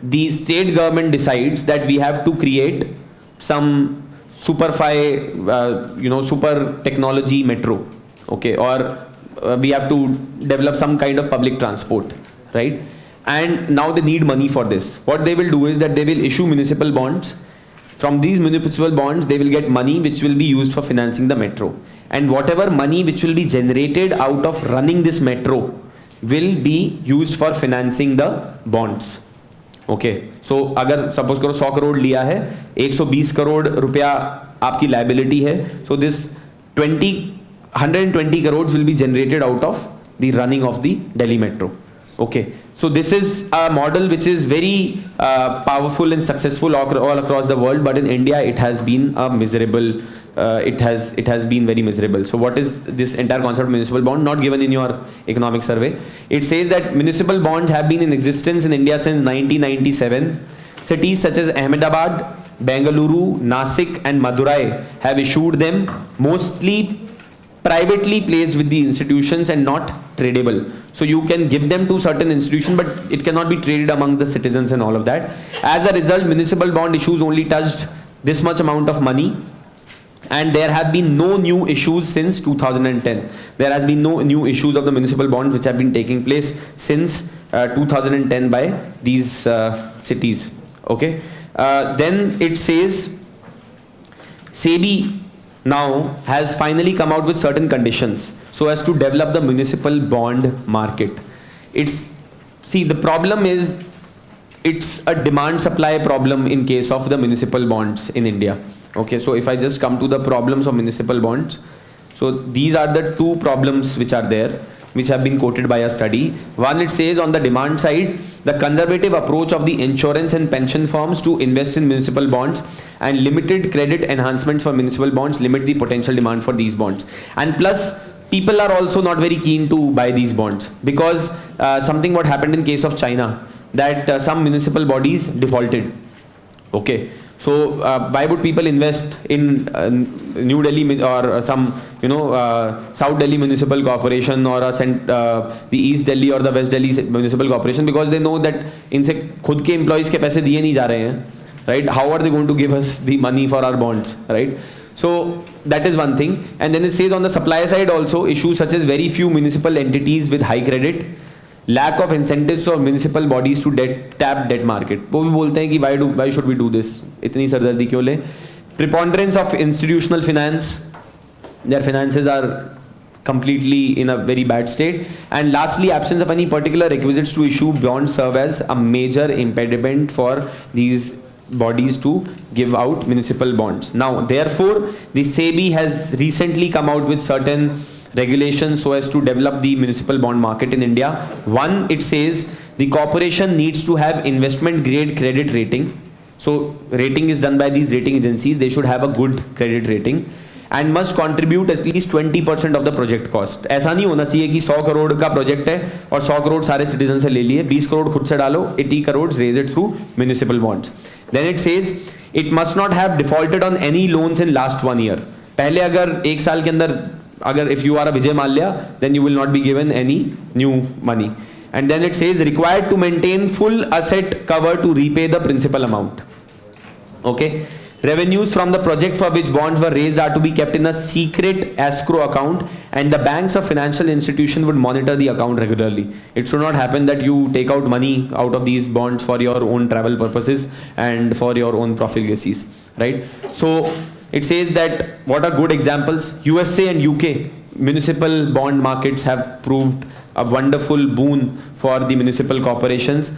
the state government decides that we have to create some super technology metro, okay, or we have to develop some kind of public transport, right? And now they need money for this. What they will do is that they will issue municipal bonds. From these municipal bonds, they will get money which will be used for financing the metro. And whatever money which will be generated out of running this metro will be used for financing the bonds. Okay. So अगर suppose करो 100 करोड़ लिया है, 120 करोड़ रुपया आपकी liability है. So this 120 crores will be generated out of the running of the Delhi metro. Okay, so this is a model which is very powerful and successful all across the world, but in India it has been a miserable. It has been very miserable. So what is this entire concept of municipal bond? Not given in your economic survey. It says that municipal bonds have been in existence in India since 1997. Cities such as Ahmedabad, Bengaluru, Nasik, and Madurai have issued them, mostly privately placed with the institutions and not tradable. So you can give them to certain institutions, but it cannot be traded among the citizens and all of that. As a result, municipal bond issues only touched this much amount of money, and there have been no new issues since 2010. There has been no new issues of the municipal bonds which have been taking place since 2010 by these cities. Okay. Then it says SEBI now has finally come out with certain conditions so as to develop the municipal bond market. The problem is it's a demand supply problem in case of the municipal bonds in India. Okay, so if I just come to the problems of municipal bonds, so these are the two problems which are there, which have been quoted by a study. One, it says on the demand side, the conservative approach of the insurance and pension firms to invest in municipal bonds and limited credit enhancements for municipal bonds limit the potential demand for these bonds. And plus, people are also not very keen to buy these bonds because something what happened in case of China, that some municipal bodies defaulted. Okay. So why would people invest in New Delhi or some South Delhi Municipal Corporation or the East Delhi or the West Delhi Municipal Corporation? Because they know that इनसे खुद के employees के पैसे दिए नहीं जा रहे हैं, right? How are they going to give us the money for our bonds, right? So that is one thing. And then it says on the supply side also, issues such as very few municipal entities with high credit, lack of incentives for municipal bodies to tap debt market. वो भी बोलते हैं कि why should we do this? इतनी सरदर्दी क्यों ले? Preponderance of institutional finance, their finances are completely in a very bad state. And lastly, absence of any particular requisites to issue bonds serve as a major impediment for these bodies to give out municipal bonds. Now, therefore, the SEBI has recently come out with certain regulations so as to develop the municipal bond market in India. One, it says the corporation needs to have investment grade credit rating. So rating is done by these rating agencies. They should have a good credit rating and must contribute at least 20% of the project cost. ऐसा नहीं होना चाहिए कि 100 करोड़ का project है और 100 करोड़ सारे citizen से ले लिए, 20 करोड़ खुद से डालो, 80 crore raise it through municipal bonds. Then it says it must not have defaulted on any loans in last 1 year. पहले अगर एक साल के अंदर if you are a Vijay Mallya, then you will not be given any new money. And then it says required to maintain full asset cover to repay the principal amount. Okay. Revenues from the project for which bonds were raised are to be kept in a secret escrow account, and the banks or financial institution would monitor the account regularly. It should not happen that you take out money out of these bonds for your own travel purposes and for your own profligacies, right? So it says that what are good examples? USA and UK municipal bond markets have proved a wonderful boon for the municipal corporations.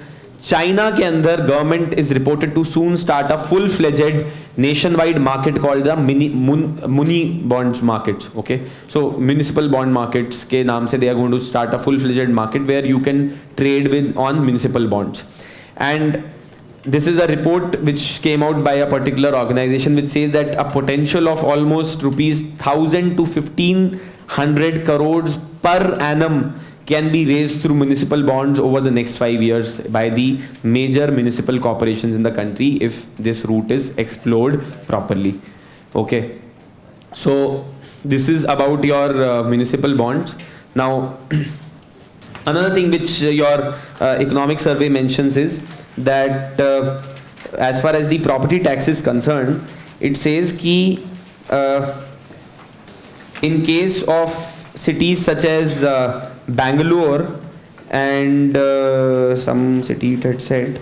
China के अंदर government is reported to soon start a full-fledged nationwide market called the muni bonds markets. Okay, so municipal bond markets के नाम से they are going to start a full-fledged market where you can trade with on municipal bonds. And this is a report which came out by a particular organization which says that a potential of almost rupees 1,000 to 1,500 crores per annum can be raised through municipal bonds over the next 5 years by the major municipal corporations in the country if this route is explored properly. Okay, so this is about your municipal bonds. Now another thing which your economic survey mentions is that as far as the property tax is concerned, it says ki in case of cities such as Bangalore and some city it had said,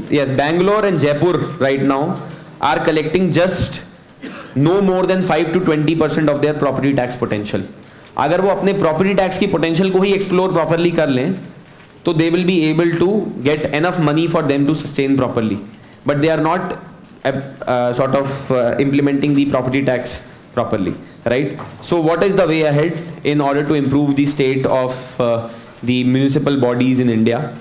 yes, Bangalore and Jaipur right now are collecting just no more than 5 to 20% of their property tax potential. अगर वो अपने property tax की potential को ही explore properly कर लें, तो they will be able to get enough money for them to sustain properly. But they are not sort of implementing the property tax properly, right? So what is the way ahead in order to improve the state of the municipal bodies in India?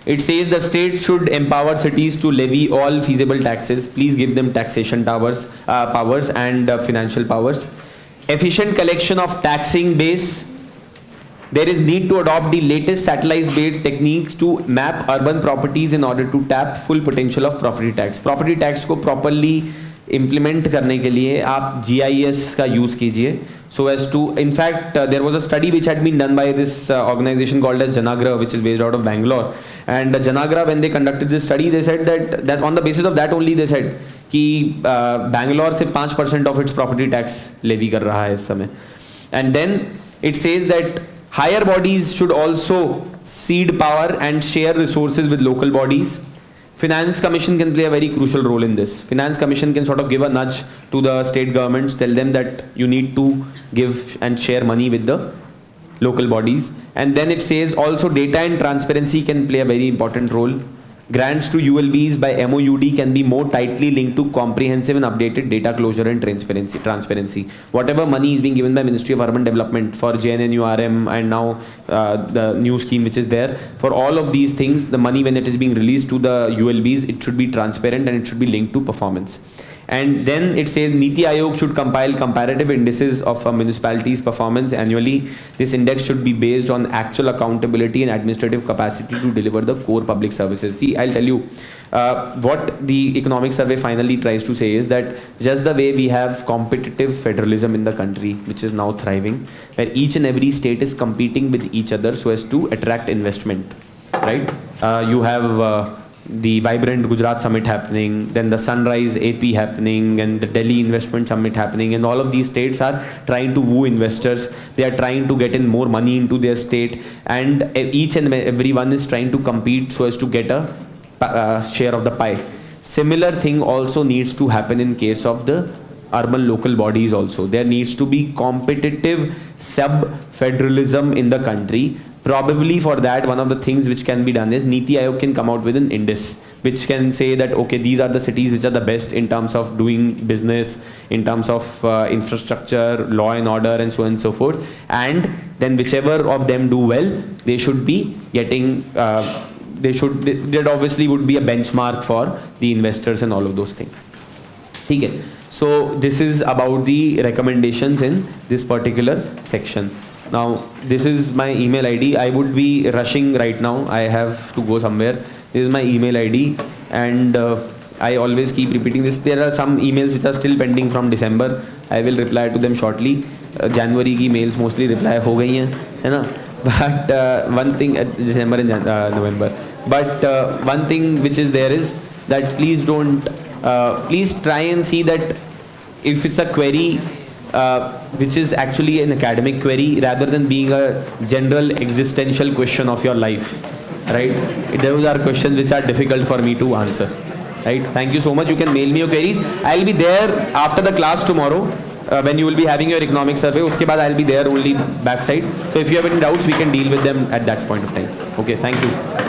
It says the state should empower cities to levy all feasible taxes. Please give them taxation powers and financial powers. Efficient collection of taxing base. There is need to adopt the latest satellite-based techniques to map urban properties in order to tap full potential of property tax. Property tax को properly implement करने के लिए आप GIS का use कीजिए so as to, in fact, there was a study which had been done by this organization called as Janagra, which is based out of Bangalore. And Janagra, when they conducted this study, they said that on the basis of that only they said कि Bangalore सिर्फ 5% of its property tax levy कर रहा है इस समय. And then it says that Higher bodies should also cede power and share resources with local bodies. Finance Commission can play a very crucial role in this. Finance Commission can sort of give a nudge to the state governments, tell them that you need to give and share money with the local bodies. And then it says also data and transparency can play a very important role. Grants to ULBs by MOUD can be more tightly linked to comprehensive and updated data closure and transparency. Whatever money is being given by Ministry of Urban Development for JNNURM and now the new scheme which is there, for all of these things, the money when it is being released to the ULBs, it should be transparent and it should be linked to performance. And then it says Niti Aayog should compile comparative indices of a municipality's performance annually. This index should be based on actual accountability and administrative capacity to deliver the core public services. See, I'll tell you, what the economic survey finally tries to say is that just the way we have competitive federalism in the country, which is now thriving, where each and every state is competing with each other so as to attract investment, right? You have the Vibrant Gujarat Summit happening, then the Sunrise AP happening, and the Delhi Investment Summit happening, and all of these states are trying to woo investors. They are trying to get in more money into their state, and each and every one is trying to compete so as to get a share of the pie. Similar thing also needs to happen in case of the urban local bodies also. There needs to be competitive sub-federalism in the country. Probably for that, one of the things which can be done is Niti Aayog can come out with an index which can say that, okay, these are the cities which are the best in terms of doing business, in terms of infrastructure, law and order, and so on and so forth. And then whichever of them do well, they should be getting, that obviously would be a benchmark for the investors and all of those things. Okay. So this is about the recommendations in this particular section. Now, this is my email ID. I would be rushing right now. I have to go somewhere. This is my email ID, and I always keep repeating this. There are some emails which are still pending from December. I will reply to them shortly. January की mails mostly reply हो गई हैं, है ना? But one thing, December and November. But one thing which is there is that please don't, please try and see that if it's a query which is actually an academic query rather than being a general existential question of your life, right? Those are questions which are difficult for me to answer, right? Thank you so much. You can mail me your queries. I'll be there after the class tomorrow when you will be having your economic survey. Uske baad I'll be there only backside. So if you have any doubts, we can deal with them at that point of time. Okay, thank you.